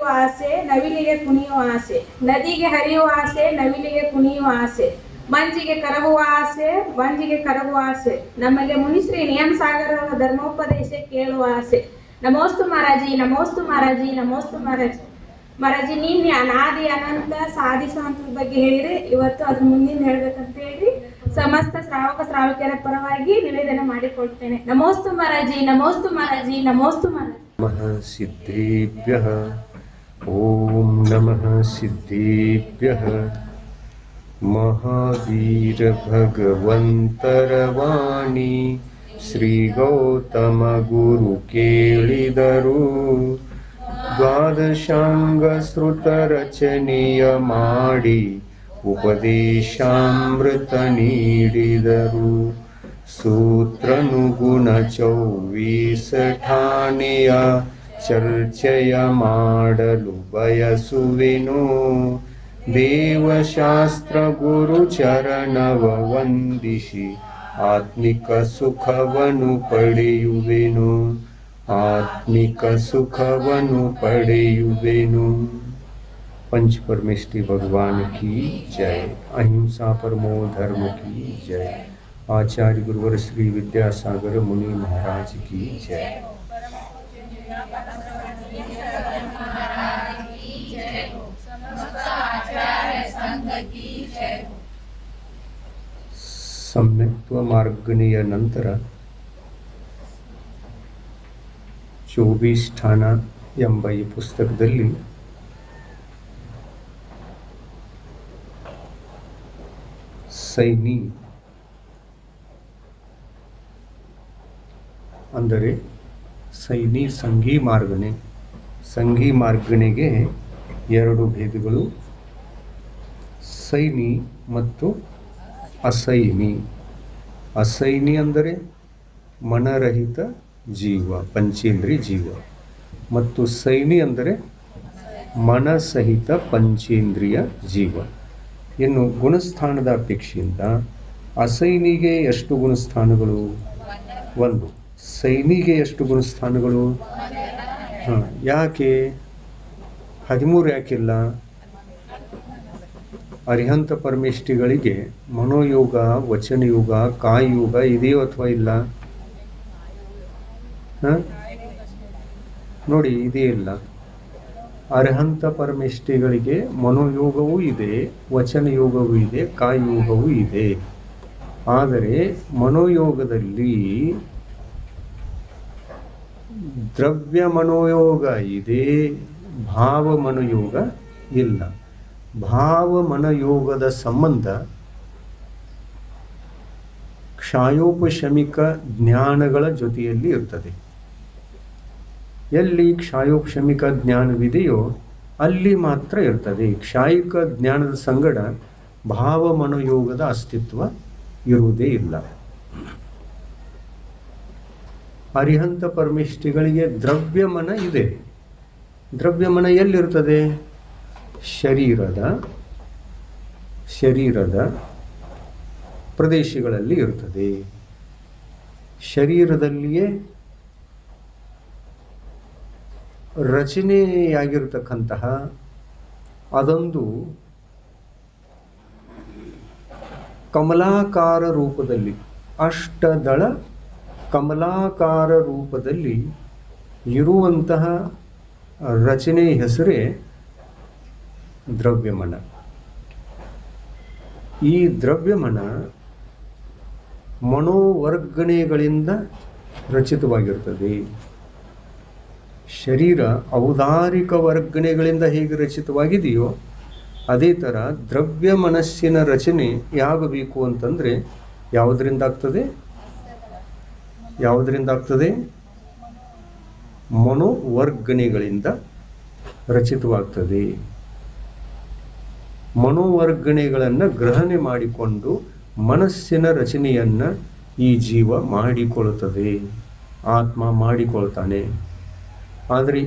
ಹರಿಯುವ ಆಸೆ, ನವಿಲಿಗೆ ಕುಣಿಯುವ ಆಸೆ. ನದಿಗೆ ಹರಿಯುವ ಆಸೆ, ನವಿಲಿಗೆ ಕುಣಿಯುವ ಆಸೆ. ಮಂಜಿಗೆ ಕರಗುವ ಆಸೆ, ಮಂಜಿಗೆ ಕರಗುವ ಆಸೆ. ನಮಗೆ ಮುನಿಶ್ರೀ ನಿಯಮ ಸಾಗರರ ಧರ್ಮೋಪದೇಶ ಕೇಳುವ ಆಸೆ. ನಮೋಸ್ತು ಮಹಾರಾಜಿ, ನಮೋಸ್ತು ಮಹಾರಾಜಿ, ನಮೋಸ್ತು ಮಹಾರಾಜಿ. ಮಹಾರಾಜಿ ನೀನ್ ಅನಾದಿ ಅನಂತ ಸಾಧಿಸುವಂತದ ಬಗ್ಗೆ ಹೇಳಿರಿ. ಇವತ್ತು ಅದ್ರ ಮುಂದಿನ ಹೇಳ್ಬೇಕಂತ ಹೇಳಿ ಸಮಸ್ತ ಶ್ರಾವಕ ಶ್ರಾವಕಿಯರ ಪರವಾಗಿ ನಿವೇದನೆ ಮಾಡಿಕೊಳ್ತೇನೆ. ನಮೋಸ್ತು ಮಹಾರಾಜಿ, ನಮೋಸ್ತು ಮಹಾರಾಜಿ, ನಮೋಸ್ತು ಮಹಾರಾಜಿ. ನಮಃ ಸಿದ್ಧೇಭ್ಯಃ. ಓಂ ನಮಃ ಸಿದ್ಧೇಭ್ಯಃ. ಮಹಾವೀರ ಭಗವಂತರ ವಾಣಿ ಶ್ರೀ ಗೌತಮ ಗುರು ಕೇಳಿದರು. ದ್ವಾದಶಾಂಗ ಶ್ರುತ ರಚನೆಯ ಮಾಡಿ ಉಪದೇಶಾಮೃತ ನೀಡಿದರು. ಸೂತ್ರನುಗುಣ 24 ಠಾಣೆಯ ಚರ್ಚೆಯ ಮಾಡಲು ಬಯಸುವೆನು. ದೇವಶಾಸ್ತ್ರ ಗುರು ಚರಣವ ವಂದಿಸಿ ಆತ್ಮಿಕ ಸುಖವನ್ನು ಪಡೆಯುವೆನು. ಆತ್ಮಿಕ ಸುಖವನ್ನು ಪಡೆಯುವೆನು. पंच परमेष्टि भगवान की जय. अहिंसा परमो धर्म की जय. आचार्य गुरुवर श्री विद्यासागर मुनि महाराज की जय. सम्यक्त्व मार्गणीय ನಂತರ 24 ಠಾಣ ಎಂಬ ಈ ಪುಸ್ತಕದಲ್ಲಿ ಸೈನಿ ಅಂದರೆ ಸೈನಿ ಸಂಘಿ ಮಾರ್ಗಣೆ. ಸಂಘಿ ಮಾರ್ಗಣೆಗೆ 2 ಭೇದಗಳು, ಸೈನಿ ಮತ್ತು ಅಸೈನಿ. ಅಸೈನಿ ಅಂದರೆ ಮನರಹಿತ ಜೀವ, ಪಂಚೇಂದ್ರಿಯ ಜೀವ, ಮತ್ತು ಸೈನಿ ಅಂದರೆ ಮನಸಹಿತ ಪಂಚೇಂದ್ರಿಯ ಜೀವ. ಇನ್ನು ಗುಣಸ್ಥಾನದ ಅಪೇಕ್ಷೆಯಿಂದ ಅಸೈನಿಗೆ ಎಷ್ಟು ಗುಣಸ್ಥಾನಗಳು? 1. ಸೈನಿಗೆ ಎಷ್ಟು ಗುಣಸ್ಥಾನಗಳು? ಯಾಕೆ 13 ಯಾಕಿಲ್ಲ? ಅರಿಹಂತ ಪರಮೇಷ್ಠಿಗಳಿಗೆ ಮನೋಯೋಗ, ವಚನಯೋಗ, ಕಾಯಯೋಗ ಇದೆಯೋ ಅಥವಾ ಇಲ್ಲ? ನೋಡಿ, ಇದೇ ಇಲ್ಲ. ಅರ್ಹಂತ ಪರಮೇಷ್ಠಿಗಳಿಗೆ ಮನೋಯೋಗವೂ ಇದೆ, ವಚನ ಯೋಗವೂ ಇದೆ, ಕಾಯಯೋಗವೂ ಇದೆ. ಆದರೆ ಮನೋಯೋಗದಲ್ಲಿ ದ್ರವ್ಯ ಮನೋಯೋಗ ಇದೆ, ಭಾವ ಮನೋಯೋಗ ಇಲ್ಲ. ಭಾವ ಮನೋಯೋಗದ ಸಂಬಂಧ ಕ್ಷಾಯೋಪಶಮಿಕ ಜ್ಞಾನಗಳ ಜೊತೆಯಲ್ಲಿ ಇರ್ತದೆ. ಎಲ್ಲಿ ಕ್ಷಾಯೋಪಶಮಿಕ ಜ್ಞಾನವಿದೆಯೋ ಅಲ್ಲಿ ಮಾತ್ರ ಇರ್ತದೆ. ಕ್ಷಾಯಿಕ ಜ್ಞಾನದ ಸಂಗಡ ಭಾವ ಮನೋಯೋಗದ ಅಸ್ತಿತ್ವ ಇರುವುದೇ ಇಲ್ಲ. ಅರಿಹಂತ ಪರಮೇಷ್ಠಿಗಳಿಗೆ ದ್ರವ್ಯಮನ ಇದೆ. ದ್ರವ್ಯಮನ ಎಲ್ಲಿರ್ತದೆ? ಶರೀರದ ಪ್ರದೇಶಗಳಲ್ಲಿ ಇರ್ತದೆ. ಶರೀರದಲ್ಲಿಯೇ ರಚನೆಯಾಗಿರ್ತಕ್ಕಂತಹ ಅದೊಂದು ಕಮಲಾಕಾರ ರೂಪದಲ್ಲಿ, ಅಷ್ಟದಳ ಕಮಲಾಕಾರ ರೂಪದಲ್ಲಿ ಇರುವಂತಹ ರಚನೆ ಹೆಸರೇ ದ್ರವ್ಯಮನ. ಈ ದ್ರವ್ಯಮನ ಮನೋವರ್ಗಣೆಗಳಿಂದ ರಚಿತವಾಗಿರ್ತದೆ. ಶರೀರ ಔದಾರಿಕ ವರ್ಗಣೆಗಳಿಂದ ಹೇಗೆ ರಚಿತವಾಗಿದೆಯೋ ಅದೇ ಥರ ದ್ರವ್ಯ ಮನಸ್ಸಿನ ರಚನೆ ಯಾಗಬೇಕು ಅಂತಂದರೆ ಯಾವುದರಿಂದ ಆಗ್ತದೆ? ಮನೋವರ್ಗಣೆಗಳಿಂದ ರಚಿತವಾಗ್ತದೆ. ಮನೋವರ್ಗಣೆಗಳನ್ನು ಗ್ರಹಣೆ ಮಾಡಿಕೊಂಡು ಮನಸ್ಸಿನ ರಚನೆಯನ್ನು ಈ ಜೀವ ಮಾಡಿಕೊಳ್ಳುತ್ತದೆ, ಆತ್ಮ ಮಾಡಿಕೊಳ್ತಾನೆ. ಆದರೆ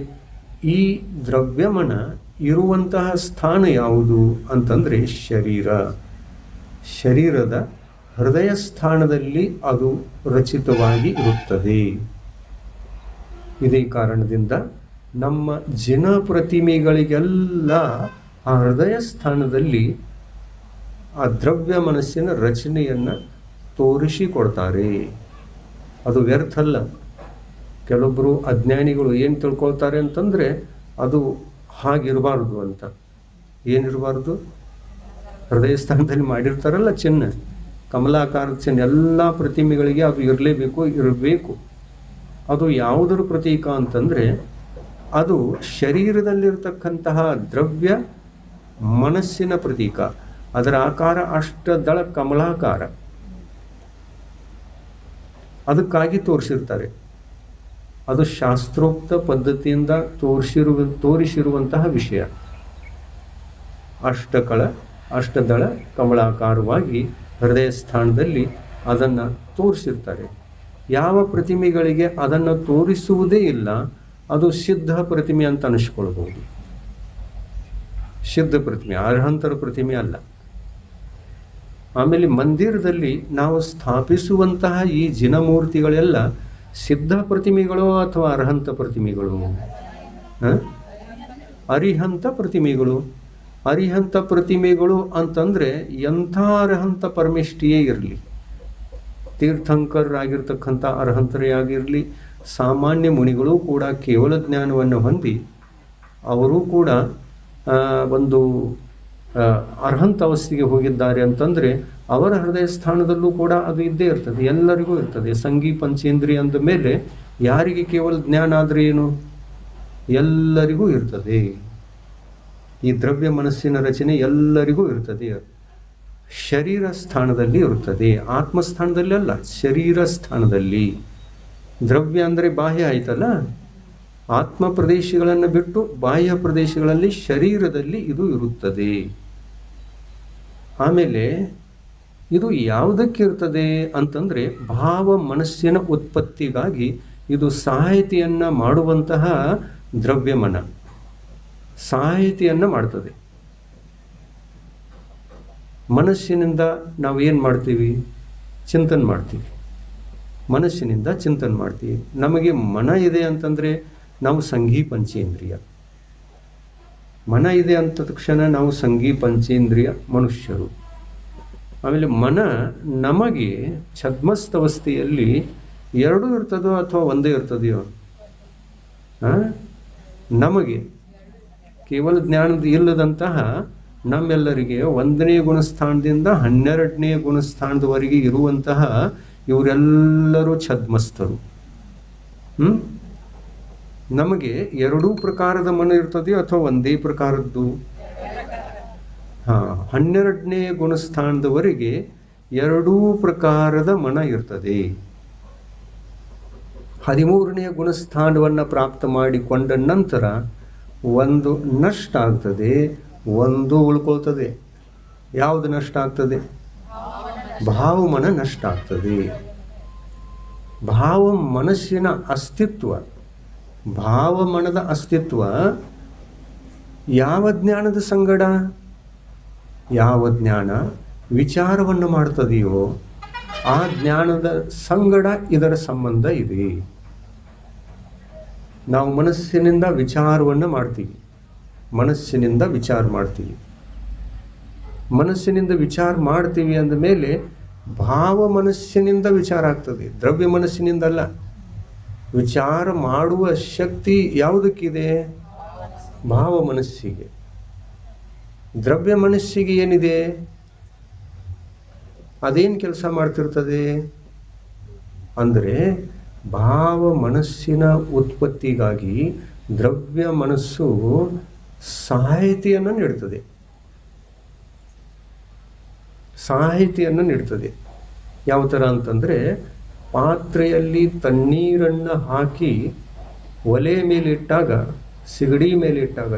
ಈ ದ್ರವ್ಯಮನ ಇರುವಂತಹ ಸ್ಥಾನ ಯಾವುದು ಅಂತಂದರೆ ಶರೀರದ ಹೃದಯ ಸ್ಥಾನದಲ್ಲಿ ಅದು ರಚಿತವಾಗಿ ಇರುತ್ತದೆ. ಇದೇ ಕಾರಣದಿಂದ ನಮ್ಮ ಜಿನ ಪ್ರತಿಮೆಗಳಿಗೆಲ್ಲ ಆ ಹೃದಯ ಸ್ಥಾನದಲ್ಲಿ ಆ ದ್ರವ್ಯ ಮನಸ್ಸಿನ ರಚನೆಯನ್ನ ತೋರಿಸಿಕೊಡ್ತಾರೆ. ಅದು ವ್ಯರ್ಥ ಅಲ್ಲ. ಕೆಲವೊಬ್ಬರು ಅಜ್ಞಾನಿಗಳು ಏನು ತಿಳ್ಕೊಳ್ತಾರೆ ಅಂತಂದ್ರೆ ಅದು ಹಾಗಿರಬಾರ್ದು ಅಂತ. ಏನಿರಬಾರ್ದು? ಹೃದಯ ಸ್ಥಾನದಲ್ಲಿ ಮಾಡಿರ್ತಾರಲ್ಲ ಚಿನ್ನ, ಕಮಲಾಕಾರದ ಚಿನ್ನ, ಎಲ್ಲ ಪ್ರತಿಮೆಗಳಿಗೆ ಅದು ಇರಬೇಕು. ಅದು ಯಾವುದರ ಪ್ರತೀಕ ಅಂತಂದ್ರೆ ಅದು ಶರೀರದಲ್ಲಿರ್ತಕ್ಕಂತಹ ದ್ರವ್ಯ ಮನಸ್ಸಿನ ಪ್ರತೀಕ. ಅದರ ಆಕಾರ ಅಷ್ಟದಳ ಕಮಲಾಕಾರ. ಅದಕ್ಕಾಗಿ ತೋರಿಸಿರ್ತಾರೆ. ಅದು ಶಾಸ್ತ್ರೋಕ್ತ ಪದ್ಧತಿಯಿಂದ ತೋರಿಸಿರುವಂತಹ ವಿಷಯ. ಅಷ್ಟದಳ ಕಮಲಾಕಾರವಾಗಿ ಹೃದಯ ಸ್ಥಾನದಲ್ಲಿ ಅದನ್ನ ತೋರಿಸಿರ್ತಾರೆ. ಯಾವ ಪ್ರತಿಮೆಗಳಿಗೆ ಅದನ್ನು ತೋರಿಸುವುದೇ ಇಲ್ಲ ಅದು ಸಿದ್ಧ ಪ್ರತಿಮೆ ಅಂತ ಅನಿಸ್ಕೊಳ್ಬಹುದು. ಸಿದ್ಧ ಪ್ರತಿಮೆ, ಅರ್ಹಂತರ ಪ್ರತಿಮೆ ಅಲ್ಲ. ಆಮೇಲೆ ಮಂದಿರದಲ್ಲಿ ನಾವು ಸ್ಥಾಪಿಸುವಂತಹ ಈ ಜಿನಮೂರ್ತಿಗಳೆಲ್ಲ ಸಿದ್ಧ ಪ್ರತಿಮೆಗಳು ಅಥವಾ ಅರ್ಹಂತ ಪ್ರತಿಮೆಗಳು? ಅರಿಹಂತ ಪ್ರತಿಮೆಗಳು. ಅರಿಹಂತ ಪ್ರತಿಮೆಗಳು ಅಂತಂದ್ರೆ ಎಂಥ ಅರ್ಹಂತ ಪರಮೇಷ್ಠಿಯೇ ಇರಲಿ, ತೀರ್ಥಂಕರಾಗಿರ್ತಕ್ಕಂಥ ಅರ್ಹಂತರೇ ಆಗಿರಲಿ, ಸಾಮಾನ್ಯ ಮುನಿಗಳು ಕೂಡ ಕೇವಲ ಜ್ಞಾನವನ್ನು ಹೊಂದಿ ಅವರು ಕೂಡ ಒಂದು ಅರ್ಹಂತ ಅವಸ್ಥೆಗೆ ಹೋಗಿದ್ದಾರೆ ಅಂತಂದ್ರೆ ಅವರ ಹೃದಯ ಸ್ಥಾನದಲ್ಲೂ ಕೂಡ ಅದು ಇದ್ದೇ ಇರ್ತದೆ, ಎಲ್ಲರಿಗೂ ಇರ್ತದೆ. ಸಂಗೀ ಪಂಚೇಂದ್ರಿಯ ಅಂದ ಮೇಲೆ ಯಾರಿಗೆ ಕೇವಲ ಜ್ಞಾನ ಆದ್ರೆ ಏನು? ಎಲ್ಲರಿಗೂ ಇರ್ತದೆ. ಈ ದ್ರವ್ಯ ಮನಸ್ಸಿನ ರಚನೆ ಎಲ್ಲರಿಗೂ ಇರ್ತದೆ. ಶರೀರ ಸ್ಥಾನದಲ್ಲಿ ಇರುತ್ತದೆ, ಆತ್ಮಸ್ಥಾನದಲ್ಲಿ ಅಲ್ಲ, ಶರೀರ ಸ್ಥಾನದಲ್ಲಿ. ದ್ರವ್ಯ ಅಂದ್ರೆ ಬಾಹ್ಯ ಆಯ್ತಲ್ಲ, ಆತ್ಮ ಪ್ರದೇಶಗಳನ್ನು ಬಿಟ್ಟು ಬಾಹ್ಯ ಪ್ರದೇಶಗಳಲ್ಲಿ ಶರೀರದಲ್ಲಿ ಇದು ಇರುತ್ತದೆ. ಆಮೇಲೆ ಇದು ಯಾವುದಕ್ಕೆ ಇರ್ತದೆ ಅಂತಂದ್ರೆ ಭಾವ ಮನಸ್ಸಿನ ಉತ್ಪತ್ತಿಗಾಗಿ ಇದು ಸಹಾಯತೆಯನ್ನ ಮಾಡುವಂತಹ ದ್ರವ್ಯಮನ ಸಹಾಯತೆಯನ್ನ ಮಾಡ್ತದೆ. ಮನಸ್ಸಿನಿಂದ ನಾವು ಏನು ಮಾಡ್ತೀವಿ? ಚಿಂತನೆ ಮಾಡ್ತೀವಿ. ಮನಸ್ಸಿನಿಂದ ಚಿಂತನೆ ಮಾಡ್ತೀವಿ. ನಮಗೆ ಮನ ಇದೆ ಅಂತಂದ್ರೆ ನಾವು ಸಂಘೀ ಪಂಚೇಂದ್ರಿಯ. ಮನ ಇದೆ ಅಂತ ತಕ್ಷಣ ನಾವು ಸಂಘೀ ಪಂಚೇಂದ್ರಿಯ ಮನುಷ್ಯರು. ಆಮೇಲೆ ಮನ ನಮಗೆ ಛದ್ಮಸ್ಥವಸ್ಥೆಯಲ್ಲಿ ಎರಡೂ ಇರ್ತದೋ ಅಥವಾ ಒಂದೇ ಇರ್ತದೆಯೋ? ನಮಗೆ ಕೇವಲ ಜ್ಞಾನದ ಇಲ್ಲದಂತಹ ನಮ್ಮೆಲ್ಲರಿಗೆ 1ನೇ ಗುಣಸ್ಥಾನದಿಂದ 12ನೇ ಗುಣಸ್ಥಾನದವರೆಗೆ ಇರುವಂತಹ ಇವರೆಲ್ಲರೂ ಛದ್ಮಸ್ಥರು. ನಮಗೆ ಎರಡೂ ಪ್ರಕಾರದ ಮನ ಇರ್ತದೆಯೋ ಅಥವಾ ಒಂದೇ ಪ್ರಕಾರದ್ದು? 12ನೇ ಗುಣಸ್ಥಾನದವರೆಗೆ ಎರಡೂ ಪ್ರಕಾರದ ಮನ ಇರ್ತದೆ. 13ನೇ ಗುಣಸ್ಥಾನವನ್ನ ಪ್ರಾಪ್ತ ಮಾಡಿಕೊಂಡ ನಂತರ ಒಂದು ನಷ್ಟ ಆಗ್ತದೆ, ಒಂದು ಉಳ್ಕೊಳ್ತದೆ. ಯಾವುದು ನಷ್ಟ ಆಗ್ತದೆ? ಭಾವಮನ ನಷ್ಟ ಆಗ್ತದೆ. ಭಾವ ಮನಸ್ಸಿನ ಅಸ್ತಿತ್ವ, ಭಾವಮನದ ಅಸ್ತಿತ್ವ ಯಾವ ಜ್ಞಾನದ ಸಂಗಡ? ಯಾವ ಜ್ಞಾನ ವಿಚಾರವನ್ನು ಮಾಡ್ತದೆಯೋ ಆ ಜ್ಞಾನದ ಸಂಗಡ ಇದರ ಸಂಬಂಧ ಇದೆ. ನಾವು ಮನಸ್ಸಿನಿಂದ ವಿಚಾರವನ್ನು ಮಾಡ್ತೀವಿ, ಮನಸ್ಸಿನಿಂದ ವಿಚಾರ ಮಾಡ್ತೀವಿ. ಮನಸ್ಸಿನಿಂದ ವಿಚಾರ ಮಾಡ್ತೀವಿ ಅಂದ ಮೇಲೆ ಭಾವ ಮನಸ್ಸಿನಿಂದ ವಿಚಾರ ಆಗ್ತದೆ, ದ್ರವ್ಯ ಮನಸ್ಸಿನಿಂದ ಅಲ್ಲ. ವಿಚಾರ ಮಾಡುವ ಶಕ್ತಿ ಯಾವುದಕ್ಕಿದೆ? ಭಾವ ಮನಸ್ಸಿಗೆ. ದ್ರವ್ಯ ಮನಸ್ಸಿಗೆ ಏನಿದೆ? ಅದೇನು ಕೆಲಸ ಮಾಡ್ತಿರ್ತದೆ ಅಂದ್ರೆ ಭಾವ ಮನಸ್ಸಿನ ಉತ್ಪತ್ತಿಗಾಗಿ ದ್ರವ್ಯ ಮನಸ್ಸು ಸಹಾಯತೆಯನ್ನು ನೀಡ್ತದೆ. ಸಹಾಯತೆಯನ್ನು ನೀಡ್ತದೆ. ಯಾವ ಥರ ಅಂತಂದ್ರೆ ಪಾತ್ರೆಯಲ್ಲಿ ತಣ್ಣೀರನ್ನು ಹಾಕಿ ಒಲೆ ಮೇಲೆ ಇಟ್ಟಾಗ, ಸಿಗಡಿ ಮೇಲೆ ಇಟ್ಟಾಗ,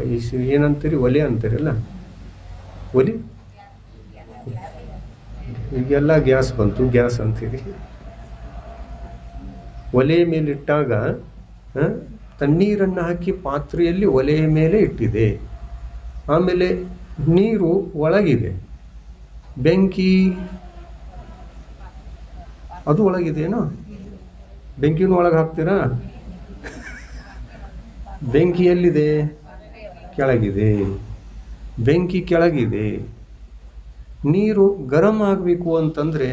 ಏನಂತೀರಿ? ಒಲೆ ಅಂತೀರಲ್ಲ, ಒಲೆ. ಈಗೆಲ್ಲ ಗ್ಯಾಸ್ ಬಂತು, ಗ್ಯಾಸ್ ಅಂತೀರಿ. ಒಲೆ ಮೇಲೆ ಇಟ್ಟಾಗ ತಣ್ಣೀರನ್ನು ಹಾಕಿ ಪಾತ್ರೆಯಲ್ಲಿ ಒಲೆಯ ಮೇಲೆ ಇಟ್ಟಿದೆ. ಆಮೇಲೆ ನೀರು ಒಳಗಿದೆ, ಬೆಂಕಿ ಅದು ಒಳಗಿದೆಯೇನೋ? ಬೆಂಕಿನೂ ಒಳಗೆ ಹಾಕ್ತೀರಾ? ಬೆಂಕಿ ಎಲ್ಲಿದೆ? ಕೆಳಗಿದೆ. ಬೆಂಕಿ ಕೆಳಗಿದೆ. ನೀರು ಗರಂ ಆಗಬೇಕು ಅಂತಂದರೆ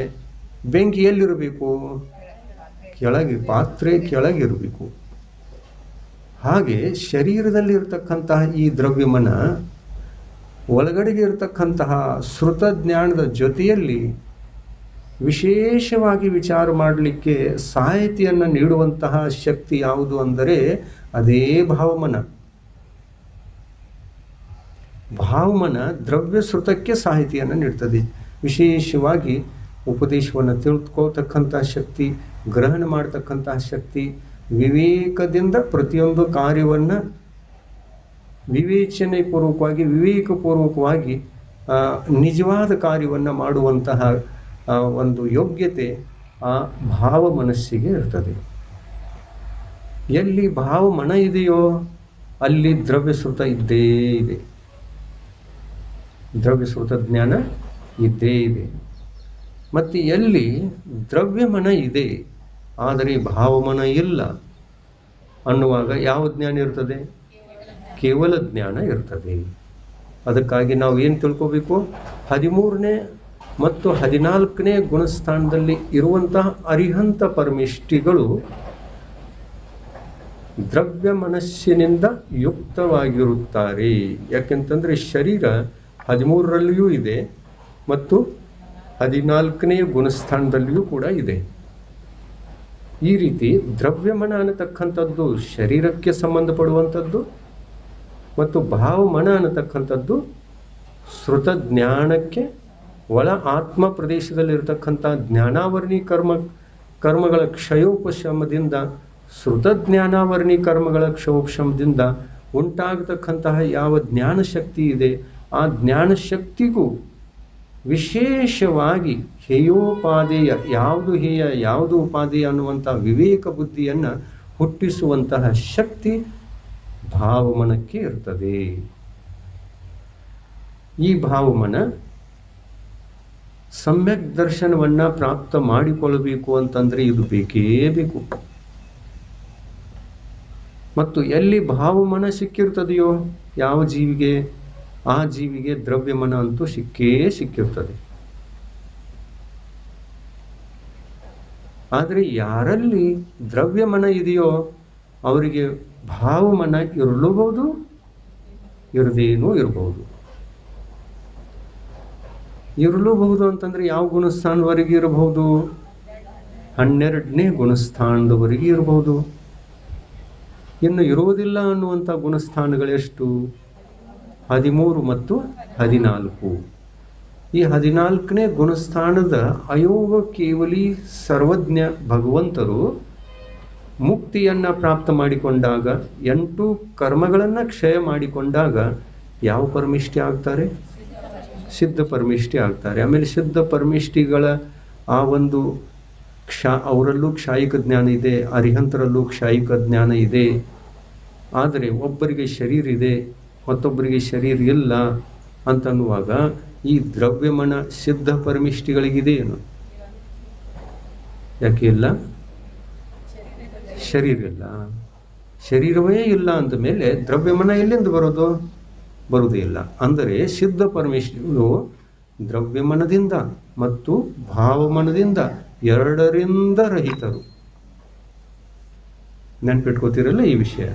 ಬೆಂಕಿ ಎಲ್ಲಿರಬೇಕು? ಕೆಳಗೆ, ಪಾತ್ರೆ ಕೆಳಗಿರಬೇಕು. ಹಾಗೆ ಶರೀರದಲ್ಲಿ ಇರತಕ್ಕಂತಹ ಈ ದ್ರವ್ಯಮನ ಒಳಗಡೆಗೆ ಇರತಕ್ಕಂತಹ ಶ್ರುತ ಜ್ಞಾನದ ಜೊತೆಯಲ್ಲಿ ವಿಶೇಷವಾಗಿ ವಿಚಾರ ಮಾಡಲಿಕ್ಕೆ ಸಹಾಯತೆಯನ್ನು ನೀಡುವಂತಹ ಶಕ್ತಿ ಯಾವುದು ಅಂದರೆ ಅದೇ ಭಾವಮನ. ಭಾವಮನ ದ್ರವ್ಯ ಶ್ರುತಕ್ಕೆ ಸಹಾಯತೆಯನ್ನು ನೀಡ್ತದೆ. ವಿಶೇಷವಾಗಿ ಉಪದೇಶವನ್ನು ತಿಳ್ಕೊಳ್ತಕ್ಕಂತಹ ಶಕ್ತಿ, ಗ್ರಹಣ ಮಾಡತಕ್ಕಂತಹ ಶಕ್ತಿ, ವಿವೇಕದಿಂದ ಪ್ರತಿಯೊಂದು ಕಾರ್ಯವನ್ನು ವಿವೇಚನೆ ಪೂರ್ವಕವಾಗಿ, ವಿವೇಕಪೂರ್ವಕವಾಗಿ ನಿಜವಾದ ಕಾರ್ಯವನ್ನು ಮಾಡುವಂತಹ ಒಂದು ಯೋಗ್ಯತೆ ಆ ಭಾವ ಮನಸ್ಸಿಗೆ ಇರ್ತದೆ. ಎಲ್ಲಿ ಭಾವಮನ ಇದೆಯೋ ಅಲ್ಲಿ ದ್ರವ್ಯಶ್ರುತ ಇದ್ದೇ ಇದೆ, ದ್ರವ್ಯಶ್ರುತ ಜ್ಞಾನ ಇದ್ದೇ ಇದೆ. ಮತ್ತು ಎಲ್ಲಿ ದ್ರವ್ಯಮನ ಇದೆ ಆದರೆ ಭಾವಮನ ಇಲ್ಲ ಅನ್ನುವಾಗ ಯಾವ ಜ್ಞಾನ ಇರ್ತದೆ? ಕೇವಲ ಜ್ಞಾನ ಇರ್ತದೆ. ಅದಕ್ಕಾಗಿ ನಾವು ಏನು ತಿಳ್ಕೋಬೇಕು? 13ನೇ ಮತ್ತು 14ನೇ ಗುಣಸ್ಥಾನದಲ್ಲಿ ಇರುವಂತಹ ಅರಿಹಂತ ಪರಮಿಷ್ಠಿಗಳು ದ್ರವ್ಯ ಮನಸ್ಸಿನಿಂದ ಯುಕ್ತವಾಗಿರುತ್ತಾರೆ. ಯಾಕೆಂತಂದರೆ ಶರೀರ 13ರಲ್ಲಿಯೂ ಇದೆ ಮತ್ತು 14ನೇ ಗುಣಸ್ಥಾನದಲ್ಲಿಯೂ ಕೂಡ ಇದೆ. ಈ ರೀತಿ ದ್ರವ್ಯಮನ ಅನ್ನತಕ್ಕಂಥದ್ದು ಶರೀರಕ್ಕೆ ಸಂಬಂಧಪಡುವಂಥದ್ದು ಮತ್ತು ಭಾವಮನ ಅನ್ನತಕ್ಕಂಥದ್ದು ಶ್ರುತ ಜ್ಞಾನಕ್ಕೆ, ಒಳ ಆತ್ಮ ಪ್ರದೇಶದಲ್ಲಿರ್ತಕ್ಕಂಥ ಜ್ಞಾನಾವರ್ಣಿ ಕರ್ಮಗಳ ಕ್ಷಯೋಪಶಮದಿಂದ, ಶ್ರುತ ಜ್ಞಾನಾವರ್ಣಿ ಕರ್ಮಗಳ ಕ್ಷಯೋಪಶಮದಿಂದ ಉಂಟಾಗತಕ್ಕಂತಹ ಯಾವ ಜ್ಞಾನಶಕ್ತಿ ಇದೆ ಆ ಜ್ಞಾನಶಕ್ತಿಗೂ ವಿಶೇಷವಾಗಿ ಹೇಯೋಪಾದೇಯ, ಯಾವುದು ಹೇಯ ಯಾವುದು ಉಪಾದೇಯ ಅನ್ನುವಂಥ ವಿವೇಕ ಬುದ್ಧಿಯನ್ನು ಹುಟ್ಟಿಸುವಂತಹ ಶಕ್ತಿ ಭಾವಮನಕ್ಕೆ ಇರ್ತದೆ. ಈ ಭಾವಮನ ಸಮ್ಯಕ್ ದರ್ಶನವನ್ನು ಪ್ರಾಪ್ತ ಮಾಡಿಕೊಳ್ಳಬೇಕು ಅಂತಂದರೆ ಇದು ಬೇಕೇ ಬೇಕು. ಮತ್ತು ಎಲ್ಲಿ ಭಾವಮನ ಸಿಕ್ಕಿರ್ತದೆಯೋ ಯಾವ ಜೀವಿಗೆ, ಆ ಜೀವಿಗೆ ದ್ರವ್ಯಮನ ಅಂತೂ ಸಿಕ್ಕಿರ್ತದೆ. ಆದರೆ ಯಾರಲ್ಲಿ ದ್ರವ್ಯಮನ ಇದೆಯೋ ಅವರಿಗೆ ಭಾವಮನ ಇರಲೂಬಹುದು, ಇರದೇನೂ ಇರಬಹುದು. ಇರಲೂಬಹುದು ಅಂತಂದ್ರೆ ಯಾವ ಗುಣಸ್ಥಾನದವರೆಗೆ ಇರಬಹುದು? 12ನೇ ಗುಣಸ್ಥಾನದವರೆಗೆ ಇರಬಹುದು. ಇನ್ನು ಇರುವುದಿಲ್ಲ ಅನ್ನುವಂಥ ಗುಣಸ್ಥಾನಗಳೆಷ್ಟು? 13 ಮತ್ತು 14. ಈ 14ನೇ ಗುಣಸ್ಥಾನದ ಅಯೋಗ ಕೇವಲಿ ಸರ್ವಜ್ಞ ಭಗವಂತರು ಮುಕ್ತಿಯನ್ನು ಪ್ರಾಪ್ತ ಮಾಡಿಕೊಂಡಾಗ, 8 ಕರ್ಮಗಳನ್ನು ಕ್ಷಯ ಮಾಡಿಕೊಂಡಾಗ ಯಾವ ಪರಮಿಷ್ಠಿ ಆಗ್ತಾರೆ? ಸಿದ್ಧ ಪರಮಿಷ್ಠಿ ಆಗ್ತಾರೆ. ಆಮೇಲೆ ಸಿದ್ಧ ಪರಮಿಷ್ಠಿಗಳ ಆ ಒಂದು ಅವರಲ್ಲೂ ಕ್ಷಾಯಿಕ ಜ್ಞಾನ ಇದೆ, ಅರಿಹಂತರಲ್ಲೂ ಕ್ಷಾಯಿಕ ಜ್ಞಾನ ಇದೆ. ಆದರೆ ಒಬ್ಬರಿಗೆ ಶರೀರ ಇದೆ, ಮತ್ತೊಬ್ಬರಿಗೆ ಶರೀರ ಇಲ್ಲ ಅಂತನ್ನುವಾಗ ಈ ದ್ರವ್ಯಮನ ಸಿದ್ಧ ಪರಮಿಷ್ಠಿಗಳಿಗಿದೆ ಏನು? ಯಾಕೆ ಇಲ್ಲ? ಶರೀರ ಇಲ್ಲ. ಶರೀರವೇ ಇಲ್ಲ ಅಂದ ಮೇಲೆ ದ್ರವ್ಯಮನ ಎಲ್ಲಿಂದ ಬರುವುದೇ ಇಲ್ಲ. ಅಂದರೆ ಸಿದ್ಧ ಪರಮಿಷ್ಠಿಗಳು ದ್ರವ್ಯಮನದಿಂದ ಮತ್ತು ಭಾವಮನದಿಂದ ಎರಡರಿಂದ ರಹಿತರು. ನೆನ್ಪಿಟ್ಕೋತಿರಲ್ಲ ಈ ವಿಷಯ.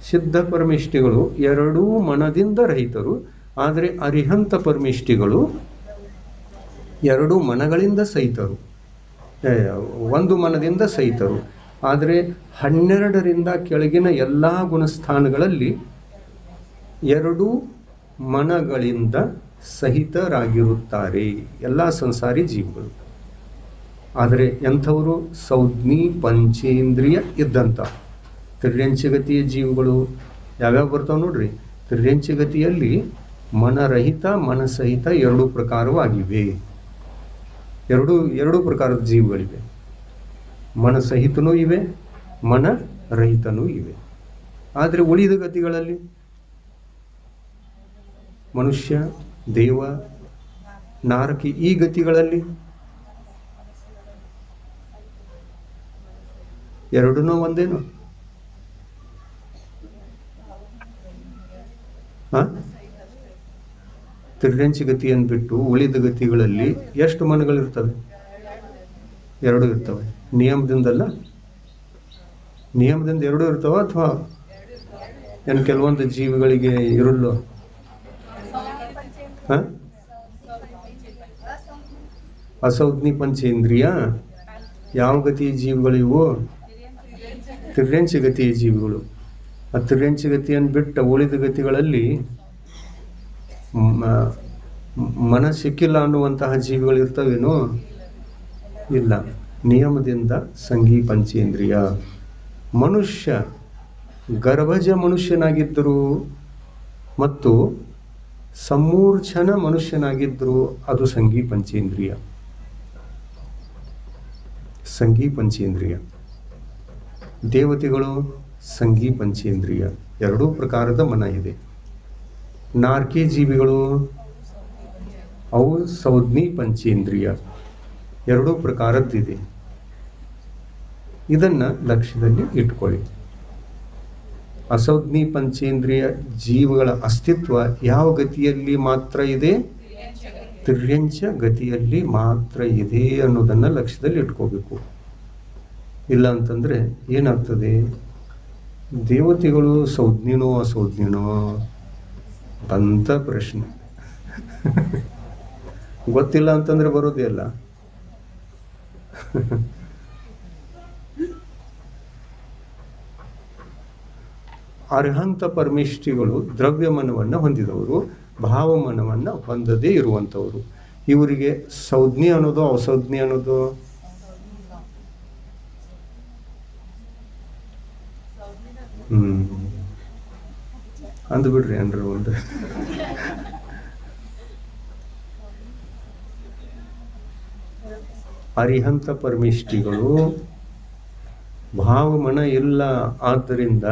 ಸಿದ್ಧ ಪರಮಿಷ್ಠಿಗಳು ಎರಡೂ ಮನದಿಂದ ರಹಿತರು. ಆದರೆ ಅರಿಹಂತ ಪರಮಿಷ್ಠಿಗಳು ಎರಡೂ ಮನಗಳಿಂದ ಸಹಿತರು, ಒಂದು ಮನದಿಂದ ಸಹಿತರು. ಆದರೆ 12ರಿಂದ ಕೆಳಗಿನ ಎಲ್ಲ ಗುಣಸ್ಥಾನಗಳಲ್ಲಿ ಎರಡೂ ಮನಗಳಿಂದ ಸಹಿತರಾಗಿರುತ್ತಾರೆ ಎಲ್ಲ ಸಂಸಾರಿ ಜೀವಿಗಳು. ಆದರೆ ಎಂಥವರು? ಸೌಜ್ಞಿ ಪಂಚೇಂದ್ರಿಯ ಇದ್ದಂಥ ತ್ರಿರ್ಯಂಚಗತಿಯ ಜೀವಿಗಳು ಯಾವ್ಯಾವ ಬರ್ತಾವೆ ನೋಡ್ರಿ. ತ್ರಿರ್ಯಂಚಗತಿಯಲ್ಲಿ ಮನರಹಿತ ಮನಸಹಿತ ಎರಡೂ ಪ್ರಕಾರವಾಗಿವೆ. ಎರಡೂ ಪ್ರಕಾರದ ಜೀವಿಗಳಿವೆ. ಮನಸಹಿತನೂ ಇವೆ, ಮನರಹಿತನೂ ಇವೆ. ಆದರೆ ಉಳಿದ ಗತಿಗಳಲ್ಲಿ ಮನುಷ್ಯ, ದೇವ, ನಾರಕಿ ಈ ಗತಿಗಳಲ್ಲಿ ಎರಡೂ ಒಂದೇನು? ತಿರ್ಯಂಚ ಗತಿಯನ್ನು ಬಿಟ್ಟು ಉಳಿದ ಗತಿಗಳಲ್ಲಿ ಎಷ್ಟು ಮನಗಳಿರ್ತವೆ? 2 ಇರ್ತವೆ. ನಿಯಮದಿಂದಲ್ಲ, ನಿಯಮದಿಂದ 2 ಇರ್ತವ ಅಥವಾ ಏನು ಕೆಲವೊಂದು ಜೀವಿಗಳಿಗೆ ಇರಲ್ಲೋ? ಅಸೌಜ್ಞಿ ಪಂಚೇಂದ್ರಿಯ ಯಾವ ಗತಿಯ ಜೀವಿಗಳು ಇವು? ತಿರ್ಯಂಚ ಗತಿಯ ಜೀವಿಗಳು. ಆ ತಿರ್ಯಂಚ ಗತಿಯನ್ನು ಬಿಟ್ಟ ಉಳಿದ ಗತಿಗಳಲ್ಲಿ ಮನ ಸಿಕ್ಕಿಲ್ಲ ಅನ್ನುವಂತಹ ಜೀವಿಗಳು ಇರ್ತವೇನೋ? ಇಲ್ಲ. ನಿಯಮದಿಂದ ಸಂಘಿ ಪಂಚೇಂದ್ರಿಯ. ಮನುಷ್ಯ ಗರ್ಭಜ ಮನುಷ್ಯನಾಗಿದ್ದರು ಮತ್ತು ಸಮೂರ್ಛನ ಮನುಷ್ಯನಾಗಿದ್ದರು, ಅದು ಸಂಘಿ ಪಂಚೇಂದ್ರಿಯ. ಸಂಘಿ ಪಂಚೇಂದ್ರಿಯ. ದೇವತೆಗಳು ಸಂಘಿ ಪಂಚೇಂದ್ರಿಯ. 2 ಪ್ರಕಾರದ ಮನ ಇದೆ. ನಾರ್ಕಿ ಜೀವಿಗಳು ಅವು ಸೌಜ್ಞಿ ಪಂಚೇಂದ್ರಿಯ. 2 ಪ್ರಕಾರದ್ದಿದೆ. ಇದನ್ನ ಲಕ್ಷ್ಯದಲ್ಲಿ ಇಟ್ಕೊಳ್ಳಿ. ಅಸೌಜ್ಞಿ ಪಂಚೇಂದ್ರಿಯ ಜೀವಗಳ ಅಸ್ತಿತ್ವ ಯಾವ ಗತಿಯಲ್ಲಿ ಮಾತ್ರ ಇದೆ? ತಿರ್ಯಂಚ ಗತಿಯಲ್ಲಿ ಮಾತ್ರ ಇದೆ ಅನ್ನೋದನ್ನ ಲಕ್ಷ್ಯದಲ್ಲಿ ಇಟ್ಕೋಬೇಕು. ಇಲ್ಲ ಅಂತಂದ್ರೆ ಏನಾಗ್ತದೆ? ದೇವತೆಗಳು ಸೌಜ್ಞಿನೋ ಅಸೌಜ್ಞಿನೋ ಅಂತ ಪ್ರಶ್ನೆ. ಗೊತ್ತಿಲ್ಲ ಅಂತಂದ್ರೆ ಬರೋದೇ ಅಲ್ಲ. ಅರ್ಹಂತ ಪರಮಿಷ್ಠಿಗಳು ದ್ರವ್ಯ ಮನವನ್ನ ಹೊಂದಿದವರು, ಭಾವಮನವನ್ನ ಹೊಂದದೇ ಇರುವಂತವರು. ಇವರಿಗೆ ಸೌಜ್ಞಿ ಅನ್ನೋದು ಅಸೌಜ್ಞಿ ಅನ್ನೋದು? ಅಂದ್ಬಿಡ್ರಿ ಅನ್ರ ಒಂದು. ಅರಿಹಂತ ಪರಮಿಷ್ಠಿಗಳು ಭಾವಮನ ಇಲ್ಲ, ಆದ್ದರಿಂದ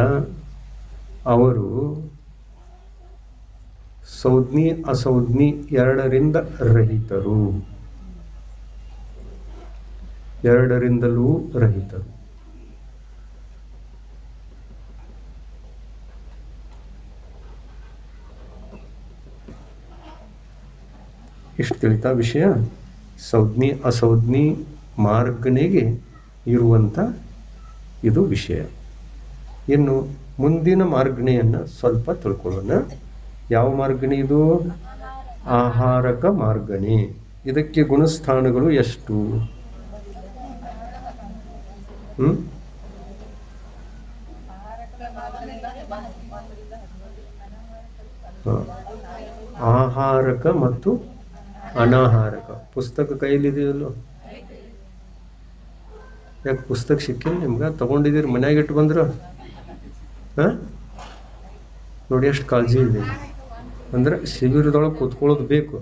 ಅವರು ಸೌಜ್ಞಿ ಅಸೌಜ್ಞಿ 2ರಿಂದ ರಹಿತರು, 2ರಿಂದಲೂ ರಹಿತರು. ಇಷ್ಟು ತಿಳಿತಾ ವಿಷಯ? ಸೌಜ್ಞಿ ಅಸೌಜ್ಞಿ ಮಾರ್ಗನೆಗೆ ಇರುವಂತ ಇದು ವಿಷಯ. ಇನ್ನು ಮುಂದಿನ ಮಾರ್ಗಣೆಯನ್ನ ಸ್ವಲ್ಪ ತಿಳ್ಕೊಳ್ಳೋಣ. ಯಾವ ಮಾರ್ಗಣೆ ಇದು? ಆಹಾರಕ ಮಾರ್ಗಣೆ. ಇದಕ್ಕೆ ಗುಣಸ್ಥಾನಗಳು ಎಷ್ಟು? ಆಹಾರಕ ಮತ್ತು ಅನಾಹಾರಕ. ಪುಸ್ತಕ ಕೈಲಿದೆಯಲ್ಲೋ? ಯಾಕೆ ಪುಸ್ತಕ ಸಿಕ್ಕಿಲ್ಲ ನಿಮ್ಗ? ತಗೊಂಡಿದ್ದೀರಿ, ಮನ್ಯಾಗ ಇಟ್ಟು ಬಂದ್ರ? ನೋಡಿ ಎಷ್ಟು ಕಾಳಜಿ ಇದೆ. ಅಂದ್ರೆ ಶಿಬಿರದೊಳಗೆ ಕೂತ್ಕೊಳ್ಳೋದು ಬೇಕು,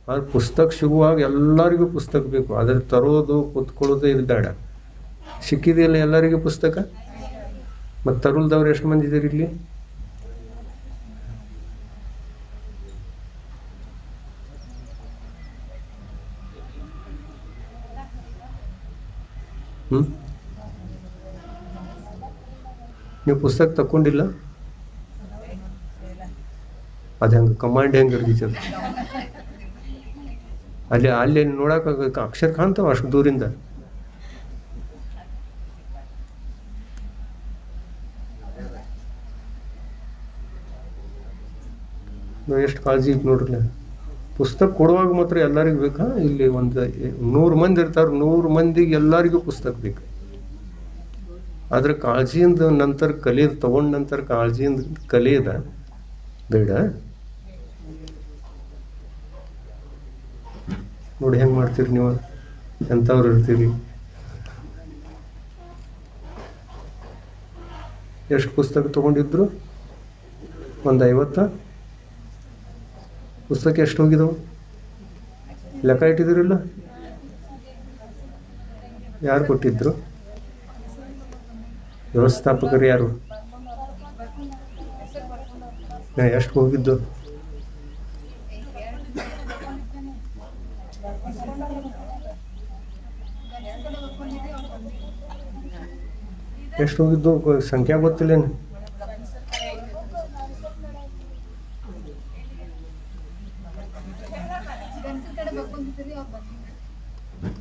ಆದ್ರೆ ಪುಸ್ತಕ ಸಿಗುವಾಗ ಎಲ್ಲರಿಗೂ ಪುಸ್ತಕ ಬೇಕು. ಅದ್ರ ತರೋದು ಕೂತ್ಕೊಳ್ಳೋದು ಇದು ಬೇಡ. ಸಿಕ್ಕಿದೆಯಲ್ಲ ಎಲ್ಲರಿಗೂ ಪುಸ್ತಕ? ಮತ್ತು ತರುಲ್ದವ್ರು ಎಷ್ಟು ಮಂದಿ ಇದ್ದೀರಿ ಇಲ್ಲಿ? ನೀವು ಪುಸ್ತಕ ತಕೊಂಡಿಲ್ಲ? ಅದ ಹೆಂಗ ಕಮಾಂಡ್ ಹೆಂಗ ಇರ್ದಿತ್ತು? ಅಲ್ಲಿ ನೋಡಕ್ ಅಕ್ಷರ ಕಾಣ್ತಾವ ಅಷ್ಟು ದೂರಿಂದ. ಎಷ್ಟು ಕಾಳಜಿ ಇತ್ತು ನೋಡ್ರಲ್ಲ. ಪುಸ್ತಕ ಕೊಡುವಾಗ ಮಾತ್ರ ಎಲ್ಲರಿಗೂ ಬೇಕಾ? ಇಲ್ಲಿ ಒಂದು 100 ಮಂದಿ ಇರ್ತಾರ, 100 ಮಂದಿಗೆ ಎಲ್ಲರಿಗೂ ಪುಸ್ತಕ ಬೇಕು. ಆದ್ರೆ ಕಾಳಜಿಯಿಂದ ನಂತರ ಕಲಿಯೋದು, ತಗೊಂಡ ನಂತರ ಕಾಳಜಿಯಿಂದ ಕಲಿಯೋದ ಬೇಡ. ನೋಡಿ ಹೆಂಗ್ ಮಾಡ್ತೀರಿ ನೀವು, ಎಂಥವ್ರು ಇರ್ತೀರಿ. ಎಷ್ಟು ಪುಸ್ತಕ ತಗೊಂಡಿದ್ರು? ಒಂದು 50 ಪುಸ್ತಕ ಎಷ್ಟು ಹೋಗಿದವು? ಲೆಕ್ಕ ಇಟ್ಟಿದಿರಲ್ಲ? ಯಾರು ಕೊಟ್ಟಿದ್ರು? ವ್ಯವಸ್ಥಾಪಕರು ಯಾರು? ಎಷ್ಟು ಹೋಗಿದ್ದು? ಎಷ್ಟು ಹೋಗಿದ್ದು ಸಂಖ್ಯಾ ಗೊತ್ತಿಲ್ಲೇನು?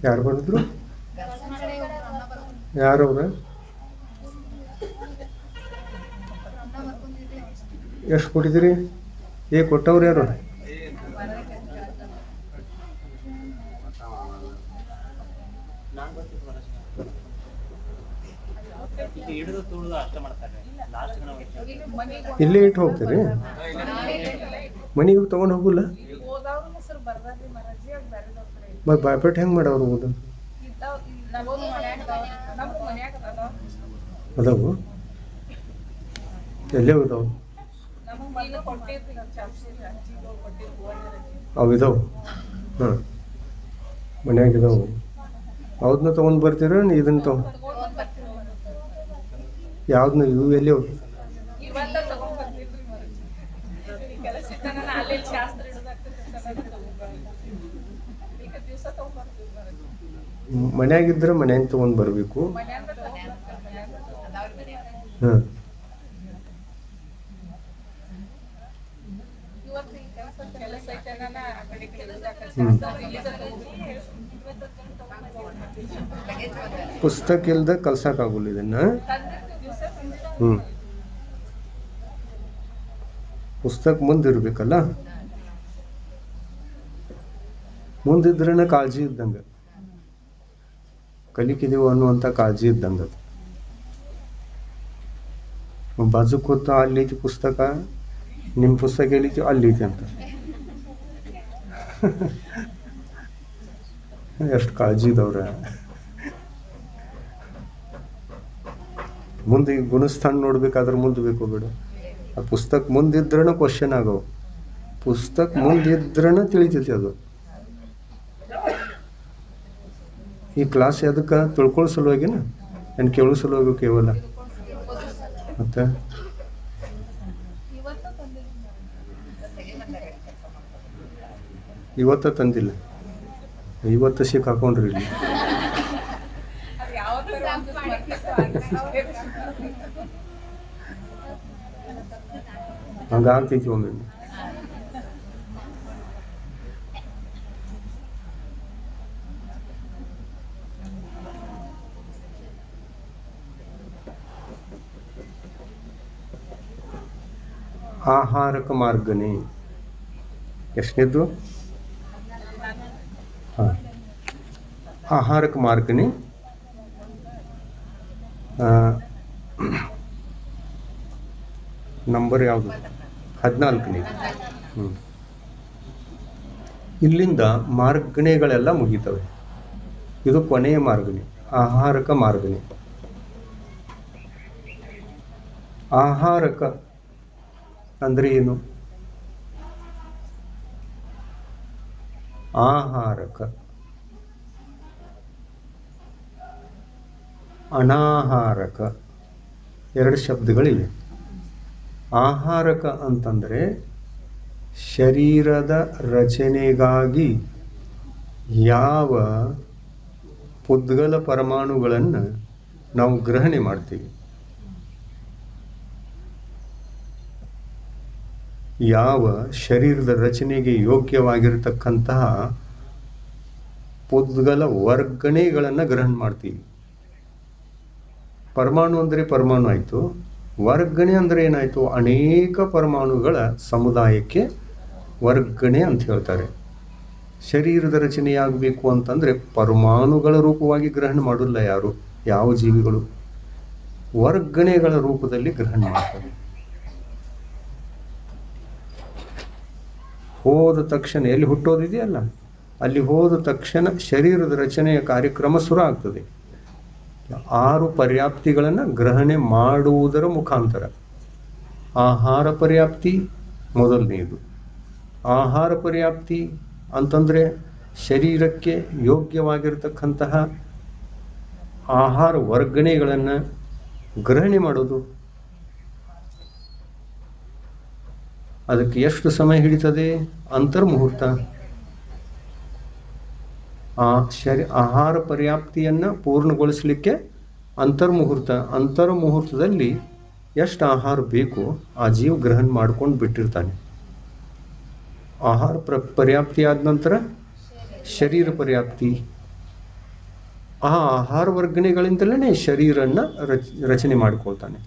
ಯಾರು ಬರೆದ್ರು? ಯಾರವ್ರ? ಎಷ್ಟು ಕೊಟ್ಟಿದ್ದೀರಿ? ಕೊಟ್ಟವ್ರು ಯಾರು? ಇಲ್ಲೇ ಇಟ್ಟು ಹೋಗ್ತೀರಿ? ಮನೆಗೆ ತಗೊಂಡು ಹೋಗಲ್ಲ? ಮತ್ತೆ ಬಾಯ್ಪೇಟ್ ಹೆಂಗೆ ಮಾಡವ್ರು ಓದು ಅದಾವು? ಎಲ್ಲೇ ಇದಾವು? ಅವು ಇದಾವು. ಹಾಂ, ಮನ್ಯಾಗಿದಾವು. ಅವನ್ನ ತೊಗೊಂಡು ಬರ್ತೀರ? ಇದನ್ನ ತಗೊಂಡು ಯಾವ್ದನ್ನ? ಇವು ಎಲ್ಲಿ ಅವು? ಮನ್ಯಾಗಿದ್ರೆ ಮನ್ಯಾಗ ತಗೊಂಡ್ ಬರ್ಬೇಕು. ಹಾಂ, ಪುಸ್ತಕ ಇಲ್ದ ಕಲ್ಸಕ್ಕಾಗಲ್ಲ ಇದನ್ನ. ಪುಸ್ತಕ ಮುಂದಿರ್ಬೇಕಲ್ಲ, ಮುಂದಿದ್ರನ ಕಾಳಜಿ ಇದ್ದಂಗ, ಕಲಿಕಿದೀವು ಅನ್ನುವಂಥ ಕಾಳಜಿ ಇದ್ದಂಗ. ಬಾಜು ಕೂತ ಅಲ್ಲೈತಿ ಪುಸ್ತಕ, ನಿಮ್ಮ ಪುಸ್ತಕ ಎಲ್ಲೈತಿ ಅಲ್ಲೈತಿ ಅಂತ ಎಷ್ಟು ಕಾಳಜಿ ಇದವ್ರ. ಮುಂದೆ ಈ ಗುಣಸ್ಥಾನ ನೋಡ್ಬೇಕಾದ್ರೆ ಮುಂದೆ ಬೇಕು ಬೇಡ, ಆ ಪುಸ್ತಕ ಮುಂದಿದ್ರನ ಕ್ವಶನ್ ಆಗವು, ಪುಸ್ತಕ ಮುಂದಿದ್ರನ ತಿಳಿತೈತಿ ಅದು. ಈ ಕ್ಲಾಸ್ ಅದಕ್ಕೆ ತಿಳ್ಕೊಳ್ಳೋ ಸಲುವಾಗಿನ ಏನು ಕೇಳೋ ಸಲುವಾಗಿ ಕೇವಲ? ಮತ್ತೆ ಇವತ್ತ ತಂದಿಲ್ಲ, ಇವತ್ತು ಸಿಕ್ ಹಾಕೊಂಡ್ರಿ ಇಲ್ಲಿ. ಹಂಗಾಗ್ತೈತಿ ಒಮ್ಮೆ. ಆಹಾರಕ ಮಾರ್ಗನೇ ಎಷ್ಟನೇದ್ದು? ಹಾಂ, ಆಹಾರಕ ಮಾರ್ಗನೇ ನಂಬರ್ ಯಾವುದು? 14ನೇ. ಇಲ್ಲಿಂದ ಮಾರ್ಗಣೆಗಳೆಲ್ಲ ಮುಗಿತವೆ. ಇದು ಕೊನೆಯ ಮಾರ್ಗಣೆ, ಆಹಾರಕ ಮಾರ್ಗಣೆ. ಆಹಾರಕ ಅಂದ್ರೆ ಏನು? ಆಹಾರಕ, ಅನಾಹಾರಕ ಎರಡು ಶಬ್ದಗಳಿವೆ. ಆಹಾರಕ ಅಂತಂದರೆ ಶರೀರದ ರಚನೆಗಾಗಿ ಯಾವ ಪುದ್ಗಲ ಪರಮಾಣುಗಳನ್ನು ನಾವು ಗ್ರಹಣೆ ಮಾಡ್ತೀವಿ, ಯಾವ ಶರೀರದ ರಚನೆಗೆ ಯೋಗ್ಯವಾಗಿರತಕ್ಕಂತಹ ಪುದ್ಗಲ ವರ್ಗಣೆಗಳನ್ನು ಗ್ರಹಣ ಮಾಡ್ತೀವಿ. ಪರಮಾಣು ಅಂದರೆ ಪರಮಾಣು ಆಯಿತು, ವರ್ಗಣೆ ಅಂದರೆ ಏನಾಯಿತು? ಅನೇಕ ಪರಮಾಣುಗಳ ಸಮುದಾಯಕ್ಕೆ ವರ್ಗಣೆ ಅಂತ ಹೇಳ್ತಾರೆ. ಶರೀರದ ರಚನೆಯಾಗಬೇಕು ಅಂತಂದರೆ ಪರಮಾಣುಗಳ ರೂಪವಾಗಿ ಗ್ರಹಣ ಮಾಡಲ್ಲ ಯಾರು, ಯಾವ ಜೀವಿಗಳು, ವರ್ಗಣೆಗಳ ರೂಪದಲ್ಲಿ ಗ್ರಹಣ ಮಾಡ್ತಾರೆ. ಹೋದ ತಕ್ಷಣ ಎಲ್ಲಿ ಹುಟ್ಟೋದಿದೆಯಲ್ಲ, ಅಲ್ಲಿ ಹೋದ ತಕ್ಷಣ ಶರೀರದ ರಚನೆಯ ಕಾರ್ಯಕ್ರಮ ಶುರು ಆಗ್ತದೆ. 6 ಪರ್ಯಾಪ್ತಿಗಳನ್ನು ಗ್ರಹಣೆ ಮಾಡುವುದರ ಮುಖಾಂತರ. ಆಹಾರ ಪರ್ಯಾಪ್ತಿ ಮೊದಲನೆಯದು. ಆಹಾರ ಪರ್ಯಾಪ್ತಿ ಅಂತಂದರೆ ಶರೀರಕ್ಕೆ ಯೋಗ್ಯವಾಗಿರತಕ್ಕಂತಹ ಆಹಾರ ವರ್ಗಣೆಗಳನ್ನು ಗ್ರಹಣೆ ಮಾಡೋದು. ಅದಕ್ಕೆ ಎಷ್ಟು ಸಮಯ ಹಿಡಿತದೆ? ಅಂತರ್ಮುಹೂರ್ತ. ಆಹಾರ ಪರ್ಯಾಪ್ತಿಯನ್ನು ಪೂರ್ಣಗೊಳಿಸಲಿಕ್ಕೆ ಅಂತರ್ಮುಹೂರ್ತದಲ್ಲಿ ಎಷ್ಟು ಆಹಾರ ಬೇಕು ಆ ಜೀವ ಗ್ರಹಣ ಮಾಡ್ಕೊಂಡು ಬಿಟ್ಟಿರ್ತಾನೆ. ಆಹಾರ ಪರ್ಯಾಪ್ತಿ ಆದ ನಂತರ ಶರೀರ ಪರ್ಯಾಪ್ತಿ. ಆ ಆಹಾರ ವರ್ಗಣೆಗಳಿಂದಲೇ ಶರೀರನ್ನ ರಚನೆ ಮಾಡಿಕೊಳ್ತಾನೆ.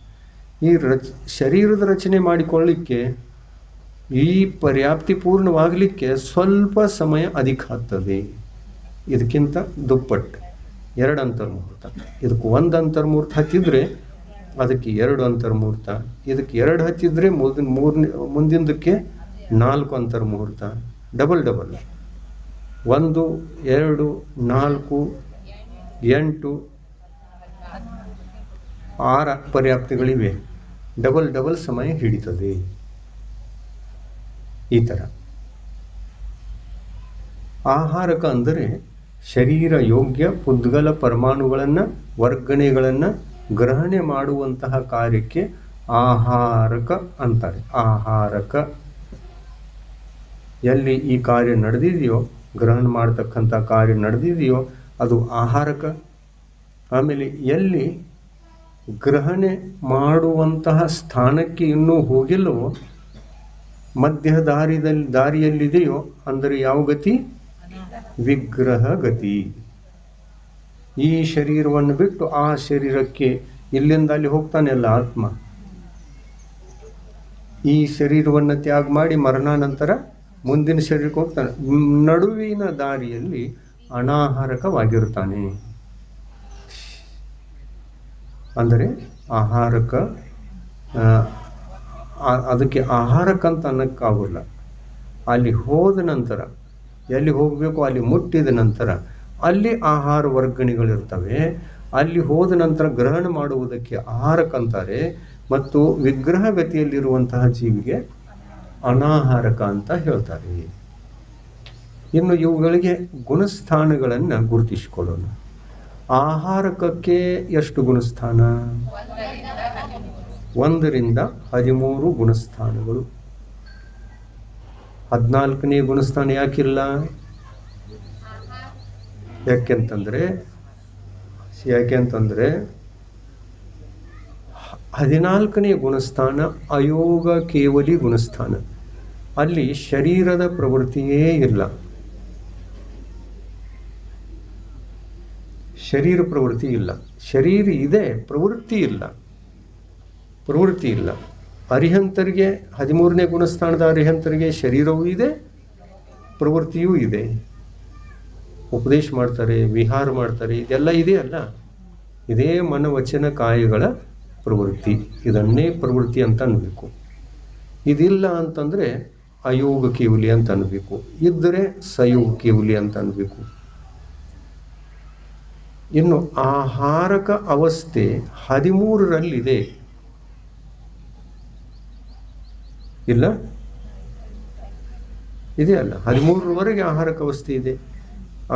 ಈ ಶರೀರದ ರಚನೆ ಮಾಡಿಕೊಳ್ಳಿಕ್ಕೆ, ಈ ಪರ್ಯಾಪ್ತಿ ಪೂರ್ಣವಾಗಲಿಕ್ಕೆ ಸ್ವಲ್ಪ ಸಮಯ ಅಧಿಕ ಆಗ್ತದೆ. ಇದಕ್ಕಿಂತ ದುಪ್ಪಟ್ಟು 2 ಅಂತರ್ಮುಹೂರ್ತ. ಇದಕ್ಕೆ 1 ಅಂತರ್ಮುಹೂರ್ತ ಹಚ್ಚಿದ್ರೆ ಅದಕ್ಕೆ 2 ಅಂತರ್ಮುಹೂರ್ತ, ಇದಕ್ಕೆ 2 ಹಚ್ಚಿದ್ರೆ ಮುಂದಿಂದಕ್ಕೆ 4 ಅಂತರ್ಮುಹೂರ್ತ. ಡಬಲ್ 1, 2, 4, 8, 6 ಪರ್ಯಾಪ್ತಿಗಳಿವೆ. ಡಬಲ್ ಸಮಯ ಹಿಡಿತದೆ. ಈ ಥರ ಆಹಾರಕ ಅಂದರೆ ಶರೀರ ಯೋಗ್ಯ ಪುದ್ಗಲ ಪರಮಾಣುಗಳನ್ನು, ವರ್ಗಣೆಗಳನ್ನು ಗ್ರಹಣೆ ಮಾಡುವಂತಹ ಕಾರ್ಯಕ್ಕೆ ಆಹಾರಕ ಅಂತಾರೆ. ಆಹಾರಕ ಎಲ್ಲಿ ಈ ಕಾರ್ಯ ನಡೆದಿದೆಯೋ, ಗ್ರಹಣ ಮಾಡತಕ್ಕಂಥ ಕಾರ್ಯ ನಡೆದಿದೆಯೋ ಅದು ಆಹಾರಕ. ಆಮೇಲೆ ಎಲ್ಲಿ ಗ್ರಹಣೆ ಮಾಡುವಂತಹ ಸ್ಥಾನಕ್ಕೆ ಇನ್ನೂ ಹೋಗಿಲ್ಲವೋ, ಮಧ್ಯ ದಾರಿಯಲ್ಲಿದೆಯೋ, ಅಂದರೆ ಯಾವ ಗತಿ? ವಿಗ್ರಹ ಗತಿ. ಈ ಶರೀರವನ್ನು ಬಿಟ್ಟು ಆ ಶರೀರಕ್ಕೆ, ಇಲ್ಲಿಂದ ಅಲ್ಲಿ ಹೋಗ್ತಾನೆಲ್ಲ ಆತ್ಮ. ಈ ಶರೀರವನ್ನು ತ್ಯಾಗ ಮಾಡಿ ಮರಣಾನಂತರ ಮುಂದಿನ ಶರೀರಕ್ಕೆ ಹೋಗ್ತಾನೆ. ನಡುವಿನ ದಾರಿಯಲ್ಲಿ ಅನಾಹಾರಕವಾಗಿರ್ತಾನೆ. ಅಂದರೆ ಆಹಾರಕ, ಅದಕ್ಕೆ ಆಹಾರಕ್ಕಂತ ಅನ್ನಕ್ಕಾಗಲ್ಲ. ಅಲ್ಲಿ ಹೋದ ನಂತರ, ಎಲ್ಲಿ ಹೋಗಬೇಕು ಅಲ್ಲಿ ಮುಟ್ಟಿದ ನಂತರ ಅಲ್ಲಿ ಆಹಾರ ವರ್ಗಣೆಗಳಿರ್ತವೆ. ಅಲ್ಲಿ ಹೋದ ನಂತರ ಗ್ರಹಣ ಮಾಡುವುದಕ್ಕೆ ಆಹಾರಕ್ಕಂತಾರೆ. ಮತ್ತು ವಿಗ್ರಹ ಗತಿಯಲ್ಲಿರುವಂತಹ ಜೀವಿಗೆ ಅನಾಹಾರಕ ಅಂತ ಹೇಳ್ತಾರೆ. ಇನ್ನು ಇವುಗಳಿಗೆ ಗುಣಸ್ಥಾನಗಳನ್ನು ಗುರುತಿಸಿಕೊಳ್ಳೋಣ. ಆಹಾರಕಕ್ಕೆ ಎಷ್ಟು ಗುಣಸ್ಥಾನ? 1 ರಿಂದ 13 ಗುಣಸ್ಥಾನಗಳು. 14ನೇ ಗುಣಸ್ಥಾನ ಯಾಕಿಲ್ಲ? ಯಾಕೆಂತಂದ್ರೆ 14ನೇ ಗುಣಸ್ಥಾನ ಅಯೋಗ ಕೇವಲಿ ಗುಣಸ್ಥಾನ. ಅಲ್ಲಿ ಶರೀರದ ಪ್ರವೃತ್ತಿಯೇ ಇಲ್ಲ. ಶರೀರ ಪ್ರವೃತ್ತಿ ಇಲ್ಲ. ಶರೀರ ಇದೆ, ಪ್ರವೃತ್ತಿ ಇಲ್ಲ. ಅರಿಹಂತರಿಗೆ 13ನೇ ಗುಣಸ್ಥಾನದ ಅರಿಹಂತರಿಗೆ ಶರೀರವೂ ಇದೆ, ಪ್ರವೃತ್ತಿಯೂ ಇದೆ. ಉಪದೇಶ ಮಾಡ್ತಾರೆ, ವಿಹಾರ ಮಾಡ್ತಾರೆ, ಇದೆಲ್ಲ ಇದೆಯಲ್ಲ. ಇದೇ ಮನವಚನ ಕಾಯಗಳ ಪ್ರವೃತ್ತಿ. ಇದನ್ನೇ ಪ್ರವೃತ್ತಿ ಅಂತ ಅನ್ಬೇಕು. ಇದಿಲ್ಲ ಅಂತಂದ್ರೆ ಅಯೋಗ ಕೇವಲಿ ಅಂತ ಅನ್ಬೇಕು. ಇದ್ದರೆ ಸಯೋಗ ಕೇವಲಿ ಅಂತ ಅನ್ಬೇಕು. ಇನ್ನು ಆಹಾರಕ ಅವಸ್ಥೆ 13ರಲ್ಲಿದೆ. ಇಲ್ಲ, ಇದೆಯಲ್ಲ, 13ರವರೆಗೆ ಆಹಾರಕ ಅವಸ್ಥೆ ಇದೆ.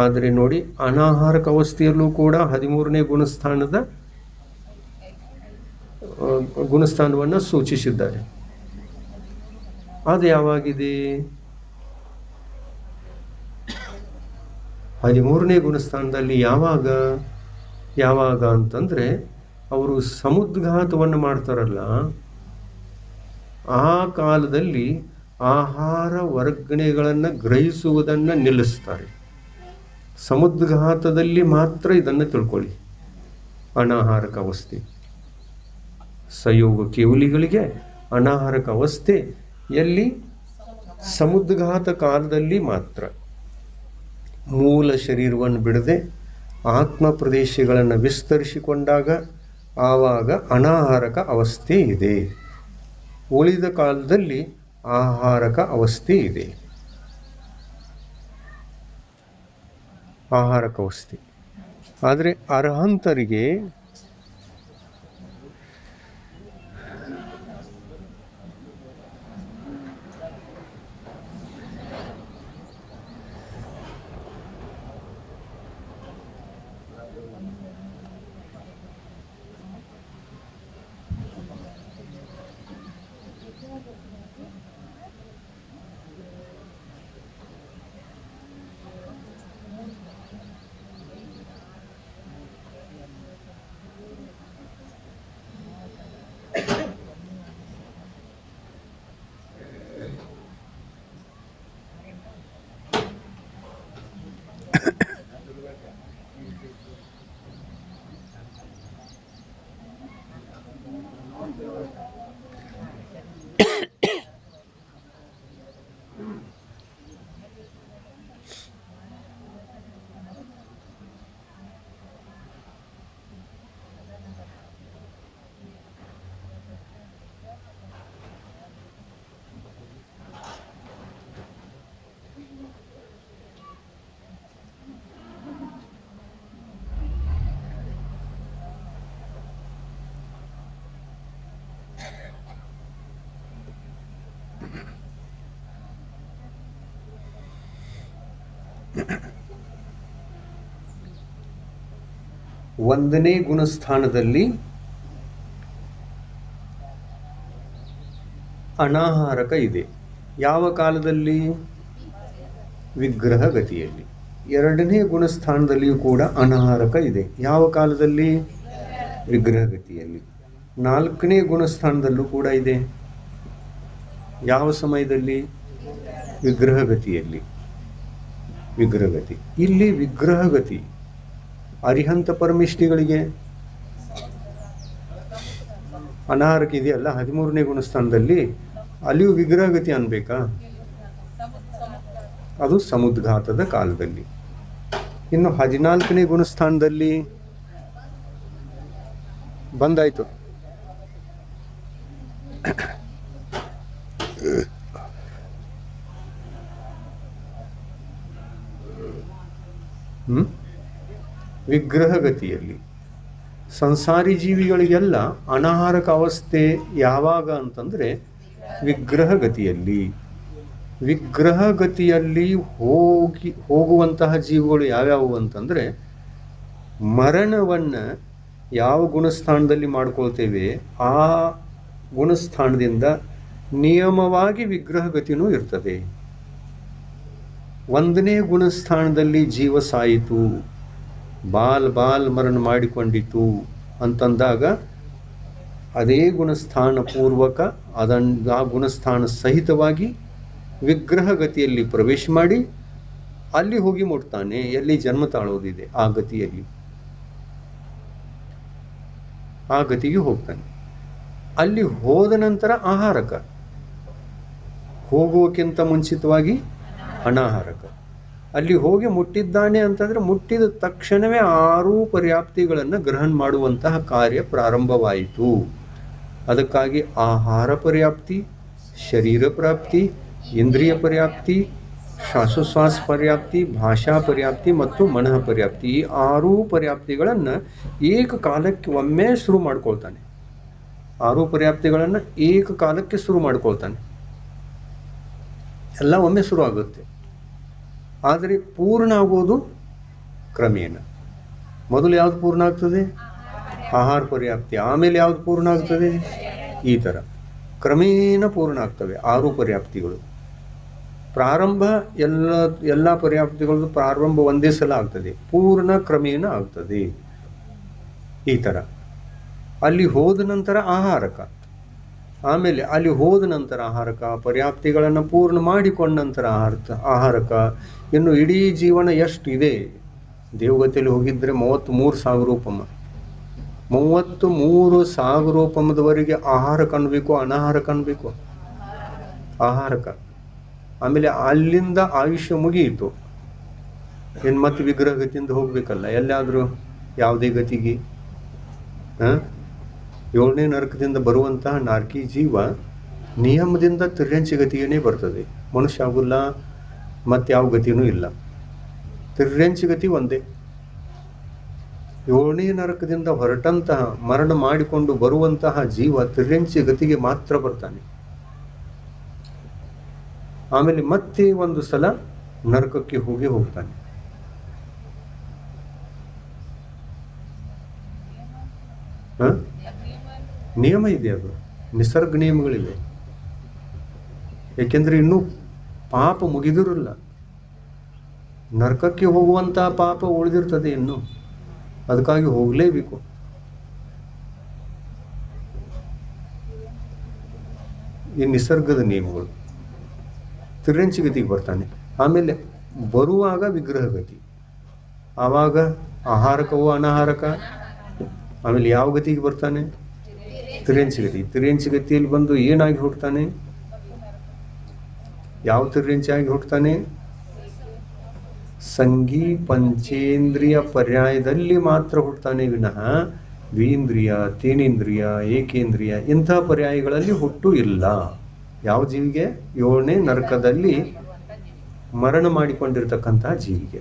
ಆದರೆ ನೋಡಿ, ಅನಾಹಾರಕ ಅವಸ್ಥೆಯಲ್ಲೂ ಕೂಡ 13ನೇ ಗುಣಸ್ಥಾನವನ್ನು ಸೂಚಿಸಿದ್ದಾರೆ. ಅದು ಯಾವಾಗಿದೆ? 13ನೇ ಗುಣಸ್ಥಾನದಲ್ಲಿ ಯಾವಾಗ ಅಂತಂದ್ರೆ ಅವರು ಸಮುದ್ಘಾತವನ್ನು ಮಾಡ್ತಾರಲ್ಲ, ಆ ಕಾಲದಲ್ಲಿ ಆಹಾರ ವರ್ಗಣೆಗಳನ್ನು ಗ್ರಹಿಸುವುದನ್ನು ನಿಲ್ಲಿಸ್ತಾರೆ. ಸಮುದ್ಘಾತದಲ್ಲಿ ಮಾತ್ರ ಇದನ್ನು ತಿಳ್ಕೊಳ್ಳಿ. ಅನಾಹಾರಕ ಅವಸ್ಥೆ. ಸಯೋಗ ಕೇವಲಿಗಳಿಗೆ ಅನಾಹಾರಕ ಅವಸ್ಥೆ ಎಲ್ಲಿ? ಸಮುದ್ಘಾತ ಕಾಲದಲ್ಲಿ ಮಾತ್ರ. ಮೂಲ ಶರೀರವನ್ನು ಬಿಡದೆ ಆತ್ಮ ಪ್ರದೇಶಗಳನ್ನು ವಿಸ್ತರಿಸಿಕೊಂಡಾಗ ಆವಾಗ ಅನಾಹಾರಕ ಅವಸ್ಥೆ ಇದೆ. ಉಳಿದ ಕಾಲದಲ್ಲಿ ಆಹಾರಕ ಅವಸ್ಥೆ ಇದೆ. ಆಹಾರಕ ಅವಸ್ಥೆ. ಆದರೆ ಅರ್ಹಂತರಿಗೆ ಒಂದನೇ ಗುಣಸ್ಥಾನದಲ್ಲಿ ಅನಾಹಾರಕ ಇದೆ. ಯಾವ ಕಾಲದಲ್ಲಿ? ವಿಗ್ರಹ ಗತಿಯಲ್ಲಿ. ಎರಡನೇ ಗುಣಸ್ಥಾನದಲ್ಲಿಯೂ ಕೂಡ ಅನಾಹಾರಕ ಇದೆ. ಯಾವ ಕಾಲದಲ್ಲಿ? ವಿಗ್ರಹ ಗತಿಯಲ್ಲಿ. ನಾಲ್ಕನೇ ಗುಣಸ್ಥಾನದಲ್ಲೂ ಕೂಡ ಇದೆ. ಯಾವ ಸಮಯದಲ್ಲಿ? ವಿಗ್ರಹಗತಿಯಲ್ಲಿ. ವಿಗ್ರಹಗತಿ. ಇಲ್ಲಿ ವಿಗ್ರಹಗತಿ ಅರಿಹಂತ ಪರಮಿಷ್ಠಿಗಳಿಗೆ ಅನಾಹಾರಕ ಇದೆಯಲ್ಲ 13ನೇ ಗುಣಸ್ಥಾನದಲ್ಲಿ, ಅಲ್ಲಿಯೂ ವಿಗ್ರಹಗತಿ ಅನ್ಬೇಕಾ? ಅದು ಸಮುದ್ಘಾತದ ಕಾಲದಲ್ಲಿ. ಇನ್ನು 14ನೇ ಗುಣಸ್ಥಾನದಲ್ಲಿ ಬಂದಾಯ್ತು. ವಿಗ್ರಹಗತಿಯಲ್ಲಿ ಸಂಸಾರಿ ಜೀವಿಗಳಿಗೆಲ್ಲ ಅನಾಹಾರಕ ಅವಸ್ಥೆ ಯಾವಾಗ ಅಂತಂದ್ರೆ ವಿಗ್ರಹಗತಿಯಲ್ಲಿ. ವಿಗ್ರಹಗತಿಯಲ್ಲಿ ಹೋಗುವಂತಹ ಜೀವಿಗಳು ಯಾವ್ಯಾವು ಅಂತಂದ್ರೆ, ಮರಣವನ್ನ ಯಾವ ಗುಣಸ್ಥಾನದಲ್ಲಿ ಮಾಡ್ಕೊಳ್ತೇವೆ ಆ ಗುಣಸ್ಥಾನದಿಂದ ನಿಯಮವಾಗಿ ವಿಗ್ರಹಗತಿನೂ ಇರ್ತದೆ. 1ನೇ ಗುಣಸ್ಥಾನದಲ್ಲಿ ಜೀವ ಸಾಯಿತು, ಬಾಲ್ ಮರಣ ಮಾಡಿಕೊಂಡಿತು ಅಂತಂದಾಗ ಅದೇ ಗುಣಸ್ಥಾನ ಪೂರ್ವಕ ಆ ಗುಣಸ್ಥಾನ ಸಹಿತವಾಗಿ ವಿಗ್ರಹಗತಿಯಲ್ಲಿ ಪ್ರವೇಶ ಮಾಡಿ ಅಲ್ಲಿ ಹೋಗಿ ಮುಟ್ತಾನೆ, ಎಲ್ಲಿ ಜನ್ಮ ತಾಳೋದಿದೆ ಆ ಗತಿಯಲ್ಲಿ. ಆ ಗತಿಗೆ ಹೋಗ್ತಾನೆ. ಅಲ್ಲಿ ಹೋದ ನಂತರ ಆಹಾರಕ, ಹೋಗುವಕ್ಕಿಂತ ಮುಂಚಿತವಾಗಿ ಅನಾಹಾರಕ. ಅಲ್ಲಿ ಹೋಗಿ ಮುಟ್ಟಿದ್ದಾನೆ ಅಂತಂದ್ರೆ ಮುಟ್ಟಿದ ತಕ್ಷಣವೇ 6 ಪರ್ಯಾಪ್ತಿಗಳನ್ನು ಗ್ರಹಣ ಮಾಡುವಂತಹ ಕಾರ್ಯ ಪ್ರಾರಂಭವಾಯಿತು. ಅದಕ್ಕಾಗಿ ಆಹಾರ ಪರ್ಯಾಪ್ತಿ, ಶರೀರ ಪ್ರಾಪ್ತಿ, ಇಂದ್ರಿಯ ಪರ್ಯಾಪ್ತಿ, ಶ್ವಾಸೋಚ್ಛ್ವಾಸ ಪರ್ಯಾಪ್ತಿ, ಭಾಷಾ ಪರ್ಯಾಪ್ತಿ ಮತ್ತು ಮನಃ ಪರ್ಯಾಪ್ತಿ, ಈ 6 ಪರ್ಯಾಪ್ತಿಗಳನ್ನು ಏಕಕಾಲಕ್ಕೆ ಒಮ್ಮೆ ಶುರು ಮಾಡ್ಕೊಳ್ತಾನೆ. 6 ಪರ್ಯಾಪ್ತಿಗಳನ್ನು ಏಕಕಾಲಕ್ಕೆ ಶುರು ಮಾಡ್ಕೊಳ್ತಾನೆ. ಎಲ್ಲ ಒಮ್ಮೆ ಶುರು ಆಗುತ್ತೆ. ಆದರೆ ಪೂರ್ಣ ಆಗೋದು ಕ್ರಮೇಣ. ಮೊದಲು ಯಾವ್ದು ಪೂರ್ಣ ಆಗ್ತದೆ? ಆಹಾರ ಪರ್ಯಾಪ್ತಿ. ಆಮೇಲೆ ಯಾವ್ದು ಪೂರ್ಣ ಆಗ್ತದೆ? ಈ ಥರ ಕ್ರಮೇಣ ಪೂರ್ಣ ಆಗ್ತವೆ 6 ಪರ್ಯಾಪ್ತಿಗಳು. ಪ್ರಾರಂಭ ಎಲ್ಲ ಪರ್ಯಾಪ್ತಿಗಳದ್ದು ಪ್ರಾರಂಭ ಒಂದೇ ಸಲ ಆಗ್ತದೆ, ಪೂರ್ಣ ಕ್ರಮೇಣ ಆಗ್ತದೆ. ಈ ಥರ ಅಲ್ಲಿ ಹೋದ ನಂತರ ಆಹಾರಕ, ಆಮೇಲೆ ಅಲ್ಲಿ ಹೋದ ನಂತರ ಆಹಾರಕ, ಪರ್ಯಾಪ್ತಿಗಳನ್ನು ಪೂರ್ಣ ಮಾಡಿಕೊಂಡ ನಂತರ ಆಹಾರಕ. ಇನ್ನು ಇಡೀ ಜೀವನ ಎಷ್ಟು ಇದೆ? ದೇವಗತಿಯಲ್ಲಿ ಹೋಗಿದ್ರೆ 33,000 ರೂಪಮ, 33,000 ರೂಪಮದವರೆಗೆ ಆಹಾರಕ ಅನ್ಬೇಕು, ಅನಾಹಾರಕ ಅನ್ಬೇಕು? ಆಹಾರಕ. ಆಮೇಲೆ ಅಲ್ಲಿಂದ ಆಯುಷ್ಯ ಮುಗಿಯಿತು, ಇನ್ನು ಮತ್ತೆ ವಿಗ್ರಹ ಗತಿಯಿಂದ ಹೋಗ್ಬೇಕಲ್ಲ ಎಲ್ಲಾದ್ರೂ ಯಾವುದೇ ಗತಿಗೆ. 7ನೇ ನರಕದಿಂದ ಬರುವಂತಹ ನಾರ್ಕಿ ಜೀವ ನಿಯಮದಿಂದ ತಿರ್ಯಂಚಿ ಗತಿಗೇನೆ ಬರ್ತದೆ. ಮನುಷ್ಯ ಆಗುಲ್ಲ, ಮತ್ತೆ ಯಾವ ಗತಿನೂ ಇಲ್ಲ. ತಿರ್ಯಂಚಿ ಗತಿ ಒಂದೇ. 7ನೇ ನರಕದಿಂದ ಹೊರಟಂತಹ ಮರಣ ಮಾಡಿಕೊಂಡು ಬರುವಂತಹ ಜೀವ ತಿರ್ಯಂಚಿ ಗತಿಗೆ ಮಾತ್ರ ಬರ್ತಾನೆ. ಆಮೇಲೆ ಮತ್ತೆ ಒಂದು ಸಲ ನರಕಕ್ಕೆ ಹೋಗ್ತಾನೆ. ನಿಯಮ ಇದೆ, ಅದು ನಿಸರ್ಗ ನಿಯಮಗಳಿವೆ. ಏಕೆಂದ್ರೆ ಇನ್ನೂ ಪಾಪ ಮುಗಿದಿರಲ್ಲ, ನರಕಕ್ಕೆ ಹೋಗುವಂತಹ ಪಾಪ ಉಳಿದಿರ್ತದೆ ಇನ್ನು, ಅದಕ್ಕಾಗಿ ಹೋಗಲೇಬೇಕು. ಈ ನಿಸರ್ಗದ ನಿಯಮಗಳು. ತಿರ್ಯಂಚಿಗತಿಗೆ ಬರ್ತಾನೆ. ಆಮೇಲೆ ಬರುವಾಗ ವಿಗ್ರಹಗತಿ, ಆವಾಗ ಆಹಾರಕವೋ ಅನಾಹಾರಕ. ಆಮೇಲೆ ಯಾವ ಗತಿಗೆ ಬರ್ತಾನೆ? ತಿರ್ಯಂಚಿಗತಿ. ತಿರ್ಯಂಚಿಗತಿಯಲ್ಲಿ ಬಂದು ಏನಾಗಿ ಹುಟ್ಟುತ್ತಾನೆ? ಯಾವ ತಿರ್ಯಂಚಿಯಾಗಿ ಹುಟ್ಟುತ್ತಾನೆ? ಸಂಘಿ ಪಂಚೇಂದ್ರಿಯ ಪರ್ಯಾಯದಲ್ಲಿ ಮಾತ್ರ ಹುಟ್ಟುತ್ತಾನೆ ವಿನಃ ದ್ವೀಂದ್ರಿಯ, ತೇನೇಂದ್ರಿಯ, ಏಕೇಂದ್ರಿಯ ಇಂಥ ಪರ್ಯಾಯಗಳಲ್ಲಿ ಹುಟ್ಟು ಇಲ್ಲ ಯಾವ ಜೀವಿಗೆ? 7ನೇ ನರಕದಲ್ಲಿ ಮರಣ ಮಾಡಿಕೊಂಡಿರ್ತಕ್ಕಂತಹ ಜೀವಿಗೆ.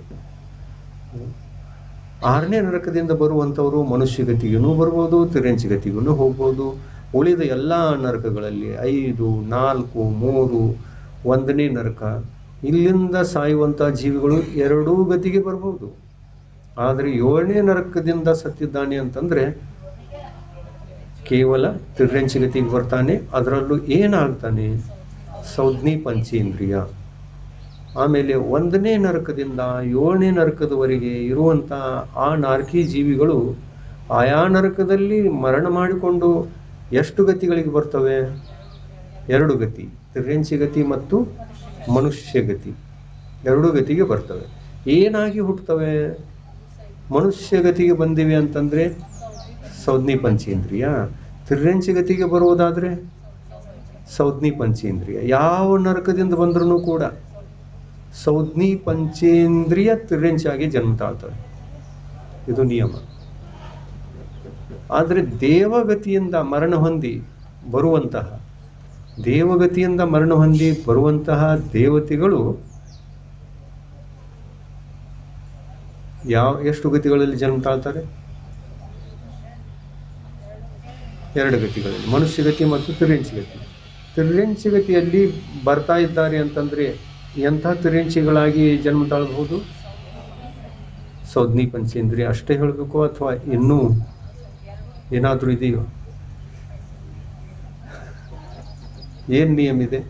6ನೇ ನರಕದಿಂದ ಬರುವಂಥವರು ಮನುಷ್ಯಗತಿಗೂ ಬರ್ಬೋದು, ತಿರ್ಯಂಚಿಗತಿಗೂ ಹೋಗ್ಬೋದು. ಉಳಿದ ಎಲ್ಲ ನರಕಗಳಲ್ಲಿ 5, 4, 3, 1ನೇ ನರಕ ಇಲ್ಲಿಂದ ಸಾಯುವಂಥ ಜೀವಿಗಳು ಎರಡೂ ಗತಿಗೆ ಬರ್ಬೋದು. ಆದರೆ 7ನೇ ನರಕದಿಂದ ಸತ್ತಿದ್ದಾನೆ ಅಂತಂದ್ರೆ ಕೇವಲ ತಿರ್ರೆಂಚಿ ಗತಿಗೆ ಬರ್ತಾನೆ. ಅದರಲ್ಲೂ ಏನಾಗ್ತಾನೆ? ಸಂಜ್ಞಿ ಪಂಚೇಂದ್ರಿಯ. ಆಮೇಲೆ 1ನೇ ನರಕದಿಂದ 7ನೇ ನರಕದವರೆಗೆ ಇರುವಂಥ ಆ ನಾಲ್ಕೇ ಜೀವಿಗಳು ಆಯಾ ನರಕದಲ್ಲಿ ಮರಣ ಮಾಡಿಕೊಂಡು ಎಷ್ಟು ಗತಿಗಳಿಗೆ ಬರ್ತವೆ? 2 ಗತಿ, ತಿರ್ರೆಂಚಿ ಗತಿ ಮತ್ತು ಮನುಷ್ಯ ಗತಿ. 2 ಗತಿಗೆ ಬರ್ತವೆ. ಏನಾಗಿ ಹುಟ್ಟುತ್ತವೆ? ಮನುಷ್ಯ ಗತಿಗೆ ಬಂದಿವೆ ಅಂತಂದ್ರೆ ಸಂಜ್ಞಿ ಪಂಚೇಂದ್ರಿಯ. ತಿರ್ರೆಂಚಿ ಗತಿಗೆ ಬರುವುದಾದ್ರೆ ಸಂಜ್ಞಿ ಪಂಚೇಂದ್ರಿಯ. ಯಾವ ನರಕದಿಂದ ಬಂದ್ರೂ ಕೂಡ ಸಂಜ್ಞಿ ಪಂಚೇಂದ್ರಿಯ ತಿರ್ರೆಂಚಾಗಿ ಜನ್ಮ ತಾಳ್ತವೆ. ಇದು ನಿಯಮ. ಆದರೆ ದೇವಗತಿಯಿಂದ ಮರಣ ಹೊಂದಿ ಬರುವಂತಹ ದೇವತೆಗಳು ಎಷ್ಟು ಗತಿಗಳಲ್ಲಿ ಜನ್ಮ ತಾಳ್ತಾರೆ? 2 ಗತಿಗಳಲ್ಲಿ, ಮನುಷ್ಯ ಗತಿ ಮತ್ತು ತಿರ್ರೆಂಚಿ ಗತಿ. ತಿರ್ರೆಂಚಿ ಗತಿಯಲ್ಲಿ ಬರ್ತಾ ಇದ್ದಾರೆ ಅಂತಂದ್ರೆ ಎಂಥ ತಿರ್ರೆಂಚಿಗಳಾಗಿ ಜನ್ಮ ತಾಳಬಹುದು? ಸಂಜ್ಞಿ ಪಂಚೇಂದ್ರಿಯ ಅಷ್ಟೇ ಹೇಳಬೇಕು ಅಥವಾ ಇನ್ನೂ ಏನಾದರೂ ಇದೆಯೋ? ಏನ್ ನಿಯಮ ಇದೆ?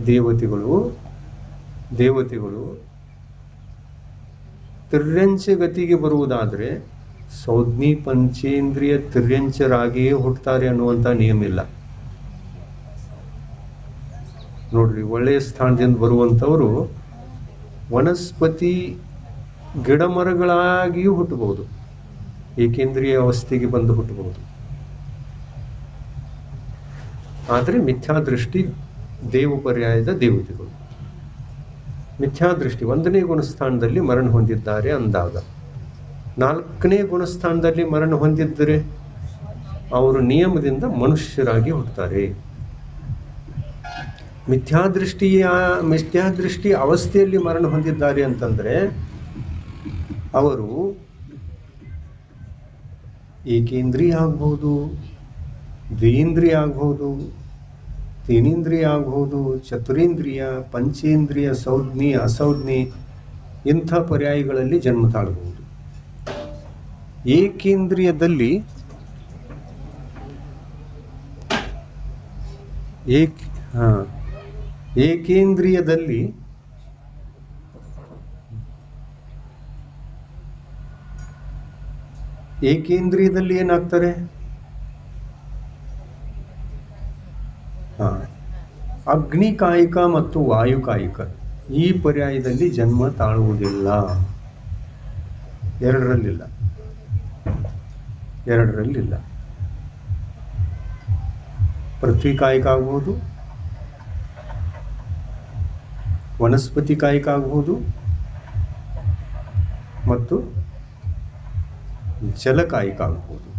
ದೇವತೆಗಳು ತಿರ್ರೆಂಚ ಗತಿಗೆ ಬರುವುದಾದ್ರೆ ಸಂಜ್ಞಿ ಪಂಚೇಂದ್ರಿಯ ತಿರ್ರೆಂಚರಾಗಿಯೇ ಹುಟ್ಟುತ್ತಾರೆ ಅನ್ನುವಂಥ ನಿಯಮ ಇಲ್ಲ. ನೋಡ್ರಿ, ಒಳ್ಳೆಯ ಸ್ಥಾನದಿಂದ ಬರುವಂಥವರು ವನಸ್ಪತಿ ಗಿಡ ಮರಗಳಾಗಿಯೂ ಹುಟ್ಟಬಹುದು, ಏಕೇಂದ್ರಿಯ ಅವಸ್ಥೆಗೆ ಬಂದು ಹುಟ್ಟಬಹುದು. ಆದರೆ ಮಿಥ್ಯಾದೃಷ್ಟಿ ದೇವ ಪರ್ಯಾಯದ ದೇವತೆಗಳು. ಮಿಥ್ಯಾದೃಷ್ಟಿ 1ನೇ ಗುಣಸ್ಥಾನದಲ್ಲಿ ಮರಣ ಹೊಂದಿದ್ದಾರೆ ಅಂದಾಗ, 4ನೇ ಗುಣಸ್ಥಾನದಲ್ಲಿ ಮರಣ ಹೊಂದಿದ್ದರೆ ಅವರು ನಿಯಮದಿಂದ ಮನುಷ್ಯರಾಗಿ ಹುಟ್ಟುತ್ತಾರೆ. ಮಿಥ್ಯಾದೃಷ್ಟಿ ಅವಸ್ಥೆಯಲ್ಲಿ ಮರಣ ಹೊಂದಿದ್ದಾರೆ ಅಂತಂದ್ರೆ ಅವರು ಏಕೇಂದ್ರಿಯ ಆಗ್ಬಹುದು, ದ್ವಿಂದ್ರಿಯ ಆಗ್ಬಹುದು, ತೀನೇಂದ್ರಿಯ ಆಗ್ಬಹುದು, ಚತುರೇಂದ್ರಿಯ, ಪಂಚೇಂದ್ರಿಯ, ಸಂಜ್ಞಿ, ಅಸಂಜ್ಞಿ ಇಂಥ ಪರ್ಯಾಯಗಳಲ್ಲಿ ಜನ್ಮ ತಾಳಬಹುದು. ಏಕೇಂದ್ರಿಯದಲ್ಲಿ ಏಕೇಂದ್ರಿಯದಲ್ಲಿ ಏನಾಗ್ತಾರೆ? ಅಗ್ನಿಕಾಯಿಕ ಮತ್ತು ವಾಯುಕಾಯಿಕ ಈ ಪರ್ಯಾಯದಲ್ಲಿ ಜನ್ಮ ತಾಳುವುದಿಲ್ಲ. ಎರಡರಲ್ಲಿಲ್ಲ. ಪೃಥ್ವಿ ಕಾಯಿಕ ಆಗ್ಬಹುದು, ವನಸ್ಪತಿ ಕಾಯಿಕ ಆಗ್ಬಹುದು ಮತ್ತು ಜಲಕಾಯಿಕ ಆಗ್ಬಹುದು.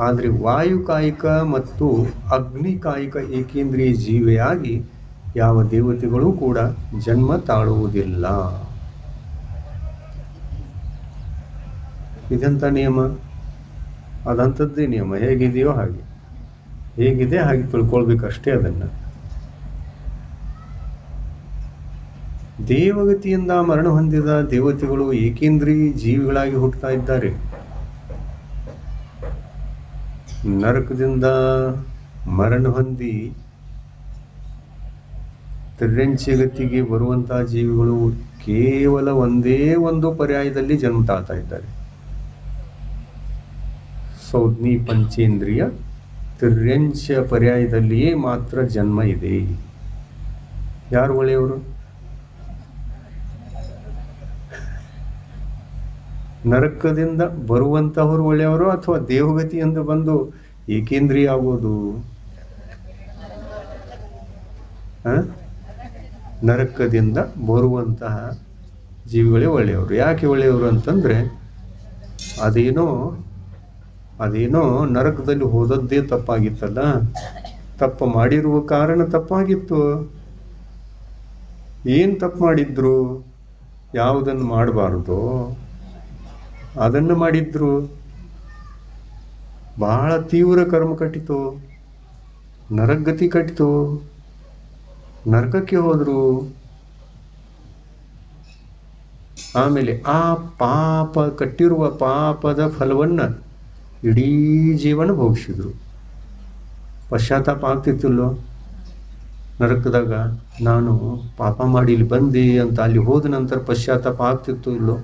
ಆದರೆ ವಾಯುಕಾಯಿಕ ಮತ್ತು ಅಗ್ನಿಕಾಯಿಕ ಏಕೇಂದ್ರಿಯ ಜೀವಿಯಾಗಿ ಯಾವ ದೇವತೆಗಳೂ ಕೂಡ ಜನ್ಮ ತಾಳುವುದಿಲ್ಲ. ಇದಂಥ ನಿಯಮ, ಅದಂಥದ್ದೇ ನಿಯಮ. ಹೇಗಿದೆಯೋ ಹಾಗೆ, ಹೇಗಿದೆ ಹಾಗೆ ತಿಳ್ಕೊಳ್ಬೇಕಷ್ಟೇ. ಅದನ್ನ ದೇವಗತಿಯಿಂದ ಮರಣ ಹೊಂದಿದ ದೇವತೆಗಳು ಏಕೇಂದ್ರಿಯ ಜೀವಿಗಳಾಗಿ ಹುಟ್ಟುತ್ತಾ ಇದ್ದಾರೆ. ನರಕದಿಂದ ಮರಣ ಹೊಂದಿ ತಿರ್ರೆಂಚಿ ಗತಿಗೆ ಬರುವಂತಹ ಜೀವಿಗಳು ಕೇವಲ ಒಂದೇ ಒಂದು ಪರ್ಯಾಯದಲ್ಲಿ ಜನ್ಮ ತಾಳ್ತಾ ಇದ್ದಾರೆ. ಸಂಜ್ಞಿ ಪಂಚೇಂದ್ರಿಯ ತಿರ್ರೆಂಚ ಪರ್ಯಾಯದಲ್ಲಿಯೇ ಮಾತ್ರ ಜನ್ಮ ಇದೆ. ಯಾರು ಒಳ್ಳೆಯವರು? ನರಕದಿಂದ ಬರುವಂತಹವರು ಒಳ್ಳೆಯವರು ಅಥವಾ ದೇವಗತಿಯಿಂದ ಬಂದು ಏಕೇಂದ್ರಿಯ ಆಗೋದು? ನರಕದಿಂದ ಬರುವಂತಹ ಜೀವಿಗಳೇ ಒಳ್ಳೆಯವರು. ಯಾಕೆ ಒಳ್ಳೆಯವರು ಅಂತಂದ್ರೆ ಅದೇನೋ ನರಕದಲ್ಲಿ ಹೋದದ್ದೇ ತಪ್ಪಾಗಿತ್ತಲ್ಲ, ತಪ್ಪು ಮಾಡಿರುವ ಕಾರಣ ತಪ್ಪಾಗಿತ್ತು. ಏನ್ ತಪ್ಪು ಮಾಡಿದ್ರು? ಯಾವುದನ್ನು ಮಾಡಬಾರ್ದು ಅದನ್ನು ಮಾಡಿದ್ರು. ಬಹಳ ತೀವ್ರ ಕರ್ಮ ಕಟ್ಟಿತು. ನರಗತಿ ಕಟ್ಟಿತು, ನರಕಕ್ಕೆ ಹೋದ್ರು. ಆಮೇಲೆ ಆ ಪಾಪ ಕಟ್ಟಿರುವ ಪಾಪದ ಫಲವನ್ನ ಇಡೀ ಜೀವನ ಭೋಗಿಸಿದ್ರು. ಪಶ್ಚಾತ್ತಾಪ ಆಗ್ತಿತ್ತಿಲ್ಲೋ? ನರಕದಾಗ ನಾನು ಪಾಪ ಮಾಡಿ ಇಲ್ಲಿ ಬಂದೆ ಅಂತ ಅಲ್ಲಿ ಹೋದ ನಂತರ ಪಶ್ಚಾತ್ತಾಪ ಆಗ್ತಿತ್ತು ಇಲ್ಲೋ?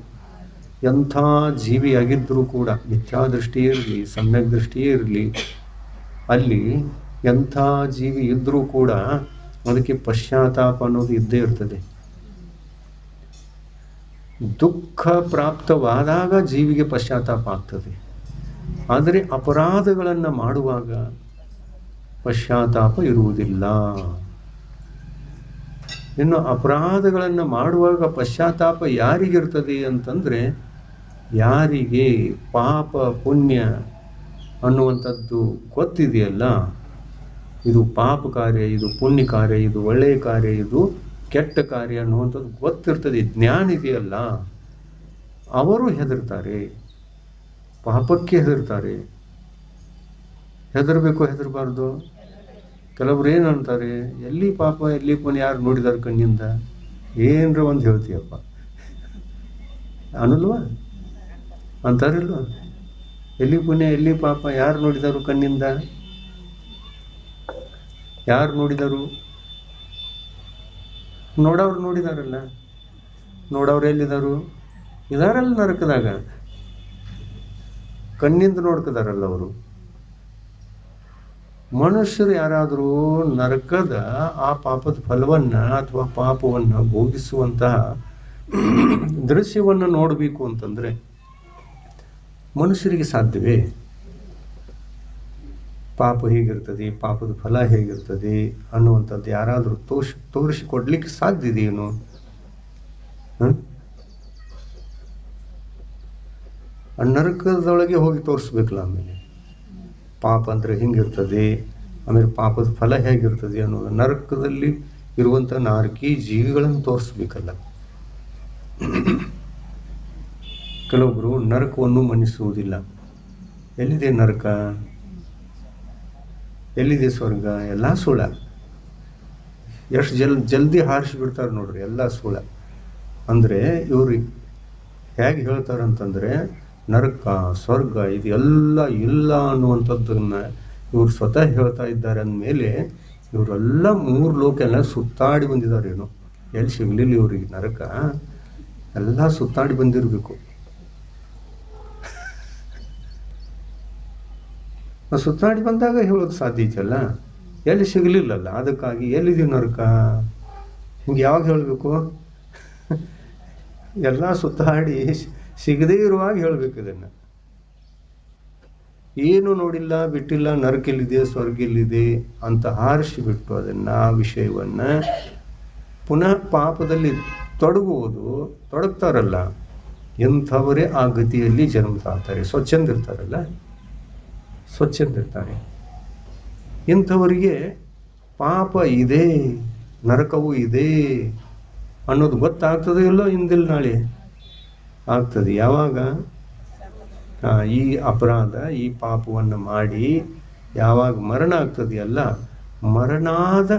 ಎಂಥ ಜೀವಿಯಾಗಿದ್ದರೂ ಕೂಡ, ಮಿಥ್ಯಾದೃಷ್ಟಿಯೇ ಇರಲಿ, ಸಮ್ಯಕ್ ದೃಷ್ಟಿಯೇ ಇರಲಿ, ಅಲ್ಲಿ ಎಂಥ ಜೀವಿ ಇದ್ರೂ ಕೂಡ ಅದಕ್ಕೆ ಪಶ್ಚಾತ್ತಾಪ ಅನ್ನೋದು ಇದ್ದೇ ಇರ್ತದೆ. ದುಃಖ ಪ್ರಾಪ್ತವಾದಾಗ ಜೀವಿಗೆ ಪಶ್ಚಾತ್ತಾಪ ಆಗ್ತದೆ. ಆದರೆ ಅಪರಾಧಗಳನ್ನು ಮಾಡುವಾಗ ಪಶ್ಚಾತ್ತಾಪ ಇರುವುದಿಲ್ಲ. ಇನ್ನು ಅಪರಾಧಗಳನ್ನು ಮಾಡುವಾಗ ಪಶ್ಚಾತ್ತಾಪ ಯಾರಿಗಿರ್ತದೆ ಅಂತಂದ್ರೆ, ಯಾರಿಗೆ ಪಾಪ ಪುಣ್ಯ ಅನ್ನುವಂಥದ್ದು ಗೊತ್ತಿದೆಯಲ್ಲ, ಇದು ಪಾಪ ಕಾರ್ಯ, ಇದು ಪುಣ್ಯ ಕಾರ್ಯ, ಇದು ಒಳ್ಳೆಯ ಕಾರ್ಯ, ಇದು ಕೆಟ್ಟ ಕಾರ್ಯ ಅನ್ನುವಂಥದ್ದು ಗೊತ್ತಿರ್ತದೆ, ಜ್ಞಾನ ಇದೆಯಲ್ಲ, ಅವರು ಹೆದರ್ತಾರೆ, ಪಾಪಕ್ಕೆ ಹೆದರ್ತಾರೆ. ಹೆದರ್ಬೇಕು, ಹೆದರ್ಬಾರ್ದು? ಕೆಲವ್ರು ಏನಂತಾರೆ, ಎಲ್ಲಿ ಪಾಪ ಎಲ್ಲಿ ಪುಣ್ಯ ಯಾರು ನೋಡಿದಾರ ಕಣ್ಣಿಂದ, ಏನ್ರ ಒಂದು ಹೇಳ್ತೀಯಪ್ಪ ಅನ್ನಲ್ವಾ? ಅಂತಾರಿಲ್ವ? ಎಲ್ಲಿ ಪುಣ್ಯ ಎಲ್ಲಿ ಪಾಪ ಯಾರು ನೋಡಿದಾರು ಕಣ್ಣಿಂದ? ಯಾರು ನೋಡಿದರು? ನೋಡವ್ರು ನೋಡಿದಾರಲ್ಲ. ನೋಡವ್ರು ಎಲ್ಲಿದಾರು? ಇದಾರಲ್ಲ ನರಕದಾಗ, ಕಣ್ಣಿಂದ ನೋಡ್ಕದಾರಲ್ಲ ಅವರು. ಮನುಷ್ಯರು ಯಾರಾದರೂ ನರಕದ ಆ ಪಾಪದ ಫಲವನ್ನ ಅಥವಾ ಪಾಪವನ್ನ ಭೋಗಿಸುವಂತಹ ದೃಶ್ಯವನ್ನ ನೋಡಬೇಕು ಅಂತಂದ್ರೆ ಮನುಷ್ಯರಿಗೆ ಸಾಧ್ಯವೇ? ಪಾಪ ಹೇಗಿರ್ತದೆ, ಪಾಪದ ಫಲ ಹೇಗಿರ್ತದೆ ಅನ್ನುವಂಥದ್ದು ಯಾರಾದರೂ ತೋರಿಸಿಕೊಡ್ಲಿಕ್ಕೆ ಸಾಧ್ಯ ಇದೆಯೇನು? ನರಕದೊಳಗೆ ಹೋಗಿ ತೋರಿಸ್ಬೇಕಲ್ಲ. ಆಮೇಲೆ ಪಾಪ ಅಂದ್ರೆ ಹಿಂಗಿರ್ತದೆ, ಆಮೇಲೆ ಪಾಪದ ಫಲ ಹೇಗಿರ್ತದೆ ಅನ್ನೋದು ನರಕದಲ್ಲಿ ಇರುವಂಥ ನಾರಕಿ ಜೀವಿಗಳನ್ನು ತೋರಿಸ್ಬೇಕಲ್ಲ. ಕೆಲವೊಬ್ರು ನರಕವನ್ನು ಮನ್ನಿಸುವುದಿಲ್ಲ. ಎಲ್ಲಿದೆ ನರಕ, ಎಲ್ಲಿದೆ ಸ್ವರ್ಗ? ಎಲ್ಲ ಸುಳ್ಳ. ಎಷ್ಟು ಜಲ್ದಿ ಹಾರಿಸಿ ಬಿಡ್ತಾರೆ ನೋಡ್ರಿ, ಎಲ್ಲ ಸುಳ್ಳ. ಅಂದ್ರೆ ಇವ್ರು ಹೇಗೆ ಹೇಳ್ತಾರಂತಂದ್ರೆ, ನರಕ ಸ್ವರ್ಗ ಇದೆಲ್ಲ ಇಲ್ಲ ಅನ್ನುವಂಥದ್ದನ್ನ ಇವ್ರು ಸ್ವತಃ ಹೇಳ್ತಾ ಇದ್ದಾರೆ ಅಂದಮೇಲೆ ಇವರೆಲ್ಲ 3 ಲೋಕ ಎಲ್ಲ ಸುತ್ತಾಡಿ ಬಂದಿದ್ದಾರೆ. ಎಲ್ಲಿ ಸಿಗ್ಲಿಲ್ಲ ಇವ್ರಿಗೆ ನರಕ, ಎಲ್ಲ ಸುತ್ತಾಡಿ ಬಂದಿರಬೇಕು. ಸುತ್ತಾಡಿ ಬಂದಾಗ ಹೇಳೋದು ಸಾಧ್ಯ ಇದೆಯಲ್ಲ, ಎಲ್ಲಿ ಸಿಗಲಿಲ್ಲಲ್ಲ, ಅದಕ್ಕಾಗಿ ಎಲ್ಲಿದೆ ನರಕ ಹಿಂಗೆ ಯಾವಾಗ ಹೇಳಬೇಕು? ಎಲ್ಲ ಸುತ್ತಾಡಿ ಸಿಗದೇ ಇರುವಾಗ ಹೇಳ್ಬೇಕು. ಇದನ್ನ ಏನು ನೋಡಿಲ್ಲ ಬಿಟ್ಟಿಲ್ಲ, ನರಕ ಎಲ್ಲಿದೆ ಸ್ವರ್ಗ ಎಲ್ಲಿದೆ ಅಂತ ಹಾರಿಸಿ ಬಿಟ್ಟು ಅದನ್ನ ಆ ವಿಷಯವನ್ನ ಪುನಃ ಪಾಪದಲ್ಲಿ ತೊಡಗ್ತಾರಲ್ಲ, ಎಂಥವರೇ ಆ ಗತಿಯಲ್ಲಿ ಜನ್ಮ ತಾಳ್ತಾರೆ. ಸ್ವಚ್ಛಂದಿರ್ತಾರಲ್ಲ, ಸ್ವಚ್ಛಂದಿರ್ತಾರೆ. ಇಂಥವರಿಗೆ ಪಾಪ ಇದೆ, ನರಕವೂ ಇದೆ ಅನ್ನೋದು ಗೊತ್ತಾಗ್ತದೆ ಇಲ್ಲೋ? ಇಂದಿಲ್ ನಾಳೆ ಆಗ್ತದೆ. ಯಾವಾಗ ಈ ಅಪರಾಧ ಈ ಪಾಪವನ್ನು ಮಾಡಿ ಯಾವಾಗ ಮರಣ ಆಗ್ತದೆಯಲ್ಲ, ಮರಣಾದ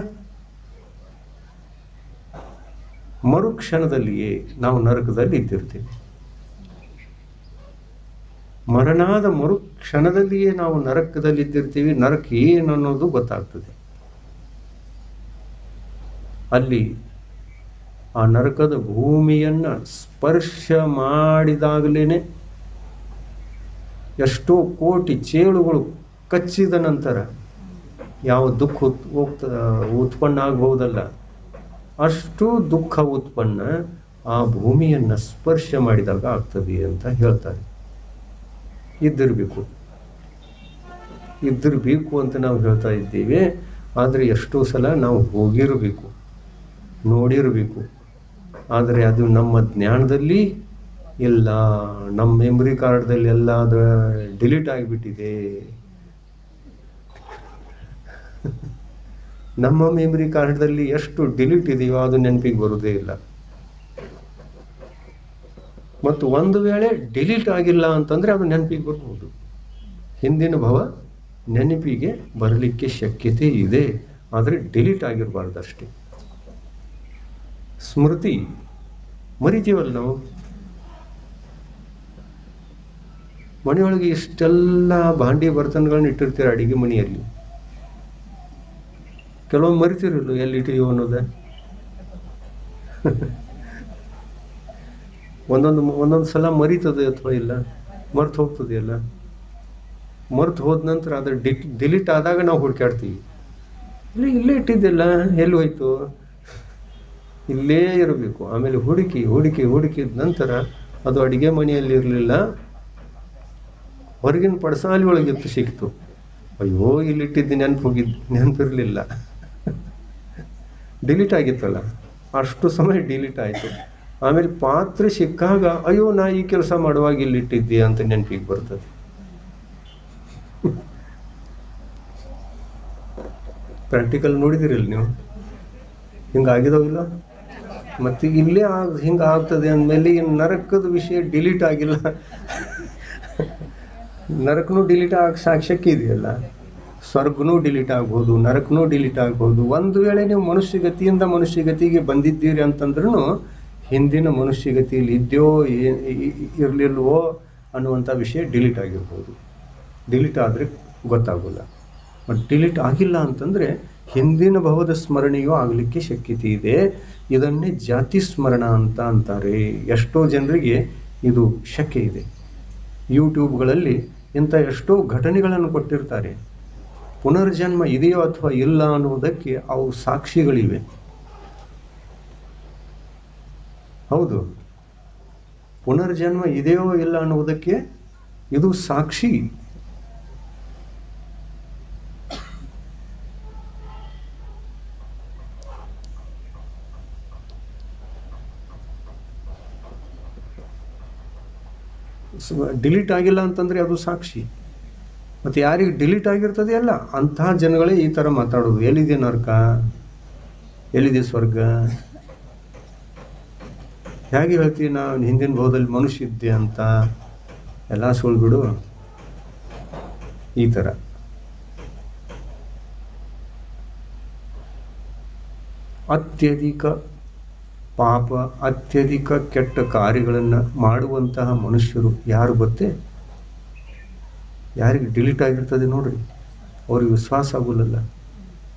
ಮರುಕ್ಷಣದಲ್ಲಿಯೇ ನಾವು ನರಕದಲ್ಲಿ ಇದ್ದಿರ್ತೀವಿ. ಮರಣಾದ ಮರುಕ್ಷಣದಲ್ಲಿಯೇ ನಾವು ನರಕದಲ್ಲಿ ಇದ್ದಿರ್ತೀವಿ. ನರಕ ಏನು ಅನ್ನೋದು ಗೊತ್ತಾಗ್ತದೆ. ಅಲ್ಲಿ ಆ ನರಕದ ಭೂಮಿಯನ್ನ ಸ್ಪರ್ಶ ಮಾಡಿದಾಗಲೇನೆ ಎಷ್ಟೋ ಕೋಟಿ ಚೇಳುಗಳು ಕಚ್ಚಿದ ನಂತರ ಯಾವ ದುಃಖ ಉತ್ಪನ್ನ ಆಗಬಹುದಲ್ಲ, ಅಷ್ಟು ದುಃಖ ಉತ್ಪನ್ನ ಆ ಭೂಮಿಯನ್ನ ಸ್ಪರ್ಶ ಮಾಡಿದಾಗ ಆಗ್ತದೆ ಅಂತ ಹೇಳ್ತಾರೆ. ಇದ್ದಿರಬೇಕು ಅಂತ ನಾವು ಹೇಳ್ತಾ ಇದ್ದೀವಿ. ಆದರೆ ಎಷ್ಟೋ ಸಲ ನಾವು ಹೋಗಿರಬೇಕು, ನೋಡಿರಬೇಕು. ಆದರೆ ಅದು ನಮ್ಮ ಜ್ಞಾನದಲ್ಲಿ ಇಲ್ಲ, ನಮ್ಮ ಮೆಮೊರಿ ಕಾರ್ಡ್ದಲ್ಲಿ ಎಲ್ಲ ಅದು ಡಿಲೀಟ್ ಆಗಿಬಿಟ್ಟಿದೆ. ನಮ್ಮ ಮೆಮೊರಿ ಕಾರ್ಡ್ದಲ್ಲಿ ಎಷ್ಟು ಡಿಲೀಟ್ ಇದೆಯೋ ಅದು ನೆನಪಿಗೆ ಬರುವುದೇ ಇಲ್ಲ. ಮತ್ತು ಒಂದು ವೇಳೆ ಡಿಲೀಟ್ ಆಗಿಲ್ಲ ಅಂತಂದ್ರೆ ಅದು ನೆನಪಿಗೆ ಬರ್ಬೋದು. ಹಿಂದಿನ ಭವ ನೆನಪಿಗೆ ಬರಲಿಕ್ಕೆ ಶಕ್ಯತೆ ಇದೆ, ಆದರೆ ಡಿಲೀಟ್ ಆಗಿರಬಾರ್ದಷ್ಟೇ. ಸ್ಮೃತಿ ಮರಿತೀವಲ್ಲ ನಾವು. ಮನೆಯೊಳಗೆ ಇಷ್ಟೆಲ್ಲ ಭಾಂಡಿ ಬರ್ತನಗಳನ್ನ ಇಟ್ಟಿರ್ತೀರ ಅಡಿಗೆ ಮನೆಯಲ್ಲಿ, ಕೆಲವೊಮ್ಮೆ ಮರಿತಿರಲ್ಲ ಎಲ್ಲಿ ಇಟ್ಟಿದೀವೋ ಅನ್ನೋದ. ಒಂದೊಂದು ಸಲ ಮರಿತದೆ ಅಥವಾ ಇಲ್ಲ, ಮರ್ತು ಹೋಗ್ತದೆಯಲ್ಲ. ಮರ್ತು ಹೋದ ನಂತರ ಅದ್ರ ಡಿಲೀಟ್ ಆದಾಗ ನಾವು ಹುಡುಕಾಡ್ತೀವಿ, ಇಲ್ಲೇ ಇಟ್ಟಿದ್ದೆಲ್ಲ ಎಲ್ಲಿ ಹೋಯ್ತು, ಇಲ್ಲೇ ಇರಬೇಕು. ಆಮೇಲೆ ಹುಡುಕಿದ ನಂತರ ಅದು ಅಡಿಗೆ ಮನೆಯಲ್ಲಿ ಇರಲಿಲ್ಲ, ಹೊರಗಿನ ಪಡಸಾಲಿ ಒಳಗಿತ್ತು, ಸಿಕ್ತು. ಅಯ್ಯೋ ಇಲ್ಲಿಟ್ಟಿದ್ದು ನೆನಪಿರ್ಲಿಲ್ಲ, ಡಿಲೀಟ್ ಆಗಿತ್ತಲ್ಲ, ಅಷ್ಟು ಸಮಯ ಡಿಲೀಟ್ ಆಯ್ತು. ಆಮೇಲೆ ಪಾತ್ರೆ ಸಿಕ್ಕಾಗ ಅಯ್ಯೋ ನಾ ಈ ಕೆಲಸ ಮಾಡುವಾಗ ಇಲ್ಲಿಟ್ಟಿದ್ದೆ ಅಂತ ನೆನಪಿಗೆ ಬರ್ತದೆ. ಪ್ರಾಕ್ಟಿಕಲ್ ನೋಡಿದಿರಲ್ಲ ನೀವು, ಹಿಂಗಾಗಿದಾವಿಲ್ಲ. ಮತ್ತೆ ಇಲ್ಲೇ ಹಿಂಗ ಆಗ್ತದೆ ಅಂದಮೇಲೆ ಇನ್ನು ನರಕದ ವಿಷಯ ಡಿಲೀಟ್ ಆಗಿಲ್ಲ, ನರಕನೂ ಡಿಲೀಟ್ ಶಕ್ಯ ಇದೆಯಲ್ಲ. ಸ್ವರ್ಗನೂ ಡಿಲೀಟ್ ಆಗ್ಬೋದು, ನರಕನೂ ಡಿಲೀಟ್ ಆಗ್ಬೋದು. ಒಂದು ವೇಳೆ ನೀವು ಮನುಷ್ಯಗತಿಯಿಂದ ಮನುಷ್ಯಗತಿಗೆ ಬಂದಿದ್ದೀರಿ ಅಂತಂದ್ರೂ ಹಿಂದಿನ ಮನುಷ್ಯಗತಿಯಲ್ಲಿ ಇದ್ಯೋ ಇರಲಿಲ್ವೋ ಅನ್ನುವಂಥ ವಿಷಯ ಡಿಲೀಟ್ ಆಗಿರ್ಬೋದು. ಡಿಲೀಟ್ ಆದರೆ ಗೊತ್ತಾಗೋಲ್ಲ. ಬಟ್ ಡಿಲೀಟ್ ಆಗಿಲ್ಲ ಅಂತಂದರೆ ಹಿಂದಿನ ಭವದ ಸ್ಮರಣೆಯೂ ಆಗಲಿಕ್ಕೆ ಶಕ್ಯತೆ ಇದೆ. ಇದನ್ನೇ ಜಾತಿ ಸ್ಮರಣ ಅಂತ ಅಂತಾರೆ. ಎಷ್ಟೋ ಜನರಿಗೆ ಇದು ಶಕ್ಯ ಇದೆ. ಯೂಟ್ಯೂಬ್ಗಳಲ್ಲಿ ಇಂಥ ಎಷ್ಟೋ ಘಟನೆಗಳನ್ನು ಕೊಟ್ಟಿರ್ತಾರೆ. ಪುನರ್ಜನ್ಮ ಇದೆಯೋ ಅಥವಾ ಇಲ್ಲ ಅನ್ನುವುದಕ್ಕೆ ಅವು ಸಾಕ್ಷಿಗಳಿವೆ. ಹೌದು, ಪುನರ್ಜನ್ಮ ಇದೆಯೋ ಇಲ್ಲ ಅನ್ನುವುದಕ್ಕೆ ಇದು ಸಾಕ್ಷಿ. ಡಿಲೀಟ್ ಆಗಿಲ್ಲ ಅಂತಂದ್ರೆ ಅದು ಸಾಕ್ಷಿ. ಮತ್ತೆ ಯಾರಿಗೆ ಡಿಲೀಟ್ ಆಗಿರ್ತದೆ ಅಲ್ಲ ಅಂತಹ ಜನಗಳೇ ಈ ತರ ಮಾತಾಡೋದು. ಎಲ್ಲಿದೆ ನರಕ, ಎಲ್ಲಿದೆ ಸ್ವರ್ಗ, ಹೇಗೆ ಹೇಳ್ತೀವಿ ನಾವು ಹಿಂದಿನ ಭಾವದಲ್ಲಿ ಮನುಷ್ಯ ಇದ್ದೆ ಅಂತ, ಎಲ್ಲ ಸುಳ್ಳು ಬಿಡು. ಈ ತರ ಅತ್ಯಧಿಕ ಪಾಪ, ಅತ್ಯಧಿಕ ಕೆಟ್ಟ ಕಾರ್ಯಗಳನ್ನು ಮಾಡುವಂತಹ ಮನುಷ್ಯರು ಯಾರು ಗೊತ್ತೇ? ಯಾರಿಗೆ ಡಿಲೀಟ್ ಆಗಿರ್ತದೆ ನೋಡ್ರಿ, ಅವ್ರಿಗೆ ವಿಶ್ವಾಸ ಆಗೋಲ್ಲ.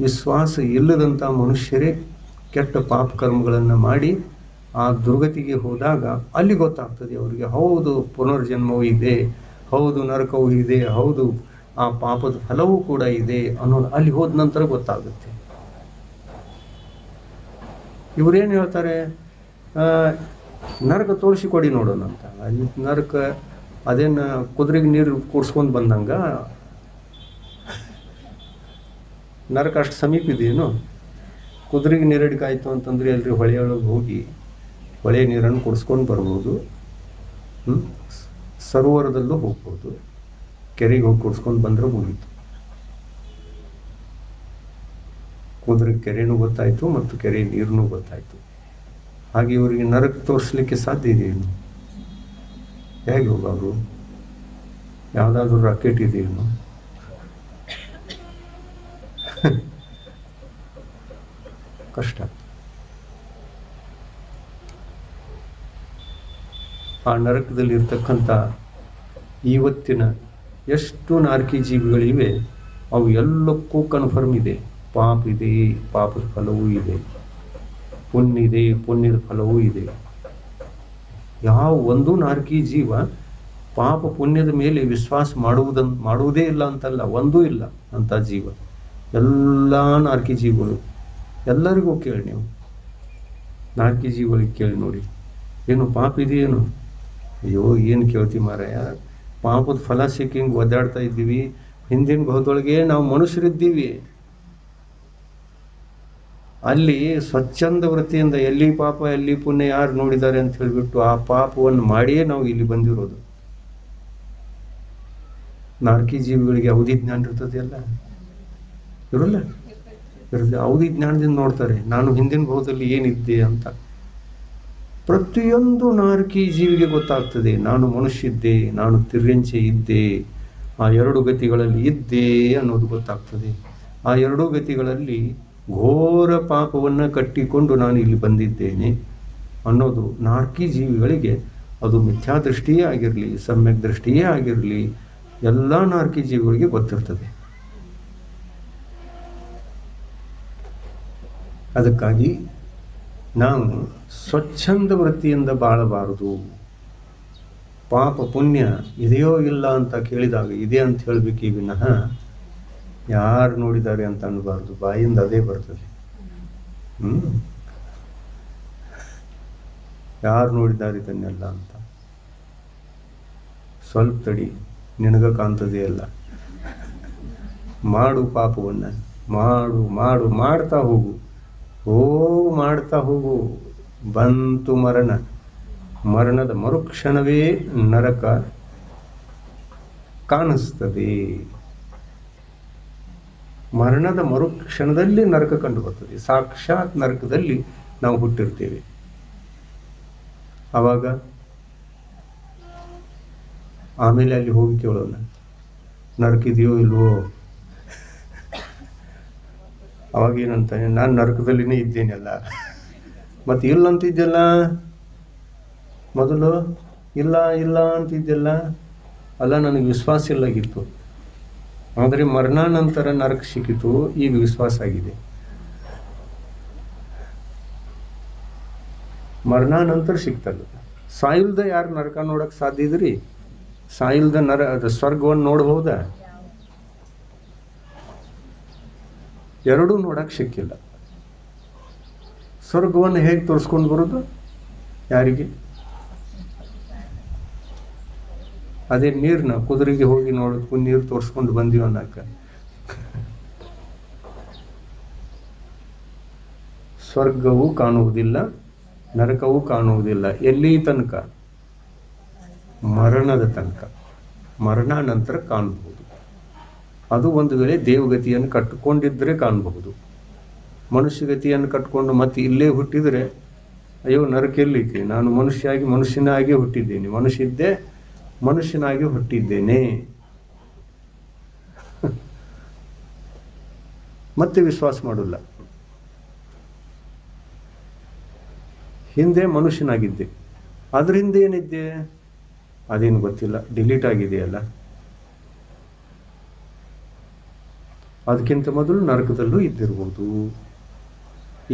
ವಿಶ್ವಾಸ ಇಲ್ಲದಂಥ ಮನುಷ್ಯರೇ ಕೆಟ್ಟ ಪಾಪ ಕರ್ಮಗಳನ್ನು ಮಾಡಿ ಆ ದುರ್ಗತಿಗೆ ಹೋದಾಗ ಅಲ್ಲಿ ಗೊತ್ತಾಗ್ತದೆ ಅವರಿಗೆ, ಹೌದು ಪುನರ್ಜನ್ಮವೂ ಇದೆ, ಹೌದು ನರಕವೂ ಇದೆ, ಹೌದು ಆ ಪಾಪದ ಫಲವೂ ಕೂಡ ಇದೆ ಅನ್ನೋದು ಅಲ್ಲಿ ಹೋದ ನಂತರ ಗೊತ್ತಾಗುತ್ತೆ. ಇವರೇನು ಹೇಳ್ತಾರೆ, ನರಕ ತೋರಿಸಿಕೊಡಿ ನೋಡೋಣ ಅಂತ. ನರಕ ಅದೇನು ಕುದುರೆಗೆ ನೀರು ಕೂಡ್ಸ್ಕೊಂಡು ಬಂದಂಗ ನರಕ ಅಷ್ಟು ಸಮೀಪ ಇದೆಯೇನು? ಕುದುರೆಗೆ ನೀರಡಿಕಾಯ್ತು ಅಂತಂದ್ರೆ ಎಲ್ರಿ ಹೊಳೆಯೊಳಗೆ ಹೋಗಿ ಹೊಳೆ ನೀರನ್ನು ಕುಡಿಸ್ಕೊಂಡು ಬರ್ಬೋದು, ಸರೋವರದಲ್ಲೂ ಹೋಗ್ಬೋದು, ಕೆರೆಗೆ ಹೋಗಿ ಕುಡಿಸ್ಕೊಂಡು ಬಂದ್ರೆ ಮುಗೀತು. ಕುದುರೆ ಕೆರೆನೂ ಗೊತ್ತಾಯ್ತು ಮತ್ತು ಕೆರೆ ನೀರನ್ನು ಗೊತ್ತಾಯ್ತು. ಹಾಗೆ ಇವರಿಗೆ ನರಕ ತೋರಿಸ್ಲಿಕ್ಕೆ ಸಾಧ್ಯ ಇದೆಯೇನು? ಹೇಗೆ ಹೋಗೋರು? ಯಾವುದಾದ್ರೂ ರಾಕೆಟ್ ಇದೆಯೇನು? ಕಷ್ಟ. ಆ ನರಕದಲ್ಲಿ ಇರ್ತಕ್ಕಂಥ ಇವತ್ತಿನ ಎಷ್ಟು ನಾರ್ಕಿ ಜೀವಿಗಳಿವೆ ಅವು ಎಲ್ಲಕ್ಕೂ ಕನ್ಫರ್ಮ್ ಇದೆ, ಪಾಪ ಇದೆ, ಪಾಪದ ಫಲವೂ ಇದೆ, ಪುಣ್ಯ ಇದೆ, ಪುಣ್ಯದ ಫಲವೂ ಇದೆ. ಯಾವ ಒಂದು ನಾರ್ಕಿ ಜೀವ ಪಾಪ ಪುಣ್ಯದ ಮೇಲೆ ವಿಶ್ವಾಸ ಮಾಡುವುದೇ ಇಲ್ಲ ಅಂತಲ್ಲ, ಒಂದೂ ಇಲ್ಲ ಅಂತ ಜೀವ. ಎಲ್ಲ ನಾರ್ಕಿ ಜೀವಗಳು, ಎಲ್ಲರಿಗೂ ಕೇಳಿ ನೀವು, ನಾರ್ಕಿ ಜೀವಗಳಿಗೆ ಕೇಳಿ ನೋಡಿ, ಏನು ಪಾಪ ಇದೆಯೇನು? ಅಯ್ಯೋ ಏನು ಕೇಳ್ತಿ ಮಾರಾಯ, ಪಾಪದ ಫಲ ಸಿಕ್ಕಿ ಹಿಂಗೆ ಒದ್ದಾಡ್ತಾ ಇದ್ದೀವಿ. ಹಿಂದಿನ ಭಾವದೊಳಗೆ ನಾವು ಮನುಷ್ಯರಿದ್ದೀವಿ. ಅಲ್ಲಿ ಸ್ವಚ್ಛಂದ ವೃತ್ತಿಯಿಂದ ಎಲ್ಲಿ ಪಾಪ ಎಲ್ಲಿ ಪುಣ್ಯ ಯಾರು ನೋಡಿದ್ದಾರೆ ಅಂತ ಹೇಳಿಬಿಟ್ಟು ಆ ಪಾಪವನ್ನು ಮಾಡಿಯೇ ನಾವು ಇಲ್ಲಿ ಬಂದಿರೋದು. ನಾರ್ಕಿ ಜೀವಿಗಳಿಗೆ ಅವಧಿ ಜ್ಞಾನ ಇರ್ತದೆ ಅಲ್ಲ, ಇರಲ್ಲ, ಇರುತ್ತೆ. ಅವಧಿ ಜ್ಞಾನದಿಂದ ನೋಡ್ತಾರೆ ನಾನು ಹಿಂದಿನ ಭಾವದಲ್ಲಿ ಏನಿದ್ದೆ ಅಂತ. ಪ್ರತಿಯೊಂದು ನಾರ್ಕಿ ಜೀವಿಗೆ ಗೊತ್ತಾಗ್ತದೆ, ನಾನು ಮನುಷ್ಯ ಇದ್ದೆ, ನಾನು ತಿರ್ಯಂಚೆ ಇದ್ದೆ, ಆ ಎರಡು ಗತಿಗಳಲ್ಲಿ ಇದ್ದೇ ಅನ್ನೋದು ಗೊತ್ತಾಗ್ತದೆ. ಆ ಎರಡೂ ಗತಿಗಳಲ್ಲಿ ಘೋರ ಪಾಪವನ್ನು ಕಟ್ಟಿಕೊಂಡು ನಾನು ಇಲ್ಲಿ ಬಂದಿದ್ದೇನೆ ಅನ್ನೋದು ನಾರ್ಕಿ ಜೀವಿಗಳಿಗೆ, ಅದು ಮಿಥ್ಯಾದೃಷ್ಟಿಯೇ ಆಗಿರಲಿ ಸಮ್ಯಕ್ ದೃಷ್ಟಿಯೇ ಆಗಿರಲಿ, ಎಲ್ಲ ನಾರ್ಕಿ ಜೀವಿಗಳಿಗೆ ಗೊತ್ತಿರ್ತದೆ. ಅದಕ್ಕಾಗಿ ನಾವು ಸ್ವಚ್ಛಂದ ವೃತ್ತಿಯಿಂದ ಬಾಳಬಾರದು. ಪಾಪ ಪುಣ್ಯ ಇದೆಯೋ ಇಲ್ಲ ಅಂತ ಕೇಳಿದಾಗ ಇದೆ ಅಂತ ಹೇಳಬೇಕೇ ವಿನಃ ಯಾರು ನೋಡಿದ್ದಾರೆ ಅಂತ ಅನ್ನಬಾರ್ದು. ಬಾಯಿಂದ ಅದೇ ಬರ್ತದೆ. ಯಾರು ನೋಡಿದ್ದಾರೆ ಇದನ್ನೆಲ್ಲ ಅಂತ. ಸ್ವಲ್ಪ ತಡಿ, ನಿನಗ ಕಾಣ್ತದೆ ಅಲ್ಲ. ಮಾಡು ಪಾಪವನ್ನ, ಮಾಡು ಮಾಡು ಮಾಡ್ತಾ ಹೋಗು, ಮಾಡ್ತಾ ಹೋಗು. ಬಂತು ಮರಣ, ಮರಣದ ಮರುಕ್ಷಣವೇ ನರಕ ಕಾಣಿಸ್ತದೆ. ಮರಣದ ಮರುಕ್ಷಣದಲ್ಲಿ ನರಕ ಕಂಡು ಬರ್ತದೆ. ಸಾಕ್ಷಾತ್ ನರಕದಲ್ಲಿ ನಾವು ಹುಟ್ಟಿರ್ತೇವೆ. ಆವಾಗ ಆಮೇಲೆ ಅಲ್ಲಿ ಹೋಗಿ ಕೇಳೋಣ, ನರಕ ಇದೆಯೋ ಇಲ್ವೋ? ಅವಾಗ ಏನಂತಾನೆ, ನಾನು ನರಕದಲ್ಲಿನೇ ಇದ್ದೇನೆಲ್ಲ. ಮತ್ತೆ ಇಲ್ಲ ಅಂತಿದ್ದೆಲ್ಲ, ಮೊದಲು ಇಲ್ಲ ಇಲ್ಲ ಅಂತಿದ್ದೆಲ್ಲ. ಅಲ್ಲ, ನನಗೆ ವಿಶ್ವಾಸ ಇಲ್ಲಾಗಿತ್ತು, ಆದರೆ ಮರಣಾನಂತರ ನರಕ ಸಿಕ್ಕಿತು, ಈಗ ವಿಶ್ವಾಸ ಆಗಿದೆ. ಮರಣಾನಂತರ ಸಿಕ್ತಲ್ಲ. ಸಾಯಿಲ್ದ ಯಾರು ನರಕ ನೋಡಕ್ ಸಾಧ್ಯ ಇದ್ರಿ? ಸಾಯಿಲ್ದ ಸ್ವರ್ಗವನ್ನು ನೋಡಬಹುದಾ? ಎರಡೂ ನೋಡಕ್ ಸಿಕ್ಕಿಲ್ಲ. ಸ್ವರ್ಗವನ್ನು ಹೇಗೆ ತೋರಿಸ್ಕೊಂಡು ಬರೋದು ಯಾರಿಗೆ? ಅದೇ ನೀರ್ನ ಕುದುರೆಗೆ ಹೋಗಿ ನೋಡೋದಕ್ಕೂ ನೀರು ತೋರಿಸ್ಕೊಂಡು ಬಂದೀವಿ ಅನ್ನಕ. ಸ್ವರ್ಗವೂ ಕಾಣುವುದಿಲ್ಲ, ನರಕವೂ ಕಾಣುವುದಿಲ್ಲ. ಎಲ್ಲಿ ತನಕ? ಮರಣದ ತನಕ. ಮರಣಾನಂತರ ಕಾಣಬಹುದು. ಅದು ಒಂದು ವೇಳೆ ದೇವಗತಿಯನ್ನು ಕಟ್ಟಿಕೊಂಡಿದ್ರೆ ಕಾಣಬಹುದು. ಮನುಷ್ಯಗತಿಯನ್ನು ಕಟ್ಕೊಂಡು ಮತ್ತೆ ಇಲ್ಲೇ ಹುಟ್ಟಿದರೆ, ಅಯ್ಯೋ ನರಕ ಎಲ್ಲೈತಿ, ನಾನು ಮನುಷ್ಯನಾಗಿ ಹುಟ್ಟಿದ್ದೇನೆ, ಮನುಷ್ಯನಾಗಿ ಹುಟ್ಟಿದ್ದೇನೆ ಮತ್ತೆ ವಿಶ್ವಾಸ ಮಾಡೋಲ್ಲ. ಹಿಂದೆ ಮನುಷ್ಯನಾಗಿದ್ದೆ, ಅದ್ರ ಹಿಂದೆ ಏನಿದ್ದೆ ಅದೇನು ಗೊತ್ತಿಲ್ಲ, ಡಿಲೀಟ್ ಆಗಿದೆಯಲ್ಲ. ಅದಕ್ಕಿಂತ ಮೊದಲು ನರಕದಲ್ಲೂ ಇದ್ದಿರ್ಬೋದು.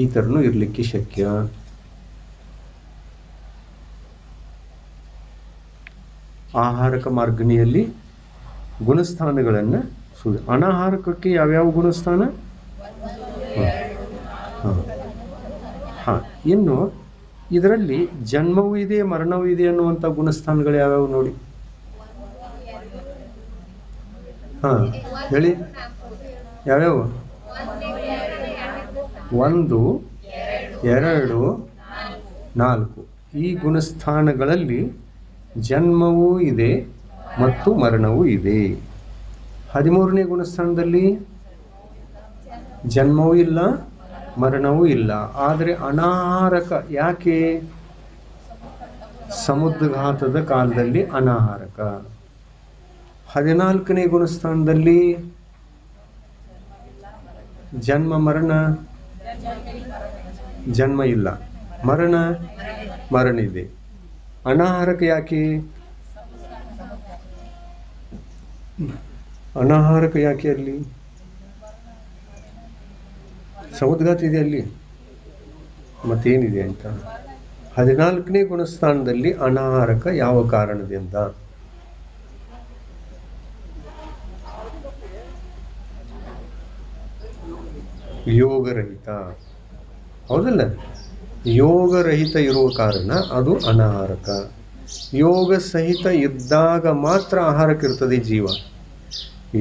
ಈ ಥರನೂ ಇರಲಿಕ್ಕೆ ಶಕ್ಯ. ಆಹಾರಕ ಮಾರ್ಗಣಿಯಲ್ಲಿ ಗುಣಸ್ಥಾನಗಳನ್ನು ಅನಾಹಾರಕಕ್ಕೆ ಯಾವ್ಯಾವ ಗುಣಸ್ಥಾನ? ಇನ್ನು ಇದರಲ್ಲಿ ಜನ್ಮವೂ ಇದೆ, ಮರಣವೂ ಇದೆ ಅನ್ನುವಂಥ ಗುಣಸ್ಥಾನಗಳು ಯಾವ್ಯಾವ ನೋಡಿ. ಹೇಳಿ, ಯಾವ್ಯಾವ? 1, 2, 4 ಈ ಗುಣಸ್ಥಾನಗಳಲ್ಲಿ ಜನ್ಮವೂ ಇದೆ ಮತ್ತು ಮರಣವೂ ಇದೆ. 13ನೇ ಗುಣಸ್ಥಾನದಲ್ಲಿ ಜನ್ಮವೂ ಇಲ್ಲ, ಮರಣವೂ ಇಲ್ಲ, ಆದರೆ ಅನಾಹಾರಕ. ಯಾಕೆ? ಸಮುದ್ರಘಾತದ ಕಾಲದಲ್ಲಿ ಅನಾಹಾರಕ. 14ನೇ ಗುಣಸ್ಥಾನದಲ್ಲಿ ಜನ್ಮ ಮರಣ, ಜನ್ಮ ಇಲ್ಲ, ಮರಣ ಇದೆ. ಅನಾಹಾರಕ ಯಾಕೆ? ಅನಾಹಾರಕ ಯಾಕೆ ಅಲ್ಲಿ? ಸಮುದ್ರಘಾತ ಇದೆ ಅಲ್ಲಿ, ಮತ್ತೇನಿದೆ ಅಂತ. 14ನೇ ಗುಣಸ್ಥಾನದಲ್ಲಿ ಅನಾಹಾರಕ ಯಾವ ಕಾರಣದಿಂದ? ಯೋಗರಹಿತ. ಹೌದಲ್ಲ? ಯೋಗರಹಿತ ಇರುವ ಕಾರಣ ಅದು ಅನಾಹಾರಕ. ಯೋಗ ಸಹಿತ ಇದ್ದಾಗ ಮಾತ್ರ ಆಹಾರಕ್ಕೆ ಇರ್ತದೆ ಜೀವ.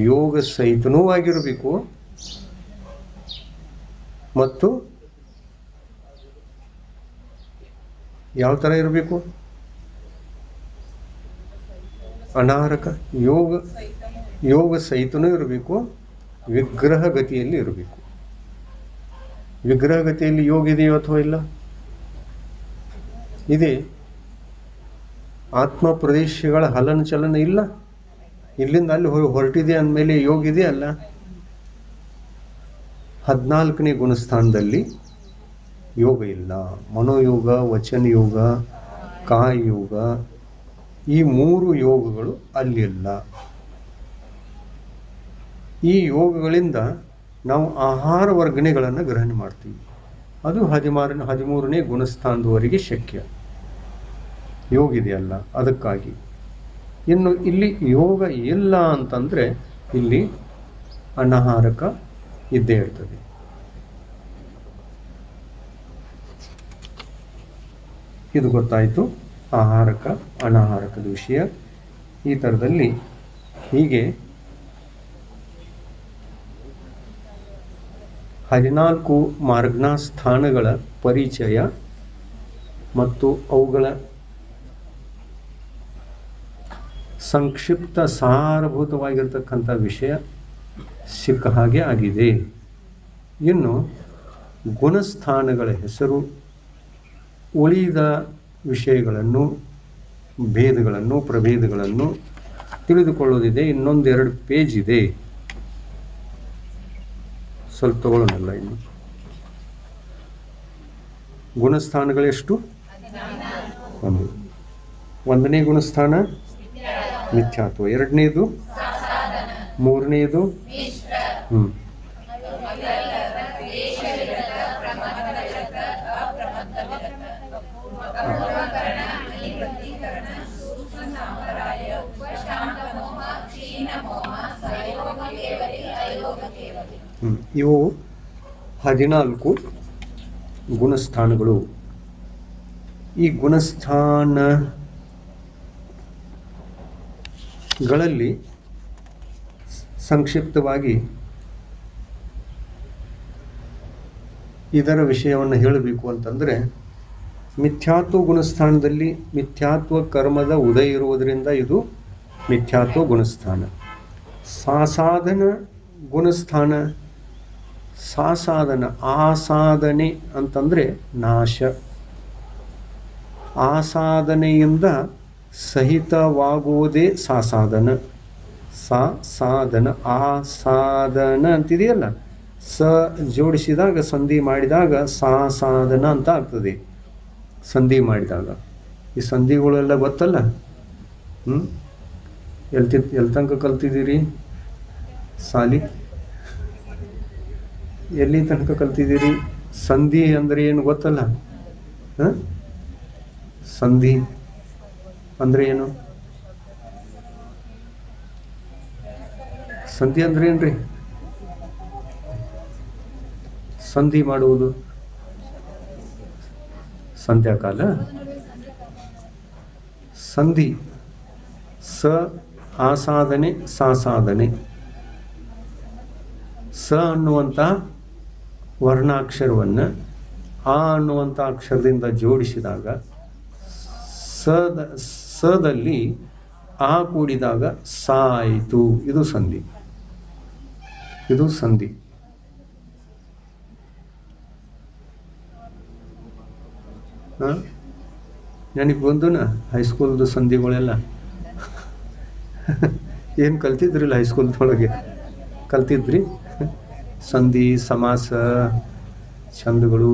ಯೋಗ ಸಹಿತನೂ ಆಗಿರಬೇಕು ಮತ್ತು ಯಾವ ತರ ಇರಬೇಕು? ಅನಾಹಾರಕ. ಯೋಗ ಸಹಿತನೂ ಇರಬೇಕು, ವಿಗ್ರಹ ಗತಿಯಲ್ಲಿ ಇರಬೇಕು. ವಿಗ್ರಹ ಗತಿಯಲ್ಲಿ ಯೋಗ ಇದೆಯೋ ಅಥವಾ ಇಲ್ಲ? ಇದೆ. ಆತ್ಮ ಪ್ರದೇಶಗಳ ಹಲನ ಚಲನ ಇಲ್ಲ, ಇಲ್ಲಿಂದ ಅಲ್ಲಿ ಹೊರಟಿದೆ ಅಂದಮೇಲೆ ಯೋಗ ಇದೆಯಲ್ಲ. 14ನೇ ಗುಣಸ್ಥಾನದಲ್ಲಿ ಯೋಗ ಇಲ್ಲ. ಮನೋಯೋಗ, ವಚನ ಯೋಗ, ಕಾಯ ಯೋಗ, ಈ 3 ಯೋಗಗಳು ಅಲ್ಲಿಲ್ಲ. ಈ ಯೋಗಗಳಿಂದ ನಾವು ಆಹಾರ ವರ್ಗಣೆಗಳನ್ನು ಗ್ರಹಣ ಮಾಡ್ತೀವಿ. ಅದು 13ನೇ ಗುಣಸ್ಥಾನದವರೆಗೆ ಶಕ್ಯ. ಯೋಗ ಇದೆಯಲ್ಲ, ಅದಕ್ಕಾಗಿ. ಇನ್ನು ಇಲ್ಲಿ ಯೋಗ ಇಲ್ಲ ಅಂತಂದರೆ ಇಲ್ಲಿ ಅನಾಹಾರಕ ಇದ್ದೇ ಇರ್ತದೆ. ಇದು ಗೊತ್ತಾಯಿತು, ಆಹಾರಕ ಅನಾಹಾರಕದ ವಿಷಯ. ಈ ಥರದಲ್ಲಿ ಹೀಗೆ 14 ಮಾರ್ಗನಾ ಸ್ಥಾನಗಳ ಪರಿಚಯ ಮತ್ತು ಅವುಗಳ ಸಂಕ್ಷಿಪ್ತ ಸಾರಭೂತವಾಗಿರ್ತಕ್ಕಂಥ ವಿಷಯ ಸಿಕ್ಕ ಹಾಗೆ ಆಗಿದೆ. ಇನ್ನು ಗುಣಸ್ಥಾನಗಳ ಹೆಸರು, ಉಳಿದ ವಿಷಯಗಳನ್ನು, ಭೇದಗಳನ್ನು, ಪ್ರಭೇದಗಳನ್ನು ತಿಳಿದುಕೊಳ್ಳೋದಿದೆ. ಇನ್ನೊಂದು 2 ಪೇಜ್ ಇದೆ, ಸ್ವಲ್ಪ ತಗೊಳ್ಳೋಣಲ್ಲ. ಇನ್ನು ಗುಣಸ್ಥಾನಗಳೆಷ್ಟು? 1ನೇ ಗುಣಸ್ಥಾನ ಮಿಥ್ಯಾತ್ವ, 2ನೇದು, 3ನೇದು ಇವು 14 ಗುಣಸ್ಥಾನಗಳು. ಈ ಗುಣಸ್ಥಾನಗಳಲ್ಲಿ ಸಂಕ್ಷಿಪ್ತವಾಗಿ ಇದರ ವಿಷಯವನ್ನು ಹೇಳಬೇಕು ಅಂತಂದರೆ, ಮಿಥ್ಯಾತ್ವ ಗುಣಸ್ಥಾನದಲ್ಲಿ ಮಿಥ್ಯಾತ್ವ ಕರ್ಮದ ಉದಯ ಇರುವುದರಿಂದ ಇದು ಮಿಥ್ಯಾತ್ವ ಗುಣಸ್ಥಾನ. ಸಾಸಾಧನ ಗುಣಸ್ಥಾನ, ಸಾಸಾಧನ, ಆಸಾಧನೆ ಅಂತಂದರೆ ನಾಶ. ಆಸಾಧನೆಯಿಂದ ಸಹಿತವಾಗುವುದೇ ಸಾಸಾಧನ. ಸಾಧನ, ಆಸಾಧನ ಅಂತಿದೆಯಲ್ಲ, ಸ ಜೋಡಿಸಿದಾಗ, ಸಂಧಿ ಮಾಡಿದಾಗ ಸಾಸಾಧನ ಅಂತ ಆಗ್ತದೆ. ಸಂಧಿ ಮಾಡಿದಾಗ ಈ ಸಂಧಿಗಳೆಲ್ಲ ಗೊತ್ತಲ್ಲ. ಎಲ್ಲಿ ತನಕ ಕಲ್ತಿದ್ದೀರಿ ಸಾಲಿ? ಎಲ್ಲಿ ತನಕ ಕಲ್ತಿದ್ದೀರಿ? ಸಂಧಿ ಅಂದರೆ ಏನು ಗೊತ್ತಲ್ಲ? ಸಂಧಿ ಅಂದರೆ ಏನು? ಸಂಧಿ ಅಂದ್ರೆ ಏನ್ರಿ? ಸಂಧಿ ಮಾಡುವುದು. ಸಂಧ್ಯಾಕಾಲ ಸಂಧಿ. ಸ ಆಸಾಧನೆ, ಸಾಸಾಧನೆ. ಸ ಅನ್ನುವಂಥ ವರ್ಣಾಕ್ಷರವನ್ನು ಆ ಅನ್ನುವಂಥ ಅಕ್ಷರದಿಂದ ಜೋಡಿಸಿದಾಗ ಸದಲ್ಲಿ ಆ ಕೂಡಿದಾಗ ಸಾ ಆಯಿತು. ಇದು ಸಂಧಿ. ಇದು ಸಂಧಿ. ನನಗೆ ಬಂದುನ ಹೈಸ್ಕೂಲ್ದು ಸಂಧಿಗಳೆಲ್ಲ ಏನು ಕಲ್ತಿದ್ರಿಲ್ಲ? ಹೈಸ್ಕೂಲ್ದೊಳಗೆ ಕಲ್ತಿದ್ರಿ ಸಂಧಿ, ಸಮಾಸ, ಛಂದಗಳು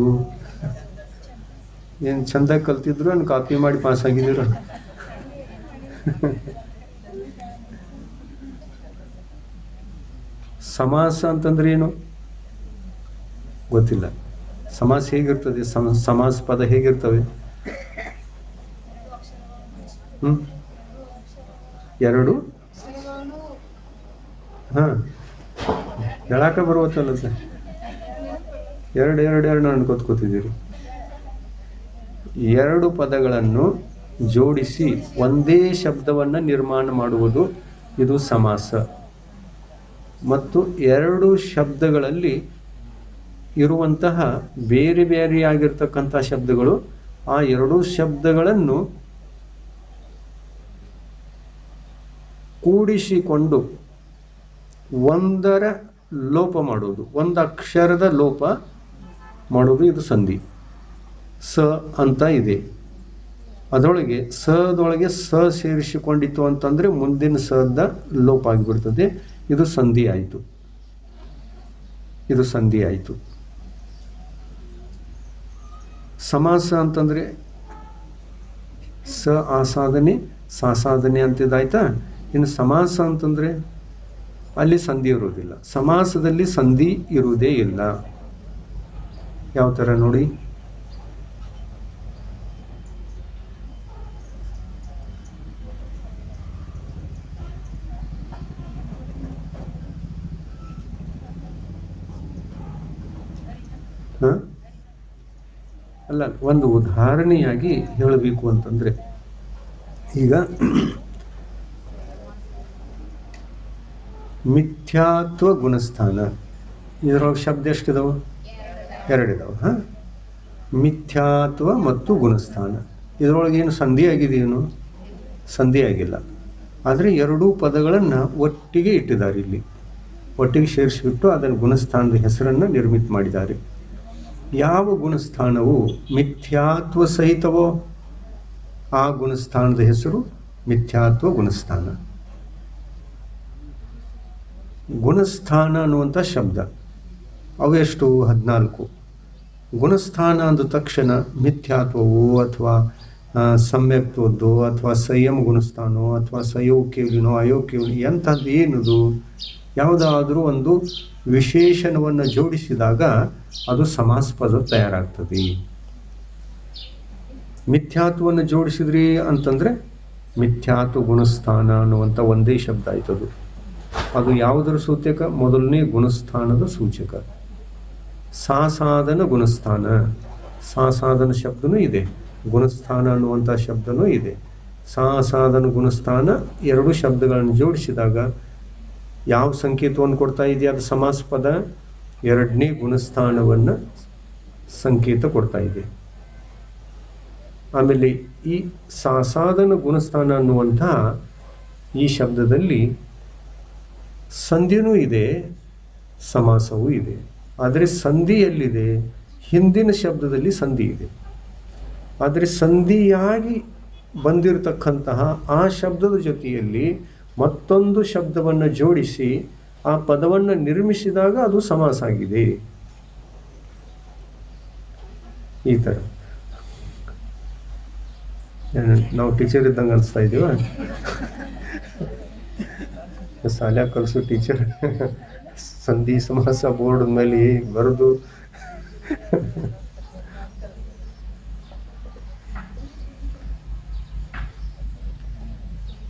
ಏನು ಚಂದ ಕಲ್ತಿದ್ರು? ನಾನು ಕಾಪಿ ಮಾಡಿ ಪಾಸ್ ಆಗಿದ್ದೀರ? ಸಮಾಸ ಅಂತಂದ್ರೆ ಏನು ಗೊತ್ತಿಲ್ಲ. ಸಮಾಸ ಹೇಗಿರ್ತದೆ? ಸಮಾಸ ಪದ ಹೇಗಿರ್ತವೆ? ಎರಡು ಹೇಳಾಕ ಬರುವತ್ತಲ್ಲ ಸರ್. ಎರಡು ಅನ್ಕೋತ್ಕೋತಿದ್ದೀರಿ. 2 ಪದಗಳನ್ನು ಜೋಡಿಸಿ ಒಂದೇ ಶಬ್ದವನ್ನು ನಿರ್ಮಾಣ ಮಾಡುವುದು ಇದು ಸಮಾಸ. ಮತ್ತು 2 ಶಬ್ದಗಳಲ್ಲಿ ಇರುವಂತಹ ಬೇರೆ ಬೇರೆಯಾಗಿರ್ತಕ್ಕಂಥ ಶಬ್ದಗಳು, ಆ 2 ಶಬ್ದಗಳನ್ನು ಕೂಡಿಸಿಕೊಂಡು ಒಂದರ ಲೋಪ ಮಾಡುವುದು, ಒಂದು ಅಕ್ಷರದ ಲೋಪ ಮಾಡುವುದು ಇದು ಸಂಧಿ. ಸ ಅಂತ ಇದೆ, ಅದರೊಳಗೆ ಸದೊಳಗೆ ಸ ಸೇರಿಸಿಕೊಂಡಿತ್ತು ಅಂತಂದ್ರೆ ಮುಂದಿನ ಸದ ಲೋಪ ಆಗಿಬಿಡ್ತದೆ. ಇದು ಸಂಧಿ ಆಯಿತು. ಇದು ಸಂಧಿ ಆಯಿತು. ಸಮಾಸ ಅಂತಂದ್ರೆ ಸ ಆಸಾಧನೆ ಸಾಸಾಧನೆ ಅಂತಿದ್ದಾಯ್ತಾ. ಇನ್ನು ಸಮಾಸ ಅಂತಂದ್ರೆ ಅಲ್ಲಿ ಸಂಧಿ ಇರುವುದಿಲ್ಲ. ಸಮಾಸದಲ್ಲಿ ಸಂಧಿ ಇರುವುದೇ ಇಲ್ಲ. ಯಾವ ತರ ನೋಡಿ, ಅಲ್ಲ, ಒಂದು ಉದಾಹರಣೆಯಾಗಿ ಹೇಳಬೇಕು ಅಂತಂದ್ರೆ, ಈಗ ಮಿಥ್ಯಾತ್ವ ಗುಣಸ್ಥಾನ, ಇದರೊಳಗೆ ಶಬ್ದ ಎಷ್ಟಿದಾವ? ಎರಡಿದಾವ. ಮಿಥ್ಯಾತ್ವ ಮತ್ತು ಗುಣಸ್ಥಾನ, ಇದರೊಳಗೆ ಏನು ಸಂಧಿ ಆಗಿದೆಯೇನು? ಸಂಧಿ ಆಗಿಲ್ಲ. ಆದರೆ ಎರಡೂ ಪದಗಳನ್ನು ಒಟ್ಟಿಗೆ ಇಟ್ಟಿದ್ದಾರೆ. ಇಲ್ಲಿ ಒಟ್ಟಿಗೆ ಸೇರಿಸಿಬಿಟ್ಟು ಅದನ್ನು ಗುಣಸ್ಥಾನದ ಹೆಸರನ್ನು ನಿರ್ಮಿತ ಮಾಡಿದ್ದಾರೆ. ಯಾವ ಗುಣಸ್ಥಾನವು ಮಿಥ್ಯಾತ್ವ ಸಹಿತವೋ ಆ ಗುಣಸ್ಥಾನದ ಹೆಸರು ಮಿಥ್ಯಾತ್ವ ಗುಣಸ್ಥಾನ. ಗುಣಸ್ಥಾನ ಅನ್ನುವಂಥ ಶಬ್ದ ಅವು ಎಷ್ಟು? 14. ಗುಣಸ್ಥಾನ ಅಂದ ತಕ್ಷಣ ಮಿಥ್ಯಾತ್ವವೋ ಅಥವಾ ಸಮ್ಯಕ್ತ್ವದ್ದೋ ಅಥವಾ ಸಂಯಮ ಗುಣಸ್ಥಾನೋ ಅಥವಾ ಸಯೋಕ್ಯವಿನೋ ಅಯೋಕ್ಯವಿನೋ ಎಂಥದ್ದು ಏನದು? ಯಾವುದಾದ್ರೂ ಒಂದು ವಿಶೇಷಣವನ್ನು ಜೋಡಿಸಿದಾಗ ಅದು ಸಮಾಸಪದ ತಯಾರಾಗ್ತದೆ. ಮಿಥ್ಯಾತ್ವವನ್ನು ಜೋಡಿಸಿದ್ರಿ ಅಂತಂದ್ರೆ ಮಿಥ್ಯಾತ್ವ ಗುಣಸ್ಥಾನ ಅನ್ನುವಂಥ ಒಂದೇ ಶಬ್ದ ಆಯ್ತದು. ಅದು ಯಾವುದರ ಸೂಚಕ? ಮೊದಲನೇ ಗುಣಸ್ಥಾನದ ಸೂಚಕ. ಸಾಸಾಧನ ಗುಣಸ್ಥಾನ, ಸಾಸಾಧನ ಶಬ್ದನೂ ಇದೆ, ಗುಣಸ್ಥಾನ ಅನ್ನುವಂಥ ಶಬ್ದನೂ ಇದೆ. ಸಾಸಾಧನ ಗುಣಸ್ಥಾನ ಎರಡು ಶಬ್ದಗಳನ್ನು ಜೋಡಿಸಿದಾಗ ಯಾವ ಸಂಕೇತವನ್ನು ಕೊಡ್ತಾ ಇದೆಯಾ? ಅದು ಸಮಾಸ ಪದ ಎರಡನೇ ಗುಣಸ್ಥಾನವನ್ನು ಸಂಕೇತ ಕೊಡ್ತಾ ಇದೆ. ಆಮೇಲೆ ಈ ಸಾಸಾಧನ ಗುಣಸ್ಥಾನ ಅನ್ನುವಂಥ ಈ ಶಬ್ದದಲ್ಲಿ ಸಂಧಿನೂ ಇದೆ, ಸಮಾಸವೂ ಇದೆ. ಆದರೆ ಸಂಧಿ ಎಲ್ಲಿದೆ? ಹಿಂದಿನ ಶಬ್ದದಲ್ಲಿ ಸಂಧಿ ಇದೆ. ಆದರೆ ಸಂಧಿಯಾಗಿ ಬಂದಿರತಕ್ಕಂತಹ ಆ ಶಬ್ದದ ಜೊತೆಯಲ್ಲಿ ಮತ್ತೊಂದು ಶಬ್ದವನ್ನು ಜೋಡಿಸಿ ಆ ಪದವನ್ನು ನಿರ್ಮಿಸಿದಾಗ ಅದು ಸಮಾಸ ಆಗಿದೆ. ಈ ಥರ ನಾವು ಟೀಚರ್ ಇದ್ದಂಗೆ ಅನಿಸ್ತಾ ಇದೀವ? ಶಾಲ್ಯಾಗ ಕಲಿಸೋ ಟೀಚರ್ ಸಂಧಿ ಸಮಾಸ ಬೋರ್ಡ್ ಮೇಲೆ ಬರೆದು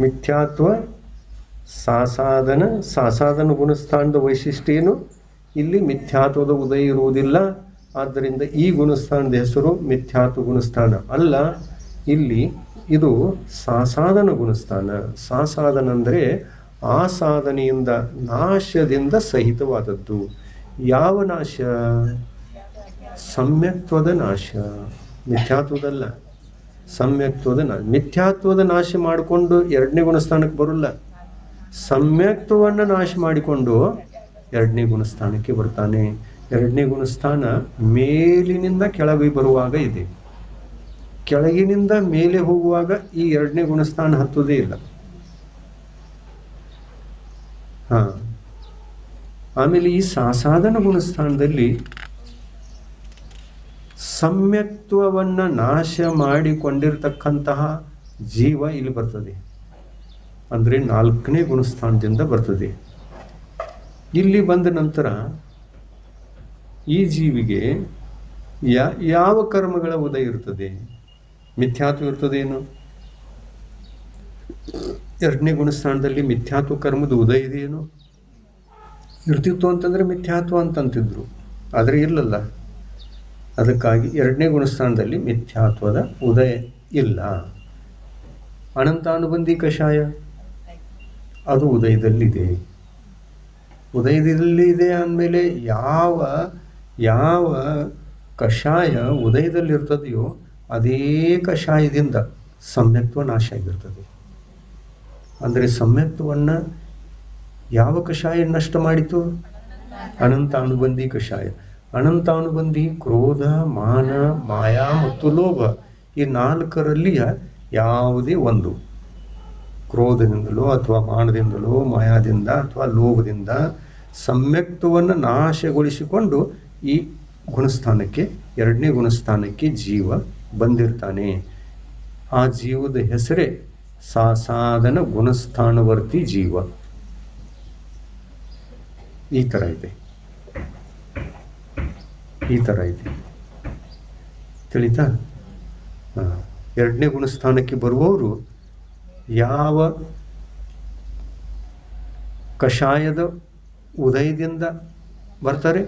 ಮಿಥ್ಯಾತ್ವ ಸಾಸಾಧನ ಗುಣಸ್ಥಾನದ ವೈಶಿಷ್ಟ್ಯ ಏನು? ಇಲ್ಲಿ ಮಿಥ್ಯಾತ್ವದ ಉದಯ ಇರುವುದಿಲ್ಲ. ಆದ್ದರಿಂದ ಈ ಗುಣಸ್ಥಾನದ ಹೆಸರು ಮಿಥ್ಯಾತ್ವ ಗುಣಸ್ಥಾನ ಅಲ್ಲ. ಇಲ್ಲಿ ಇದು ಸಾಸಾಧನ ಗುಣಸ್ಥಾನ. ಸಾಸಾಧನ ಅಂದರೆ ಆ ಸಾಧನೆಯಿಂದ, ನಾಶದಿಂದ ಸಹಿತವಾದದ್ದು. ಯಾವ ನಾಶ? ಸಮ್ಯಕ್ತ್ವದ ನಾಶ, ಮಿಥ್ಯಾತ್ವದಲ್ಲ, ಸಮ್ಯಕ್ತ್ವದ ನಾಶ. ಮಿಥ್ಯಾತ್ವದ ನಾಶ ಮಾಡಿಕೊಂಡು ಎರಡನೇ ಗುಣಸ್ಥಾನಕ್ಕೆ ಬರಲ್ಲ. ಸಮ್ಯಕ್ತ್ವವನ್ನು ನಾಶ ಮಾಡಿಕೊಂಡು ಎರಡನೇ ಗುಣಸ್ಥಾನಕ್ಕೆ ಬರ್ತಾನೆ. ಎರಡನೇ ಗುಣಸ್ಥಾನ ಮೇಲಿನಿಂದ ಕೆಳಗೆ ಬರುವಾಗ ಇದೆ, ಕೆಳಗಿನಿಂದ ಮೇಲೆ ಹೋಗುವಾಗ ಈ ಎರಡನೇ ಗುಣಸ್ಥಾನ ಹತ್ತುವುದೇ ಇಲ್ಲ. ಆಮೇಲೆ ಈ ಸಾಸಾಧನ ಗುಣಸ್ಥಾನದಲ್ಲಿ ಸಮ್ಯಕ್ತ್ವವನ್ನ ನಾಶ ಮಾಡಿಕೊಂಡಿರ್ತಕ್ಕಂತಹ ಜೀವ ಇಲ್ಲಿ ಬರ್ತದೆ. ಅಂದ್ರೆ 4ನೇ ಗುಣಸ್ಥಾನದಿಂದ ಬರ್ತದೆ. ಇಲ್ಲಿ ಬಂದ ನಂತರ ಈ ಜೀವಿಗೆ ಯಾವ ಕರ್ಮಗಳ ಉದಯ ಇರ್ತದೆ? ಮಿಥ್ಯಾತ್ವ ಇರ್ತದೇನು? ಎರಡನೇ ಗುಣಸ್ಥಾನದಲ್ಲಿ ಮಿಥ್ಯಾತ್ವ ಕರ್ಮದ ಉದಯ ಇದೆಯೇನು? ಇರ್ತಿತ್ತು ಅಂತಂದ್ರೆ ಮಿಥ್ಯಾತ್ವ ಅಂತಂತಿದ್ರು, ಆದರೆ ಇಲ್ಲಲ್ಲ. ಅದಕ್ಕಾಗಿ ಎರಡನೇ ಗುಣಸ್ಥಾನದಲ್ಲಿ ಮಿಥ್ಯಾತ್ವದ ಉದಯ ಇಲ್ಲ. ಅನಂತಾನುಬಂಧಿ ಕಷಾಯ ಅದು ಉದಯದಲ್ಲಿದೆ. ಉದಯದಲ್ಲಿದೆ ಅಂದಮೇಲೆ ಯಾವ ಕಷಾಯ ಉದಯದಲ್ಲಿರ್ತದೆಯೋ ಅದೇ ಕಷಾಯದಿಂದ ಸಮ್ಯಕ್ತ್ವ ನಾಶ ಆಗಿರ್ತದೆ. ಅಂದರೆ ಸಮ್ಯಕ್ತ್ವವನ್ನು ಯಾವ ಕಷಾಯ ನಷ್ಟ ಮಾಡಿತು? ಅನಂತಾನುಬಂಧಿ ಕಷಾಯ. ಅನಂತಾನುಬಂಧಿ ಕ್ರೋಧ, ಮಾನ, ಮಾಯಾ ಮತ್ತು ಲೋಭ, ಈ 4ರಲ್ಲಿಯ ಯಾವುದೇ ಒಂದು ಕ್ರೋಧದಿಂದಲೋ ಅಥವಾ ಮಾನದಿಂದಲೋ ಮಾಯಾದಿಂದ ಅಥವಾ ಲೋಭದಿಂದ ಸಮ್ಯಕ್ತವನ್ನು ನಾಶಗೊಳಿಸಿಕೊಂಡು ಈ ಗುಣಸ್ಥಾನಕ್ಕೆ, ಎರಡನೇ ಗುಣಸ್ಥಾನಕ್ಕೆ ಜೀವ ಬಂದಿರ್ತಾನೆ. ಆ ಜೀವದ ಹೆಸರೇ ಸಾಧನ ಗುಣಸ್ಥಾನವರ್ತಿ ಜೀವ. ಈ ಥರ ಇದೆ, ಈ ಥರ ಇದೆ, ತಿಳಿತಾ? ಎರಡನೇ ಗುಣಸ್ಥಾನಕ್ಕೆ ಬರುವವರು ಯಾವ ಕಷಾಯದ ಉದಯದಿಂದ ಬರ್ತಾರೆ?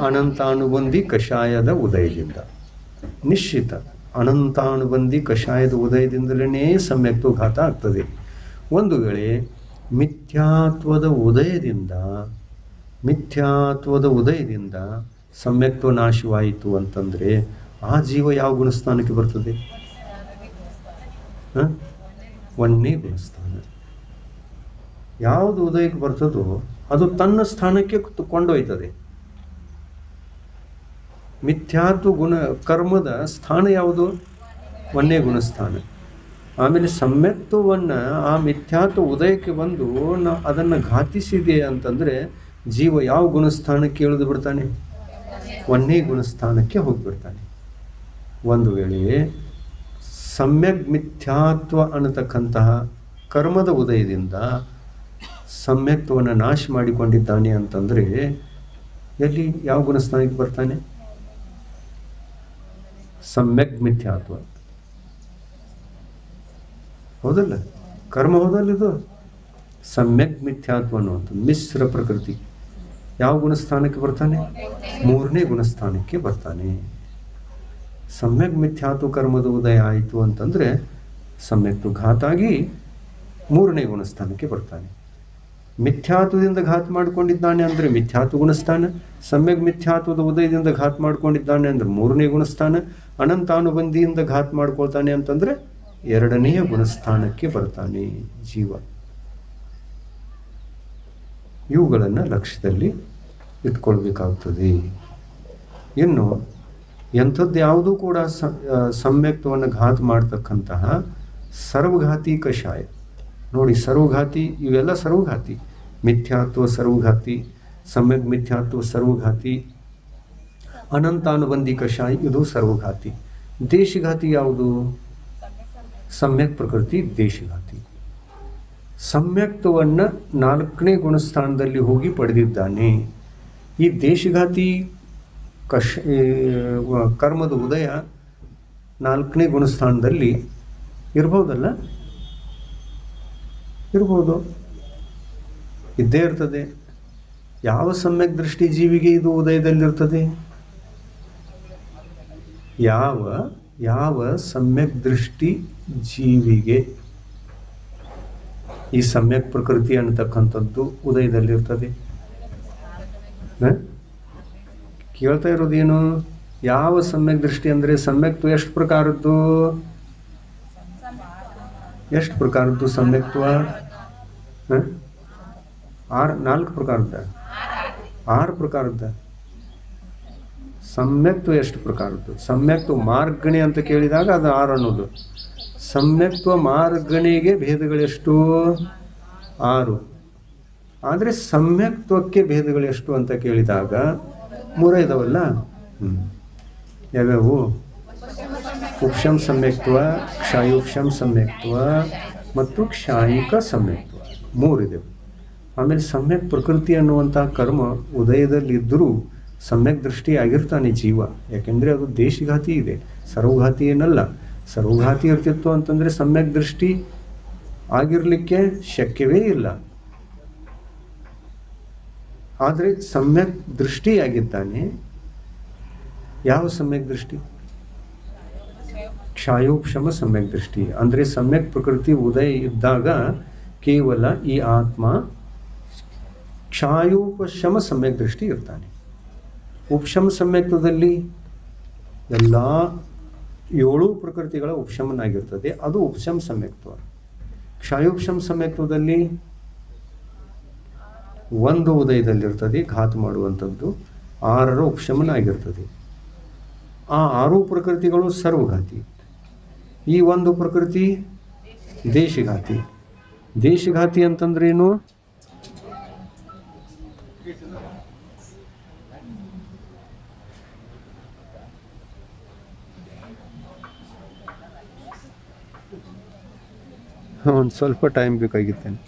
ಅನಂತಾನುಬಂಧಿ ಕಷಾಯದ ಉದಯದಿಂದ. ನಿಶ್ಚಿತ ಅನಂತಾನುಬಂಧಿ ಕಷಾಯದ ಉದಯದಿಂದಲೇ ಸಮ್ಯಕ್ತಘಾತ ಆಗ್ತದೆ. ಒಂದು ವೇಳೆ ಮಿಥ್ಯಾತ್ವದ ಉದಯದಿಂದ ಸಮ್ಯಕ್ತ್ವ ನಾಶವಾಯಿತು ಅಂತಂದ್ರೆ ಆ ಜೀವ ಯಾವ ಗುಣಸ್ಥಾನಕ್ಕೆ ಬರ್ತದೆ? ಒಂದನೇ ಗುಣಸ್ಥಾನ. ಯಾವುದು ಉದಯಕ್ಕೆ ಬರ್ತದೋ ಅದು ತನ್ನ ಸ್ಥಾನಕ್ಕೆ ಕೊಂಡೊಯ್ತದೆ. ಮಿಥ್ಯಾತ್ವ ಗುಣ ಕರ್ಮದ ಸ್ಥಾನ ಯಾವುದು? ಒಂದನೇ ಗುಣಸ್ಥಾನ. ಆಮೇಲೆ ಸಮ್ಯಕ್ತವನ್ನ ಆ ಮಿಥ್ಯಾತ್ವ ಉದಯಕ್ಕೆ ಬಂದು ಅದನ್ನು ಘಾತಿಸಿದೆ ಅಂತಂದ್ರೆ ಜೀವ ಯಾವ ಗುಣಸ್ಥಾನಕ್ಕೆ ಇಳಿದು ಬಿಡ್ತಾನೆ? ಒಂದನೇ ಗುಣಸ್ಥಾನಕ್ಕೆ ಹೋಗ್ಬಿಡ್ತಾನೆ. ಒಂದು ವೇಳೆ ಸಮ್ಯಕ್ ಮಿಥ್ಯಾತ್ವ ಅನ್ನತಕ್ಕಂತಹ ಕರ್ಮದ ಉದಯದಿಂದ ಸಮ್ಯಕ್ತವನ್ನು ನಾಶ ಮಾಡಿಕೊಂಡಿದ್ದಾನೆ ಅಂತಂದ್ರೆ ಎಲ್ಲಿ ಯಾವ ಗುಣಸ್ಥಾನಕ್ಕೆ ಬರ್ತಾನೆ? ಸಮ್ಯಕ್ ಮಿಥ್ಯಾತ್ವ. ಹೌದಲ್ಲ? ಕರ್ಮ ಹೌದಲ್ಲ ಇದು? ಸಮ್ಯಕ್ ಮಿಥ್ಯಾತ್ವ ಅನ್ನುವಂಥದ್ದು ಮಿಶ್ರ ಪ್ರಕೃತಿ ಯಾವ ಗುಣಸ್ಥಾನಕ್ಕೆ ಬರ್ತಾನೆ? ಮೂರನೇ ಗುಣಸ್ಥಾನಕ್ಕೆ ಬರ್ತಾನೆ. ಸಮ್ಯಕ್ ಮಿಥ್ಯಾತ್ವ ಕರ್ಮದ ಉದಯ ಆಯಿತು ಅಂತಂದ್ರೆ ಸಮ್ಯಕ್ತು ಘಾತ ಆಗಿ ಮೂರನೇ ಗುಣಸ್ಥಾನಕ್ಕೆ ಬರ್ತಾನೆ. ಮಿಥ್ಯಾತ್ವದಿಂದ ಘಾತ ಮಾಡಿಕೊಂಡಿದ್ದಾನೆ ಅಂದ್ರೆ ಮಿಥ್ಯಾತ್ವ ಗುಣಸ್ಥಾನ. ಸಮ್ಯಕ್ ಮಿಥ್ಯಾತ್ವದ ಉದಯದಿಂದ ಘಾತ ಮಾಡಿಕೊಂಡಿದ್ದಾನೆ ಅಂದ್ರೆ ಮೂರನೇ ಗುಣಸ್ಥಾನ. ಅನಂತಾನುಬಂಧಿಯಿಂದ ಘಾತ ಮಾಡ್ಕೊಳ್ತಾನೆ ಅಂತಂದ್ರೆ ಎರಡನೆಯ ಗುಣಸ್ಥಾನಕ್ಕೆ ಬರ್ತಾನೆ ಜೀವ. ಇವುಗಳನ್ನು ಲಕ್ಷ್ಯದಲ್ಲಿ ಇಟ್ಕೊಳ್ಬೇಕಾಗ್ತದೆ. ಇನ್ನು ಎಂಥದ್ದು ಯಾವುದೂ ಕೂಡ ಸಮ್ಯಕ್ತವನ್ನು ಘಾತ ಮಾಡ್ತಕ್ಕಂತಹ ಸರ್ವಘಾತಿ ಕಷಾಯ ನೋಡಿ. ಸರ್ವಘಾತಿ ಇವೆಲ್ಲ ಸರ್ವಘಾತಿ. ಮಿಥ್ಯಾತ್ವ ಸರ್ವಘಾತಿ, ಸಮ್ಯಕ್ ಮಿಥ್ಯಾತ್ವ ಸರ್ವಘಾತಿ, ಅನಂತಾನುಬಂಧಿ ಕಷಾಯ ಇದು ಸರ್ವಘಾತಿ. ದೇಶಘಾತಿ ಯಾವುದು? ಸಮ್ಯಕ್ ಪ್ರಕೃತಿ ದೇಶಘಾತಿ. ಸಮ್ಯಕ್ತವನ್ನ ನಾಲ್ಕನೇ ಗುಣಸ್ಥಾನದಲ್ಲಿ ಹೋಗಿ ಪಡೆದಿದ್ದಾನೆ. ಈ ದೇಶಘಾತಿ ಕರ್ಮದ ಉದಯ ನಾಲ್ಕನೇ ಗುಣಸ್ಥಾನದಲ್ಲಿ ಇರ್ಬೋದಲ್ಲ? ಇರ್ಬೋದು, ಇದ್ದೇ ಇರ್ತದೆ. ಯಾವ ಸಮ್ಯಕ್ ದೃಷ್ಟಿ ಜೀವಿಗೆ ಇದು ಉದಯದಲ್ಲಿರ್ತದೆ? ಯಾವ ಸಮ್ಯಕ್ ದೃಷ್ಟಿ ಜೀವಿಗೆ ಈ ಸಮ್ಯಕ್ ಪ್ರಕೃತಿ ಅನ್ನತಕ್ಕಂಥದ್ದು ಉದಯದಲ್ಲಿರ್ತದೆ? ಕೇಳ್ತಾ ಇರೋದೇನು? ಯಾವ ಸಮ್ಯಕ್ ದೃಷ್ಟಿ ಅಂದ್ರೆ ಸಮ್ಯಕ್ತ್ವ ಎಷ್ಟು ಪ್ರಕಾರದ್ದು? ಎಷ್ಟು ಪ್ರಕಾರದ್ದು ಸಮ್ಯಕ್ತ್ವ? 4 ಪ್ರಕಾರದ, 6 ಪ್ರಕಾರದ. ಸಮ್ಯಕ್ತ್ವ ಎಷ್ಟು ಪ್ರಕಾರದ್ದು? ಸಮ್ಯಕ್ತ್ವ ಮಾರ್ಗಣೆ ಅಂತ ಕೇಳಿದಾಗ ಅದು 6 ಅನ್ನೋದು. ಸಮ್ಯಕ್ತ್ವ ಮಾರ್ಗಣೆಗೆ ಭೇದಗಳೆಷ್ಟು? 6. ಆದರೆ ಸಮ್ಯಕ್ತ್ವಕ್ಕೆ ಭೇದಗಳೆಷ್ಟು ಅಂತ ಕೇಳಿದಾಗ 3 ಇದಾವಲ್ಲ. ಯಾವ್ಯಾವು? ಉಪಶಮ ಸಮ್ಯಕ್ತ್ವ, ಕ್ಷಾಯೋಪಶಮ ಸಮ್ಯಕ್ತ್ವ ಮತ್ತು ಕ್ಷಾಯಿಕ ಸಮ್ಯಕ್ತ್ವ 3 ಇದೆ. ಆಮೇಲೆ ಸಮ್ಯಕ್ ಪ್ರಕೃತಿ ಅನ್ನುವಂಥ ಕರ್ಮ ಉದಯದಲ್ಲಿದ್ದರೂ ಸಮ್ಯಕ್ ದೃಷ್ಟಿ ಆಗಿರ್ತಾನೆ ಜೀವ. ಯಾಕೆಂದ್ರೆ ಅದು ದೇಶಘಾತಿ ಇದೆ, ಸರ್ವಘಾತಿ ಏನಲ್ಲ. ಸರ್ವಘಾತಿ ಇರ್ತಿತ್ತು ಅಂತಂದ್ರೆ ಸಮ್ಯಕ್ ದೃಷ್ಟಿ ಆಗಿರ್ಲಿಕ್ಕೆ ಶಕ್ಯವೇ ಇಲ್ಲ. ಆದರೆ ಸಮ್ಯಕ್ ದೃಷ್ಟಿ ಆಗಿದ್ದಾನೆ. ಯಾವ ಸಮ್ಯಕ್ ದೃಷ್ಟಿ? ಕ್ಷಾಯೋಪಶಮ ಸಮ್ಯಕ್ ದೃಷ್ಟಿ. ಅಂದ್ರೆ ಸಮ್ಯಕ್ ಪ್ರಕೃತಿ ಉದಯ ಇದ್ದಾಗ ಕೇವಲ ಈ ಆತ್ಮ ಕ್ಷಾಯೋಪಶಮ ಸಮ್ಯಕ್ ದೃಷ್ಟಿ ಇರ್ತಾನೆ. ಉಪಶಮ ಸಮ್ಯಕ್ತದಲ್ಲಿ ಎಲ್ಲ 7 ಪ್ರಕೃತಿಗಳ ಉಪಶಮನ ಆಗಿರ್ತದೆ, ಅದು ಉಪಶಮ ಸಮ್ಯಕ್ತ್ವ. ಕ್ಷಾಯೋಪಶಮ ಸಮ್ಯಕ್ತದಲ್ಲಿ 1 ಉದಯದಲ್ಲಿರ್ತದೆ ಘಾತ ಮಾಡುವಂಥದ್ದು, 6 ಉಪಶಮನ ಆಗಿರ್ತದೆ. ಆ 6 ಪ್ರಕೃತಿಗಳು ಸರ್ವಘಾತಿ. ಈ ಒಂದು ಪ್ರಕೃತಿ ದೇಶಘಾತಿ. ದೇಶಘಾತಿ ಅಂತಂದ್ರೇನು? ಒಂದು ಸ್ವಲ್ಪ ಟೈಮ್ ಬೇಕಾಗಿತ್ತೇನೆ.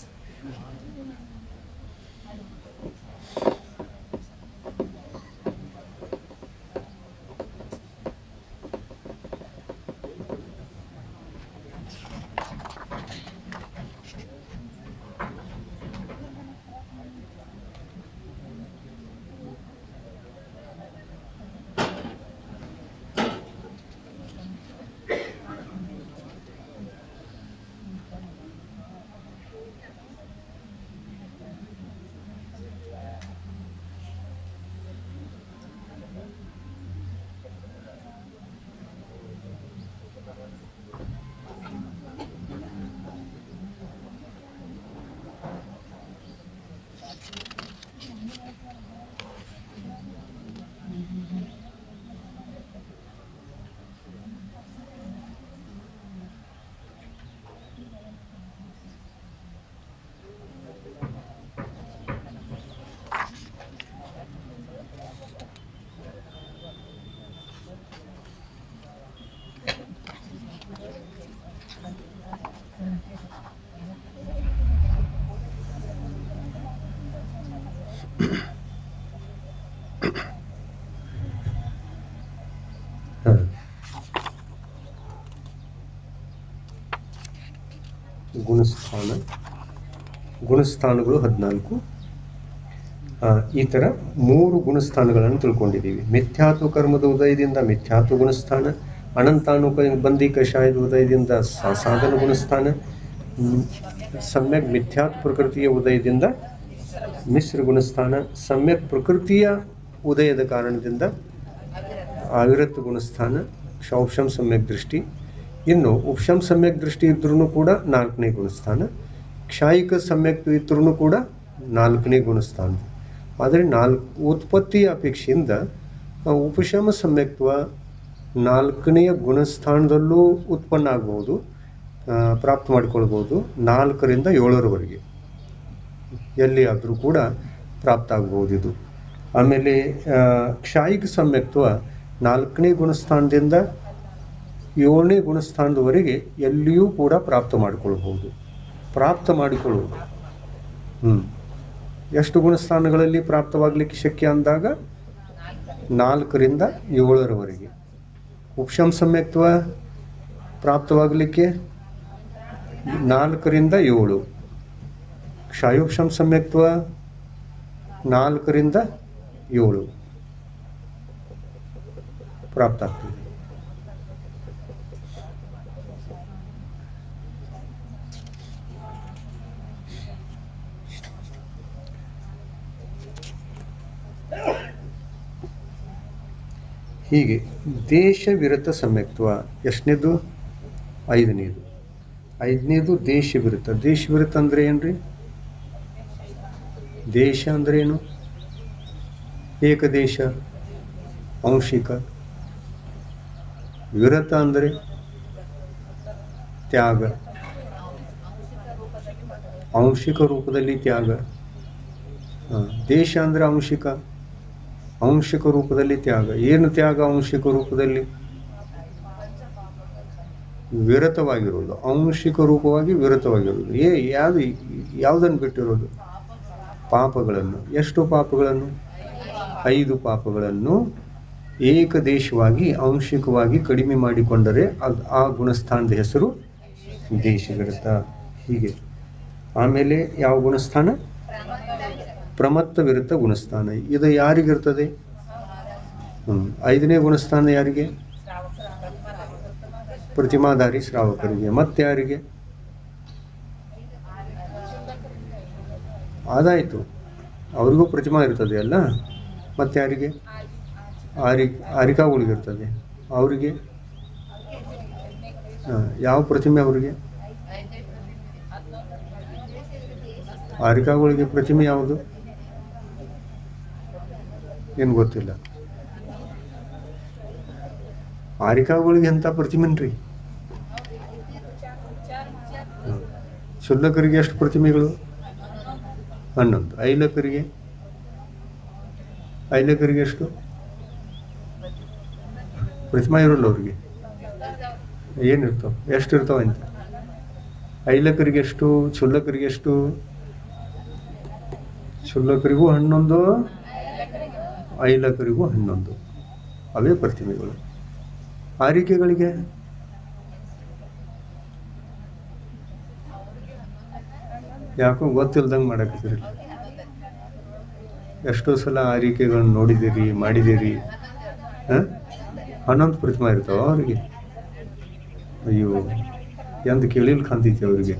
ಗುಣಸ್ಥಾನಗಳು 14. ಈ ಥರ 3 ಗುಣಸ್ಥಾನಗಳನ್ನು ತಿಳ್ಕೊಂಡಿದ್ದೀವಿ. ಮಿಥ್ಯಾತ್ವ ಕರ್ಮದ ಉದಯದಿಂದ ಮಿಥ್ಯಾತ್ವ ಗುಣಸ್ಥಾನ, ಅನಂತಾನುಬಂಧಿ ಕಷಾಯದ ಉದಯದಿಂದ ಸಾಧನ ಗುಣಸ್ಥಾನ, ಸಮ್ಯಕ್ ಮಿಥ್ಯಾತ್ವ ಪ್ರಕೃತಿಯ ಉದಯದಿಂದ ಮಿಶ್ರ ಗುಣಸ್ಥಾನ, ಸಮ್ಯಕ್ ಪ್ರಕೃತಿಯ ಉದಯದ ಕಾರಣದಿಂದ ಅವಿರತ ಗುಣಸ್ಥಾನ, ಕ್ಷೌಷಂ ಸಮ್ಯಕ್ ದೃಷ್ಟಿ. ಇನ್ನು ಉಪಶಂ ಸಮ್ಯಕ್ ದೃಷ್ಟಿ ಇದ್ರೂ ಕೂಡ 4ನೇ ಗುಣಸ್ಥಾನ, ಕ್ಷಾಯಿಕ ಸಮ್ಯಕ್ ಇದ್ರೂ ಕೂಡ 4ನೇ ಗುಣಸ್ಥಾನ. ಆದರೆ ಉತ್ಪತ್ತಿಯ ಅಪೇಕ್ಷೆಯಿಂದ ಉಪಶಮ ಸಮ್ಯಕ್ತ್ವ 4ನೇ ಗುಣಸ್ಥಾನದಲ್ಲೂ ಉತ್ಪನ್ನ ಆಗ್ಬೋದು, ಪ್ರಾಪ್ತ ಮಾಡಿಕೊಳ್ಬೋದು. 4ರಿಂದ 7ರವರೆಗೆ ಎಲ್ಲಿ ಆದರೂ ಕೂಡ ಪ್ರಾಪ್ತ ಆಗ್ಬೋದು ಇದು. ಆಮೇಲೆ ಕ್ಷಾಯಿಕ ಸಮ್ಯಕ್ತ್ವ 4ನೇ ಗುಣಸ್ಥಾನದಿಂದ 7ನೇ ಗುಣಸ್ಥಾನದವರೆಗೆ ಎಲ್ಲಿಯೂ ಕೂಡ ಪ್ರಾಪ್ತ ಮಾಡಿಕೊಳ್ಬೋದು. ಎಷ್ಟು ಗುಣಸ್ಥಾನಗಳಲ್ಲಿ ಪ್ರಾಪ್ತವಾಗಲಿಕ್ಕೆ ಶಕ್ಯ ಅಂದಾಗ 4ರಿಂದ 7ರವರೆಗೆ. ಉಪಶಮ ಸಮ್ಯಕ್ತ್ವ ಪ್ರಾಪ್ತವಾಗಲಿಕ್ಕೆ 4ರಿಂದ 7, ಕ್ಷಾಯೋಪಶಮ ಸಮ್ಯಕ್ತ್ವ 4ರಿಂದ 7 ಪ್ರಾಪ್ತ ಆಗ್ತದೆ. ಹೀಗೆ ದೇಶ ವಿರತ ಸಮ್ಯಕ್ತ್ವ ಎಷ್ಟನೇದು? 5ನೇದು. 5ನೇದು ದೇಶ ವಿರತ. ದೇಶ ವಿರತ ಅಂದ್ರೆ ಏನ್ರಿ? ದೇಶ ಅಂದ್ರೆ ಏನು? ಏಕದೇಶ, ಅಂಶಿಕ. ವಿರತ ಅಂದರೆ ತ್ಯಾಗ, ಅಂಶಿಕ ರೂಪದಲ್ಲಿ ತ್ಯಾಗ. ದೇಶ ಅಂದ್ರೆ ಅಂಶಿಕ, ಅಂಶಿಕ ರೂಪದಲ್ಲಿ ತ್ಯಾಗ. ಏನು ತ್ಯಾಗ? ಅಂಶಿಕ ರೂಪದಲ್ಲಿ ವಿರತವಾಗಿರೋದು, ಅಂಶಿಕ ರೂಪವಾಗಿ ವಿರತವಾಗಿರೋದು. ಯಾವುದನ್ನು ಬಿಟ್ಟಿರೋದು? ಪಾಪಗಳನ್ನು. ಎಷ್ಟು ಪಾಪಗಳನ್ನು? 5 ಪಾಪಗಳನ್ನು ಏಕದೇಶವಾಗಿ ಅಂಶಿಕವಾಗಿ ಕಡಿಮೆ ಮಾಡಿಕೊಂಡರೆ ಆ ಗುಣಸ್ಥಾನದ ಹೆಸರು ದೇಶ ವಿರತ. ಹೀಗೆ ಆಮೇಲೆ ಯಾವ ಗುಣಸ್ಥಾನ? ಪ್ರಮತ್ತ ವಿರತ ಗುಣಸ್ಥಾನ. ಇದು ಯಾರಿಗಿರ್ತದೆ? 5ನೇ ಗುಣಸ್ಥಾನ ಯಾರಿಗೆ? ಪ್ರತಿಮಾಧಾರಿ ಶ್ರಾವಕರಿಗೆ. ಮತ್ತೆ ಯಾರಿಗೆ? ಅದಾಯ್ತು, ಅವ್ರಿಗೂ ಪ್ರತಿಮಾ ಇರ್ತದೆ ಅಲ್ಲ. ಮತ್ತೆ ಯಾರಿಗೆ? ಆರಿಕಾಗಳಿಗಿರ್ತದೆ. ಅವರಿಗೆ ಯಾವ ಪ್ರತಿಮೆ? ಅವರಿಗೆ ಆರಿಕಾಗಳಿಗೆ ಪ್ರತಿಮೆ ಯಾವುದು? ಏನು ಗೊತ್ತಿಲ್ಲ. ಆರಿಕಾಗಳಿಗೆ ಎಂಥ ಪ್ರತಿಮೆನ್ರಿ? ಕ್ಷುಲ್ಲಕರಿಗೆ ಎಷ್ಟು ಪ್ರತಿಮೆಗಳು? 11. ಐಲಕರಿಗೆ ಎಷ್ಟು ಪ್ರತಿಮಾ ಇರಲ್ಲ ಅವ್ರಿಗೆ? ಏನಿರ್ತಾವ? ಎಷ್ಟು ಇರ್ತಾವ ಅಂತ? ಐಲಕರಿಗೆ ಎಷ್ಟು, ಕ್ಷುಲ್ಲಕರಿಗೆ ಎಷ್ಟು? ಕ್ಷುಲ್ಲಕರಿಗೂ 11, ಐಲಕರಿಗೂ 11. ಅವೇ ಪ್ರತಿಮೆಗಳು. ಆರಿಕೆಗಳಿಗೆ ಯಾಕೋ ಗೊತ್ತಿಲ್ದಂಗೆ ಮಾಡಕ್ಕಿದ್ರಿ. ಎಷ್ಟೋ ಸಲ ಆರಿಕೆಗಳನ್ನ ನೋಡಿದಿರಿ, ಮಾಡಿದಿರಿ. 11 ಪ್ರತಿಮಾ ಇರ್ತಾವ ಅವ್ರಿಗೆ? ಅಯ್ಯೋ, ಎಂತ ಕೇಳಿಲ್ ಕಾಣ್ತೈತಿ ಅವ್ರಿಗೆ.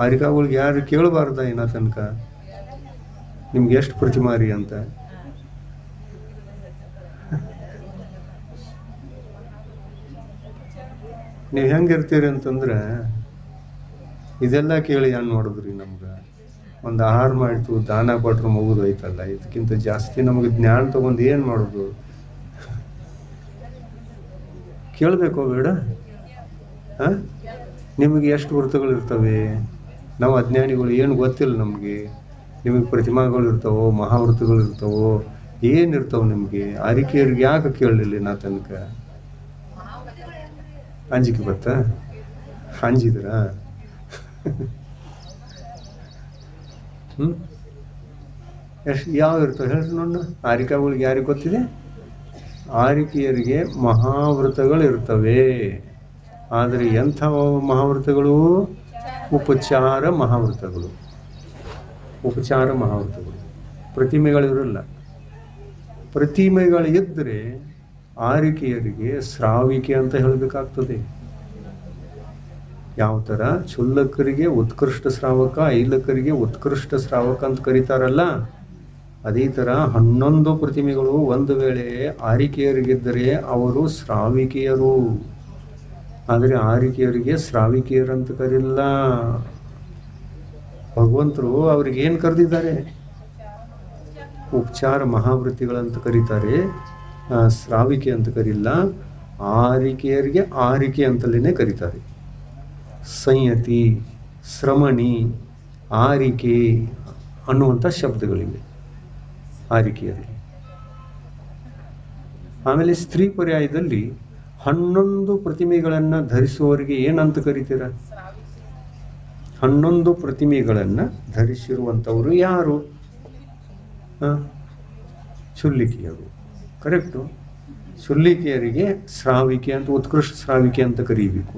ಆರಿಕಾಗಳಿಗೆ ಯಾರು ಕೇಳಬಾರ್ದ ಏನ ತನಕ ನಿಮ್ಗೆ ಎಷ್ಟು ಪ್ರತಿಮಾ ರೀ ಅಂತ? ನೀವು ಹೆಂಗಿರ್ತೀರಿ ಅಂತಂದ್ರೆ ಇದೆಲ್ಲ ಕೇಳಿ ಏನ್ ಮಾಡೋದ್ರಿ? ನಮ್ಗೆ ಒಂದು ಆಹಾರ ಮಾಡಿತು, ದಾನ ಕೊಟ್ರು ಮುಗಿದು ಹೋಯ್ತಲ್ಲ. ಇದಕ್ಕಿಂತ ಜಾಸ್ತಿ ನಮಗೆ ಜ್ಞಾನ ತಗೊಂಡು ಏನ್ ಮಾಡೋದು? ಕೇಳಬೇಕೋ ಬೇಡ? ನಿಮಗೆ ಎಷ್ಟು ವೃತ್ತಗಳು ಇರ್ತವೆ? ನಾವು ಅಜ್ಞಾನಿಗಳು, ಏನು ಗೊತ್ತಿಲ್ಲ ನಮಗೆ. ನಿಮಗೆ ಪ್ರತಿಮಾಗಳು ಇರ್ತಾವೋ, ಮಹಾವೃತ್ತಗಳು ಇರ್ತಾವೋ, ಏನಿರ್ತಾವ ನಿಮಗೆ? ಆರಿಕೆಯವ್ರಿಗೆ ಯಾಕೆ ಕೇಳಲಿಲ್ಲ ನಾ ತನಕ? ಅಂಜಿಕೆ ಬತ್ತಾ? ಅಂಜಿದ್ರ? ಎಷ್ಟು ಯಾವ ಇರ್ತಾವೆ ಹೇಳ್ರಿ ನೋಡ. ಆರಿಕೆಗಳಿಗೆ ಯಾರಿಗೆ ಗೊತ್ತಿದೆ? ಆರಿಕೆಯರಿಗೆ ಮಹಾವೃತಗಳು ಇರ್ತವೆ. ಆದರೆ ಎಂಥ ಮಹಾವೃತಗಳು? ಉಪಚಾರ ಮಹಾವೃತಗಳು. ಪ್ರತಿಮೆಗಳಿರಲ್ಲ. ಪ್ರತಿಮೆಗಳಿದ್ದರೆ ಆರಿಕೆಯರಿಗೆ ಶ್ರಾವಿಕೆ ಅಂತ ಹೇಳಬೇಕಾಗ್ತದೆ. ಯಾವ ಥರ ಕ್ಷುಲ್ಲಕರಿಗೆ ಉತ್ಕೃಷ್ಟ ಶ್ರಾವಕ, ಐಲಕರಿಗೆ ಉತ್ಕೃಷ್ಟ ಶ್ರಾವಕ ಅಂತ ಕರೀತಾರಲ್ಲ, ಅದೇ ಥರ 11 ಪ್ರತಿಮೆಗಳು ಒಂದು ವೇಳೆ ಆರಿಕೆಯರಿಗಿದ್ದರೆ ಅವರು ಶ್ರಾವಿಕೆಯರು. ಆದರೆ ಆರಿಕೆಯರಿಗೆ ಶ್ರಾವಿಕೆಯರಂತ ಕರೀಲ್ಲ. ಭಗವಂತರು ಅವ್ರಿಗೆ ಏನು ಕರೆದಿದ್ದಾರೆ? ಉಪಚಾರ ಮಹಾವೃತ್ತಿಗಳಂತ ಕರೀತಾರೆ, ಶ್ರಾವಿಕೆ ಅಂತ ಕರೀಲ್ಲ. ಆರಿಕೆಯರಿಗೆ ಆರಿಕೆ ಅಂತಲೇ ಕರೀತಾರೆ. ಸಂಯತಿ, ಶ್ರಮಣಿ, ಆರಿಕೆ ಅನ್ನುವಂಥ ಶಬ್ದಗಳಿವೆ ಆರಿಕೆಯಲ್ಲಿ. ಆಮೇಲೆ ಸ್ತ್ರೀ ಪರ್ಯಾಯದಲ್ಲಿ 11 ಪ್ರತಿಮೆಗಳನ್ನ ಧರಿಸುವವರಿಗೆ ಏನಂತ ಕರಿತೀರ? 11 ಪ್ರತಿಮೆಗಳನ್ನ ಧರಿಸಿರುವಂಥವರು ಯಾರು? ಶುಲ್ಲಿಕೆಯರು. ಕರೆಕ್ಟು. ಶುಲ್ಲಿಕೆಯರಿಗೆ ಶ್ರಾವಿಕೆ ಅಂತ, ಉತ್ಕೃಷ್ಟ ಶ್ರಾವಿಕೆ ಅಂತ ಕರೀಬೇಕು.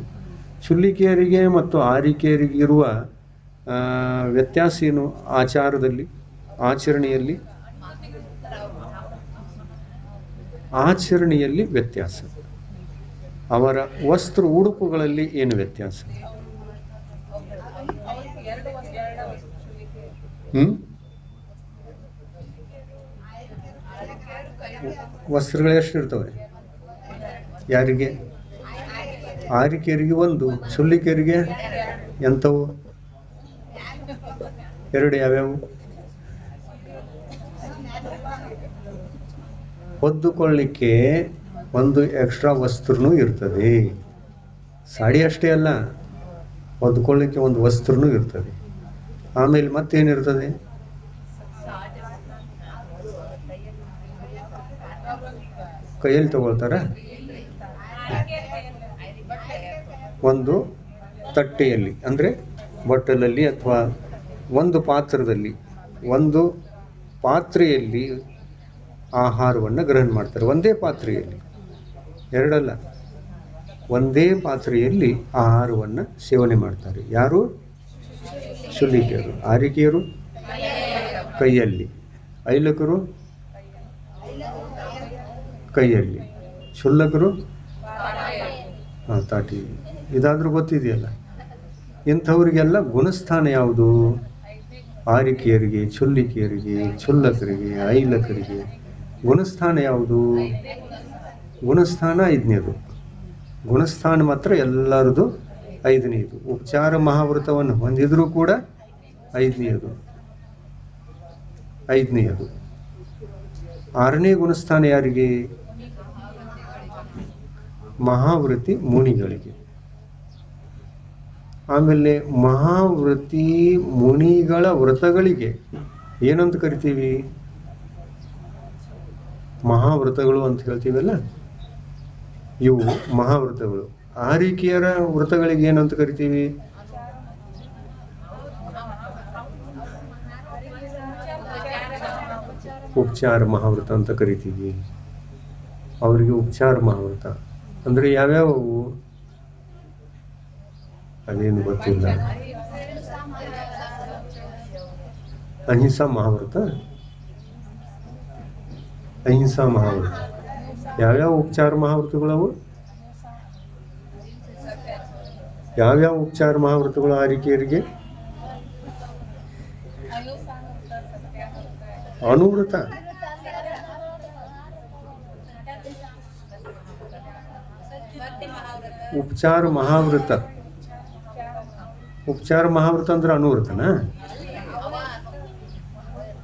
ಶುಲ್ಲಿಕೆಯರಿಗೆ ಮತ್ತು ಆರಿಕೆಯರಿಗಿರುವ ವ್ಯತ್ಯಾಸ ಏನು? ಆಚರಣೆಯಲ್ಲಿ ವ್ಯತ್ಯಾಸ. ಅವರ ವಸ್ತ್ರ ಉಡುಪುಗಳಲ್ಲಿ ಏನು ವ್ಯತ್ಯಾಸ? ವಸ್ತ್ರಗಳು ಎಷ್ಟು ಇರ್ತವೆ? ಯಾರಿಗೆ? ಆರಿಕೆಯರಿಗೆ 1, ಶುಲ್ಲಿಕೆಯರಿಗೆ ಎಂಥವು? 2. ಯಾವ್ಯಾವು? ಹೊದ್ದುಕೊಳ್ಳಿಕ್ಕೆ 1 ಎಕ್ಸ್ಟ್ರಾ ವಸ್ತ್ರನೂ ಇರ್ತದೆ. ಸಾಡಿ ಅಷ್ಟೇ ಅಲ್ಲ, ಹೊದ್ದುಕೊಳ್ಳಿಕ್ಕೆ 1 ವಸ್ತ್ರನೂ ಇರ್ತದೆ. ಆಮೇಲೆ ಮತ್ತೇನಿರ್ತದೆ? ಕೈಯಲ್ಲಿ ತಗೊಳ್ತಾರ. 1 ತಟ್ಟೆಯಲ್ಲಿ ಅಂದರೆ ಬಟ್ಟಲಲ್ಲಿ ಅಥವಾ ಒಂದು ಪಾತ್ರೆಯಲ್ಲಿ ಆಹಾರವನ್ನು ಗ್ರಹಣ ಮಾಡ್ತಾರೆ. ಒಂದೇ ಪಾತ್ರೆಯಲ್ಲಿ, 2 ಅಲ್ಲ, ಒಂದೇ ಪಾತ್ರೆಯಲ್ಲಿ ಆಹಾರವನ್ನು ಸೇವನೆ ಮಾಡ್ತಾರೆ. ಯಾರು? ಶುಲ್ಲಿಕೆಯರು. ಆರಿಕೆಯರು ಕೈಯಲ್ಲಿ, ಐಲಕರು ಕೈಯಲ್ಲಿ, ಶುಲ್ಲಕರು ತಾಟಿಯಲ್ಲಿ. ಇದಾದ್ರೂ ಗೊತ್ತಿದೆಯಲ್ಲ. ಇಂಥವರಿಗೆಲ್ಲ ಗುಣಸ್ಥಾನ ಯಾವುದು? ಆರಿಕೆಯರಿಗೆ, ಶುಲ್ಲಿಕೆಯರಿಗೆ, ಕ್ಷುಲ್ಲಕರಿಗೆ, ಐಲಕರಿಗೆ ಗುಣಸ್ಥಾನ ಯಾವುದು? ಗುಣಸ್ಥಾನ 5ನೇದು. ಗುಣಸ್ಥಾನ ಮಾತ್ರ ಎಲ್ಲರದು 5ನೇದು. ಉಪಚಾರ ಮಹಾವೃತವನ್ನು ಹೊಂದಿದ್ರೂ ಕೂಡ 5ನೇದು. 6ನೇ ಗುಣಸ್ಥಾನ ಯಾರಿಗೆ? ಮಹಾವೃತ್ತಿ ಮುನಿಗಳಿಗೆ. ಆಮೇಲೆ ಮಹಾವ್ರತಿ ಮುನಿಗಳ ವ್ರತಗಳಿಗೆ ಏನಂತ ಕರಿತೀವಿ? ಮಹಾವ್ರತಗಳು ಅಂತ ಹೇಳ್ತೀವಲ್ಲ, ಇವು ಮಹಾವ್ರತಗಳು. ಆರಿಕೆಯರ ವ್ರತಗಳಿಗೆ ಏನಂತ ಕರಿತೀವಿ? ಉಪಚಾರ ಮಹಾವ್ರತ ಅಂತ ಕರಿತೀವಿ. ಅವರಿಗೆ ಉಪಚಾರ ಮಹಾವ್ರತ ಅಂದ್ರೆ ಯಾವ್ಯಾವು? ಅದೇನು ಗೊತ್ತಿಲ್ಲ. ಅಹಿಂಸಾ ಮಹಾವ್ರತ, ಅಹಿಂಸಾ ಮಹಾವ್ರತ. ಯಾವ್ಯಾವ ಉಪಚಾರ ಮಹಾವ್ರತಗಳವು? ಯಾವ್ಯಾವ ಉಪಚಾರ ಮಹಾವ್ರತಗಳು ಆರಿಕೆಯರಿಗೆ? ಅನುವ್ರತ, ಉಪಚಾರ ಮಹಾವ್ರತ. ಉಪಚಾರ ಮಹಾವ್ರತ ಅಂದ್ರೆ ಅನುವ್ರತನ?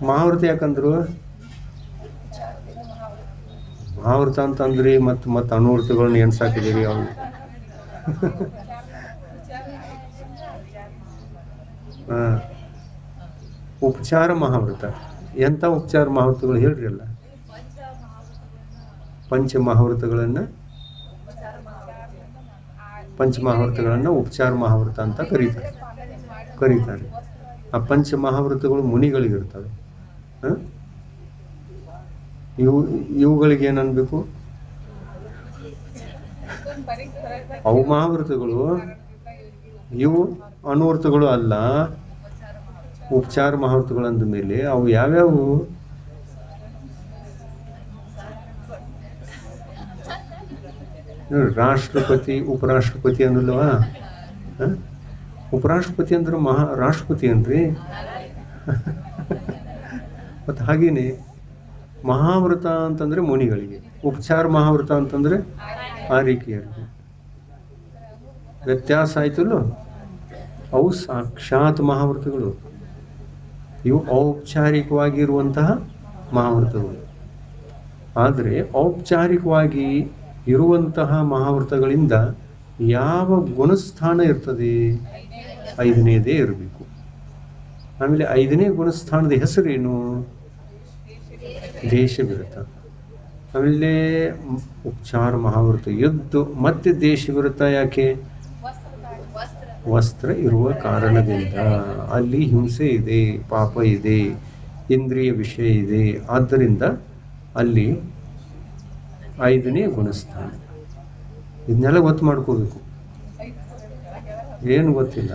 ಮಹಾವ್ರತ ಯಾಕಂದ್ರು? ಮಹಾವ್ರತ ಅಂತಂದ್ರಿ ಮತ್ತ ಅನುವ್ರತಗಳನ್ನ ಎಣ್ಸಾಕಿದೀರಿ ಅವ್ರು. ಉಪಚಾರ ಮಹಾವ್ರತ ಎಂತ ಉಪಚಾರ ಮಹಾವ್ರತಗಳು ಹೇಳ್ರಿ ಅಲ್ಲ. ಪಂಚಮಹಾವ್ರತಗಳನ್ನ ಉಪಚಾರ ಮಹಾವ್ರತ ಅಂತ ಕರೀತಾರೆ. ಆ ಪಂಚಮಹಾವ್ರತಗಳು ಮುನಿಗಳಿಗಿರ್ತವೆ. ಇವುಗಳಿಗೆ ಏನನ್ಬೇಕು? ಅವು ಮಹಾವ್ರತಗಳು, ಇವು ಅನುವ್ರತಗಳು ಅಲ್ಲ. ಉಪಚಾರ ಮಹಾವ್ರತಗಳು ಅಂದ ಮೇಲೆ ಅವು ಯಾವ್ಯಾವು? ರಾಷ್ಟ್ರಪತಿ ಉಪರಾಷ್ಟ್ರಪತಿ ಅನ್ನಲ್ವಾ? ಉಪರಾಷ್ಟ್ರಪತಿ ಅಂದ್ರೆ ರಾಷ್ಟ್ರಪತಿ ಅನ್ರಿ. ಮತ್ತ ಹಾಗೇನೆ ಮಹಾವ್ರತ ಅಂತಂದ್ರೆ ಮುನಿಗಳಿಗೆ, ಉಪಚಾರ ಮಹಾವ್ರತ ಅಂತಂದ್ರೆ ಆರಿಕೆಯರಿಗೆ. ವ್ಯತ್ಯಾಸ ಆಯ್ತಲ್ಲ. ಅವು ಸಾಕ್ಷಾತ್ ಮಹಾವ್ರತಗಳು, ಇವು ಔಪಚಾರಿಕವಾಗಿರುವಂತಹ ಮಹಾವ್ರತಗಳು. ಆದರೆ ಔಪಚಾರಿಕವಾಗಿ ಇರುವಂತಹ ಮಹಾವ್ರತಗಳಿಂದ ಯಾವ ಗುಣಸ್ಥಾನ ಇರ್ತದೆ? 5ನೇದೇ ಇರಬೇಕು. ಆಮೇಲೆ 5ನೇ ಗುಣಸ್ಥಾನದ ಹೆಸರೇನು? ದೇಶವಿರತ. ಆಮೇಲೆ ಉಪಚಾರ ಮಹಾವ್ರತ ಎದ್ದು ಮತ್ತೆ ದೇಶವಿರತ ಯಾಕೆ? ವಸ್ತ್ರ ಇರುವ ಕಾರಣದಿಂದ. ಅಲ್ಲಿ ಹಿಂಸೆ ಇದೆ, ಪಾಪ ಇದೆ, ಇಂದ್ರಿಯ ವಿಷಯ ಇದೆ. ಆದ್ದರಿಂದ ಅಲ್ಲಿ 5ನೇ ಗುಣಸ್ಥಾನ. ಇದನ್ನೆಲ್ಲ ಗೊತ್ತು ಮಾಡ್ಕೋಬೇಕು. ಏನು ಗೊತ್ತಿಲ್ಲ.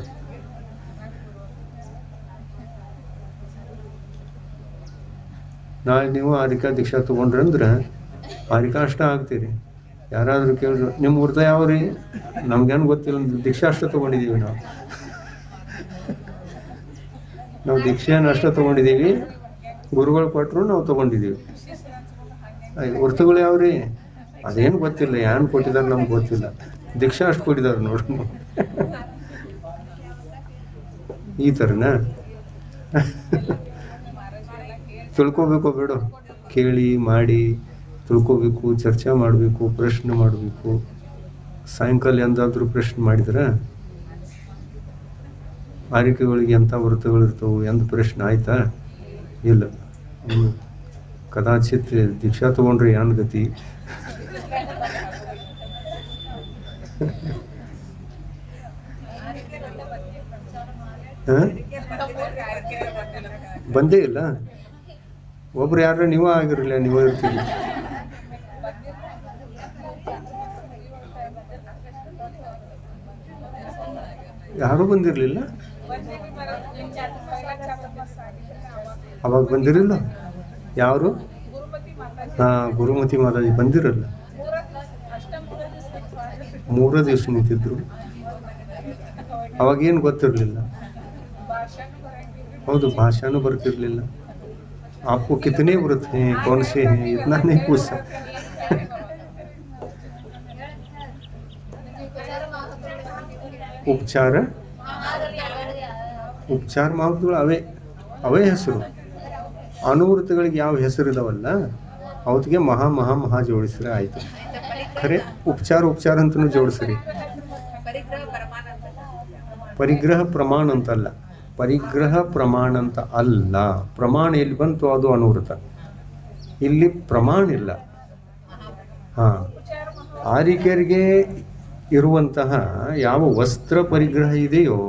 ನಾಳೆ ನೀವು ಆರಿಕಾ ದೀಕ್ಷಾ ತಗೊಂಡ್ರಿ ಅಂದ್ರೆ ಆರಿಕಾ ಅಷ್ಟ ಆಗ್ತೀರಿ. ಯಾರಾದ್ರೂ ಕೇಳಿದ್ರು ನಿಮ್ಮ ವ್ರತ ಯಾವ್ರಿ? ನಮ್ಗೇನು ಗೊತ್ತಿಲ್ಲ, ದೀಕ್ಷಾ ಅಷ್ಟ ತಗೊಂಡಿದೀವಿ. ನಾವು ದೀಕ್ಷೆಯನ್ನು ಅಷ್ಟ ತಗೊಂಡಿದೀವಿ, ಗುರುಗಳು ಕೊಟ್ಟರು ನಾವು ತಗೊಂಡಿದೀವಿ. ವ್ರತಗಳು ಯಾವ್ರಿ? ಅದೇನು ಗೊತ್ತಿಲ್ಲ, ಏನ್ ಕೊಟ್ಟಿದಾರೆ ನಮ್ಗೆ ಗೊತ್ತಿಲ್ಲ, ದೀಕ್ಷಾ ಅಷ್ಟು ಕೊಟ್ಟಿದಾರೆ ನೋಡ್ರಿ. ಈ ಥರನ ತಿಳ್ಕೋಬೇಕೋ ಬೇಡ? ಕೇಳಿ ಮಾಡಿ ತಿಳ್ಕೋಬೇಕು, ಚರ್ಚೆ ಮಾಡಬೇಕು, ಪ್ರಶ್ನೆ ಮಾಡಬೇಕು. ಸಾಯಂಕಾಲ ಎಂದಾದ್ರೂ ಪ್ರಶ್ನೆ ಮಾಡಿದ್ರ ಆರಿಕೆಗಳಿಗೆ ಎಂಥ ವ್ರತಗಳು ಇರ್ತವು ಎಂದ ಪ್ರಶ್ನೆ ಆಯ್ತಾ? ಇಲ್ಲ. ಕದಾಚಿತ್ ದೀಕ್ಷಾ ತಗೊಂಡ್ರೆ ಏನ್ ಗತಿ? ಬಂದೇ ಇಲ್ಲ. ಒಬ್ರು ಯಾರ ನೀವ ಆಗಿರಲಿಲ್ಲ, ನೀವ ಇರ್ತೀರಿ. ಯಾರು ಬಂದಿರ್ಲಿಲ್ಲ. ಅವಾಗ ಬಂದಿರಲಿಲ್ಲ ಯಾರು? ಗುರುಮತಿ ಮಾತಾಜಿ ಬಂದಿರಲ್ಲ. 3 ದಿವಸ ನಿಂತಿದ್ರು. ಅವಾಗೇನು ಗೊತ್ತಿರಲಿಲ್ಲ. ಹೌದು, ಭಾಷಾನು ಬರ್ತಿರ್ಲಿಲ್ಲ. आपको कितने व्रत हैं, कौन से हैं, इतना नहीं पूछ सकते. ಉಪಚಾರ ಮಹಾವ್ರತಗಳು ಅವೇ ಹೆಸರು. ಅನುವ್ರತಗಳಿಗೆ ಯಾವ ಹೆಸರು ಇದಾವಲ್ಲ ಅವತ್ತಿಗೆ ಮಹಾ ಜೋಡಿಸ್ರೆ ಆಯ್ತು. ಖರೆ ಉಪಚಾರ ಅಂತನೂ ಜೋಡಿಸ್ರಿ. ಪರಿಗ್ರಹ ಪ್ರಮಾಣ ಅಂತಲ್ಲ, ಪರಿಗ್ರಹ ಪ್ರಮಾಣ ಅಂತ ಅಲ್ಲ. ಪ್ರಮಾಣ ಎಲ್ಲಿ ಬಂತು ಅದು ಅನುವೃತ, ಇಲ್ಲಿ ಪ್ರಮಾಣ ಇಲ್ಲ. ಆರಿಕೆಯರಿಗೆ ಇರುವಂತಹ ಯಾವ ವಸ್ತ್ರ ಪರಿಗ್ರಹ ಇದೆಯೋ,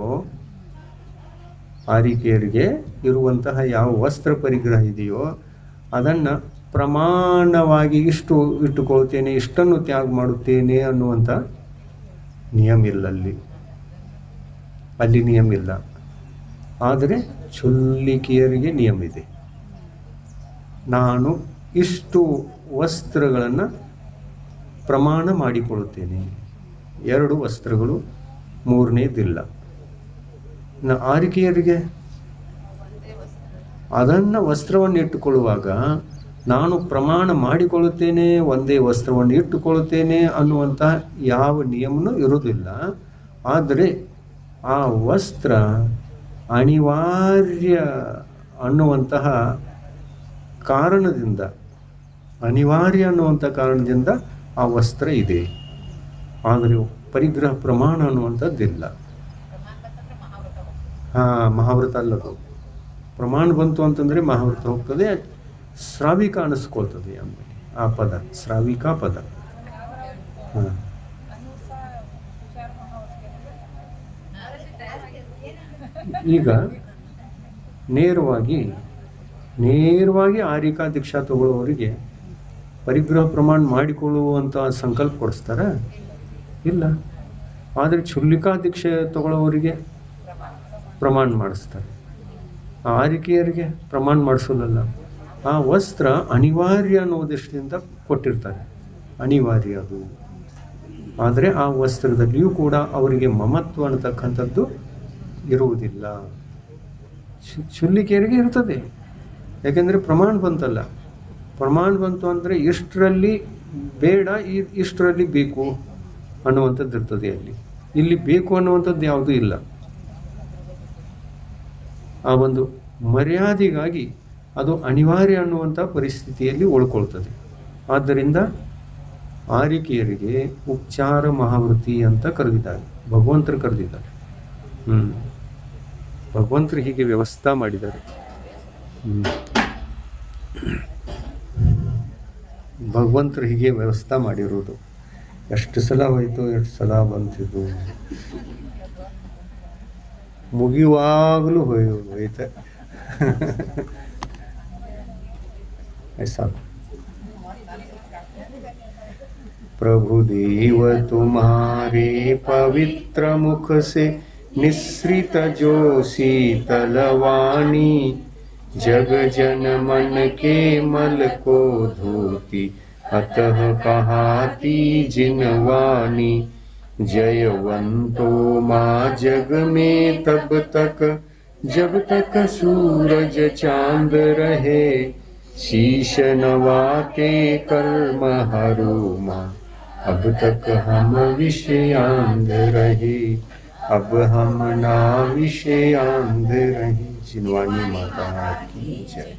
ಆರಿಕೆಯರಿಗೆ ಇರುವಂತಹ ಯಾವ ವಸ್ತ್ರ ಪರಿಗ್ರಹ ಇದೆಯೋ ಅದನ್ನು ಪ್ರಮಾಣವಾಗಿ ಇಷ್ಟು ಇಟ್ಟುಕೊಳ್ತೇನೆ, ಇಷ್ಟನ್ನು ತ್ಯಾಗ ಮಾಡುತ್ತೇನೆ ಅನ್ನುವಂಥ ನಿಯಮ ಇಲ್ಲ ಅಲ್ಲಿ ನಿಯಮ ಇಲ್ಲ. ಆದರೆ ಚುಲ್ಲಿಕೆಯರಿಗೆ ನಿಯಮ ಇದೆ. ನಾನು ಇಷ್ಟು ವಸ್ತ್ರಗಳನ್ನು ಪ್ರಮಾಣ ಮಾಡಿಕೊಳ್ಳುತ್ತೇನೆ, 2 ವಸ್ತ್ರಗಳು, 3ನೇದಿಲ್ಲ. ಆರಿಕೆಯರಿಗೆ ಅದನ್ನು ವಸ್ತ್ರವನ್ನು ಇಟ್ಟುಕೊಳ್ಳುವಾಗ ನಾನು ಪ್ರಮಾಣ ಮಾಡಿಕೊಳ್ಳುತ್ತೇನೆ, ಒಂದೇ ವಸ್ತ್ರವನ್ನು ಇಟ್ಟುಕೊಳ್ಳುತ್ತೇನೆ ಅನ್ನುವಂಥ ಯಾವ ನಿಯಮನೂ ಇರುವುದಿಲ್ಲ. ಆದರೆ ಆ ವಸ್ತ್ರ ಅನಿವಾರ್ಯ ಅನ್ನುವಂತಹ ಕಾರಣದಿಂದ, ಆ ವಸ್ತ್ರ ಇದೆ. ಆದರೆ ಪರಿಗ್ರಹ ಪ್ರಮಾಣ ಅನ್ನುವಂಥದ್ದಿಲ್ಲ. ಮಹಾವ್ರತ ಅಲ್ಲದು. ಪ್ರಮಾಣ ಬಂತು ಅಂತಂದರೆ ಮಹಾವ್ರತ ಹೋಗ್ತದೆ, ಶ್ರಾವಿಕ ಅನಿಸ್ಕೊಳ್ತದೆ. ಆಮೇಲೆ ಆ ಪದ ಶ್ರಾವಿಕ ಪದ. ಈಗ ನೇರವಾಗಿ ಆರಿಕಾ ದೀಕ್ಷಾ ತಗೊಳ್ಳುವವರಿಗೆ ಪರಿಗ್ರಹ ಪ್ರಮಾಣ ಮಾಡಿಕೊಳ್ಳುವಂಥ ಸಂಕಲ್ಪ ಕೊಡಿಸ್ತಾರ? ಇಲ್ಲ. ಆದರೆ ಚುಲ್ಲಿಕಾ ದೀಕ್ಷೆ ತಗೊಳ್ಳೋವರಿಗೆ ಪ್ರಮಾಣ ಮಾಡಿಸ್ತಾರೆ. ಆರಿಕೆಯರಿಗೆ ಪ್ರಮಾಣ ಮಾಡಿಸೋಲ್ಲ. ಆ ವಸ್ತ್ರ ಅನಿವಾರ್ಯ ಅನ್ನೋ ದೃಷ್ಟಿಯಿಂದ ಕೊಟ್ಟಿರ್ತಾರೆ, ಅನಿವಾರ್ಯ ಅದು. ಆದರೆ ಆ ವಸ್ತ್ರದಲ್ಲಿಯೂ ಕೂಡ ಅವರಿಗೆ ಮಮತ್ವ ಅನ್ನತಕ್ಕಂಥದ್ದು ಇರುವುದಿಲ್ಲ. ಚುಲ್ಲಿಕೆಯರಿಗೆ ಇರ್ತದೆ, ಯಾಕೆಂದರೆ ಪ್ರಮಾಣ ಬಂತಲ್ಲ. ಪ್ರಮಾಣ ಬಂತು ಅಂದರೆ ಇಷ್ಟರಲ್ಲಿ ಬೇಡ, ಇಷ್ಟರಲ್ಲಿ ಬೇಕು ಅನ್ನುವಂಥದ್ದು ಇರ್ತದೆ ಅಲ್ಲಿ. ಇಲ್ಲಿ ಬೇಕು ಅನ್ನುವಂಥದ್ದು ಯಾವುದೂ ಇಲ್ಲ. ಆ ಒಂದು ಮರ್ಯಾದೆಗಾಗಿ ಅದು ಅನಿವಾರ್ಯ ಅನ್ನುವಂಥ ಪರಿಸ್ಥಿತಿಯಲ್ಲಿ ಉಳ್ಕೊಳ್ತದೆ. ಆದ್ದರಿಂದ ಆರಿಕೆಯರಿಗೆ ಉಪಚಾರ ಮಹಾವೃತ್ತಿ ಅಂತ ಕರೆದಿದ್ದಾರೆ, ಭಗವಂತರು ಕರೆದಿದ್ದಾರೆ. ಭಗವಂತರು ಹೀಗೆ ವ್ಯವಸ್ಥೆ ಮಾಡಿದ್ದಾರೆ. ಭಗವಂತರು ಹೀಗೆ ವ್ಯವಸ್ಥೆ ಮಾಡಿರೋದು. ಎಷ್ಟು ಸಲ ಹೋಯ್ತು, ಎಷ್ಟು ಸಲ ಬಂತಿದ್ದು, ಮುಗಿಯುವಾಗಲೂ ಹೋಯ್ತು. ಸಾಕು. प्रभु देव तुम्हारे पवित्र मुख से निसृत जो शीतलवाणी, जग जन मन के मल को धोती, अतः कहाती जिनवाणी। जयवंतो माँ जग में तब तक जब तक सूरज चांद रहे, शीश नवाते कर्म हरो माँ, अब तक हम विषयांध रहे, अब हम ना विषयांध रहे। जिनवानी माता की जय।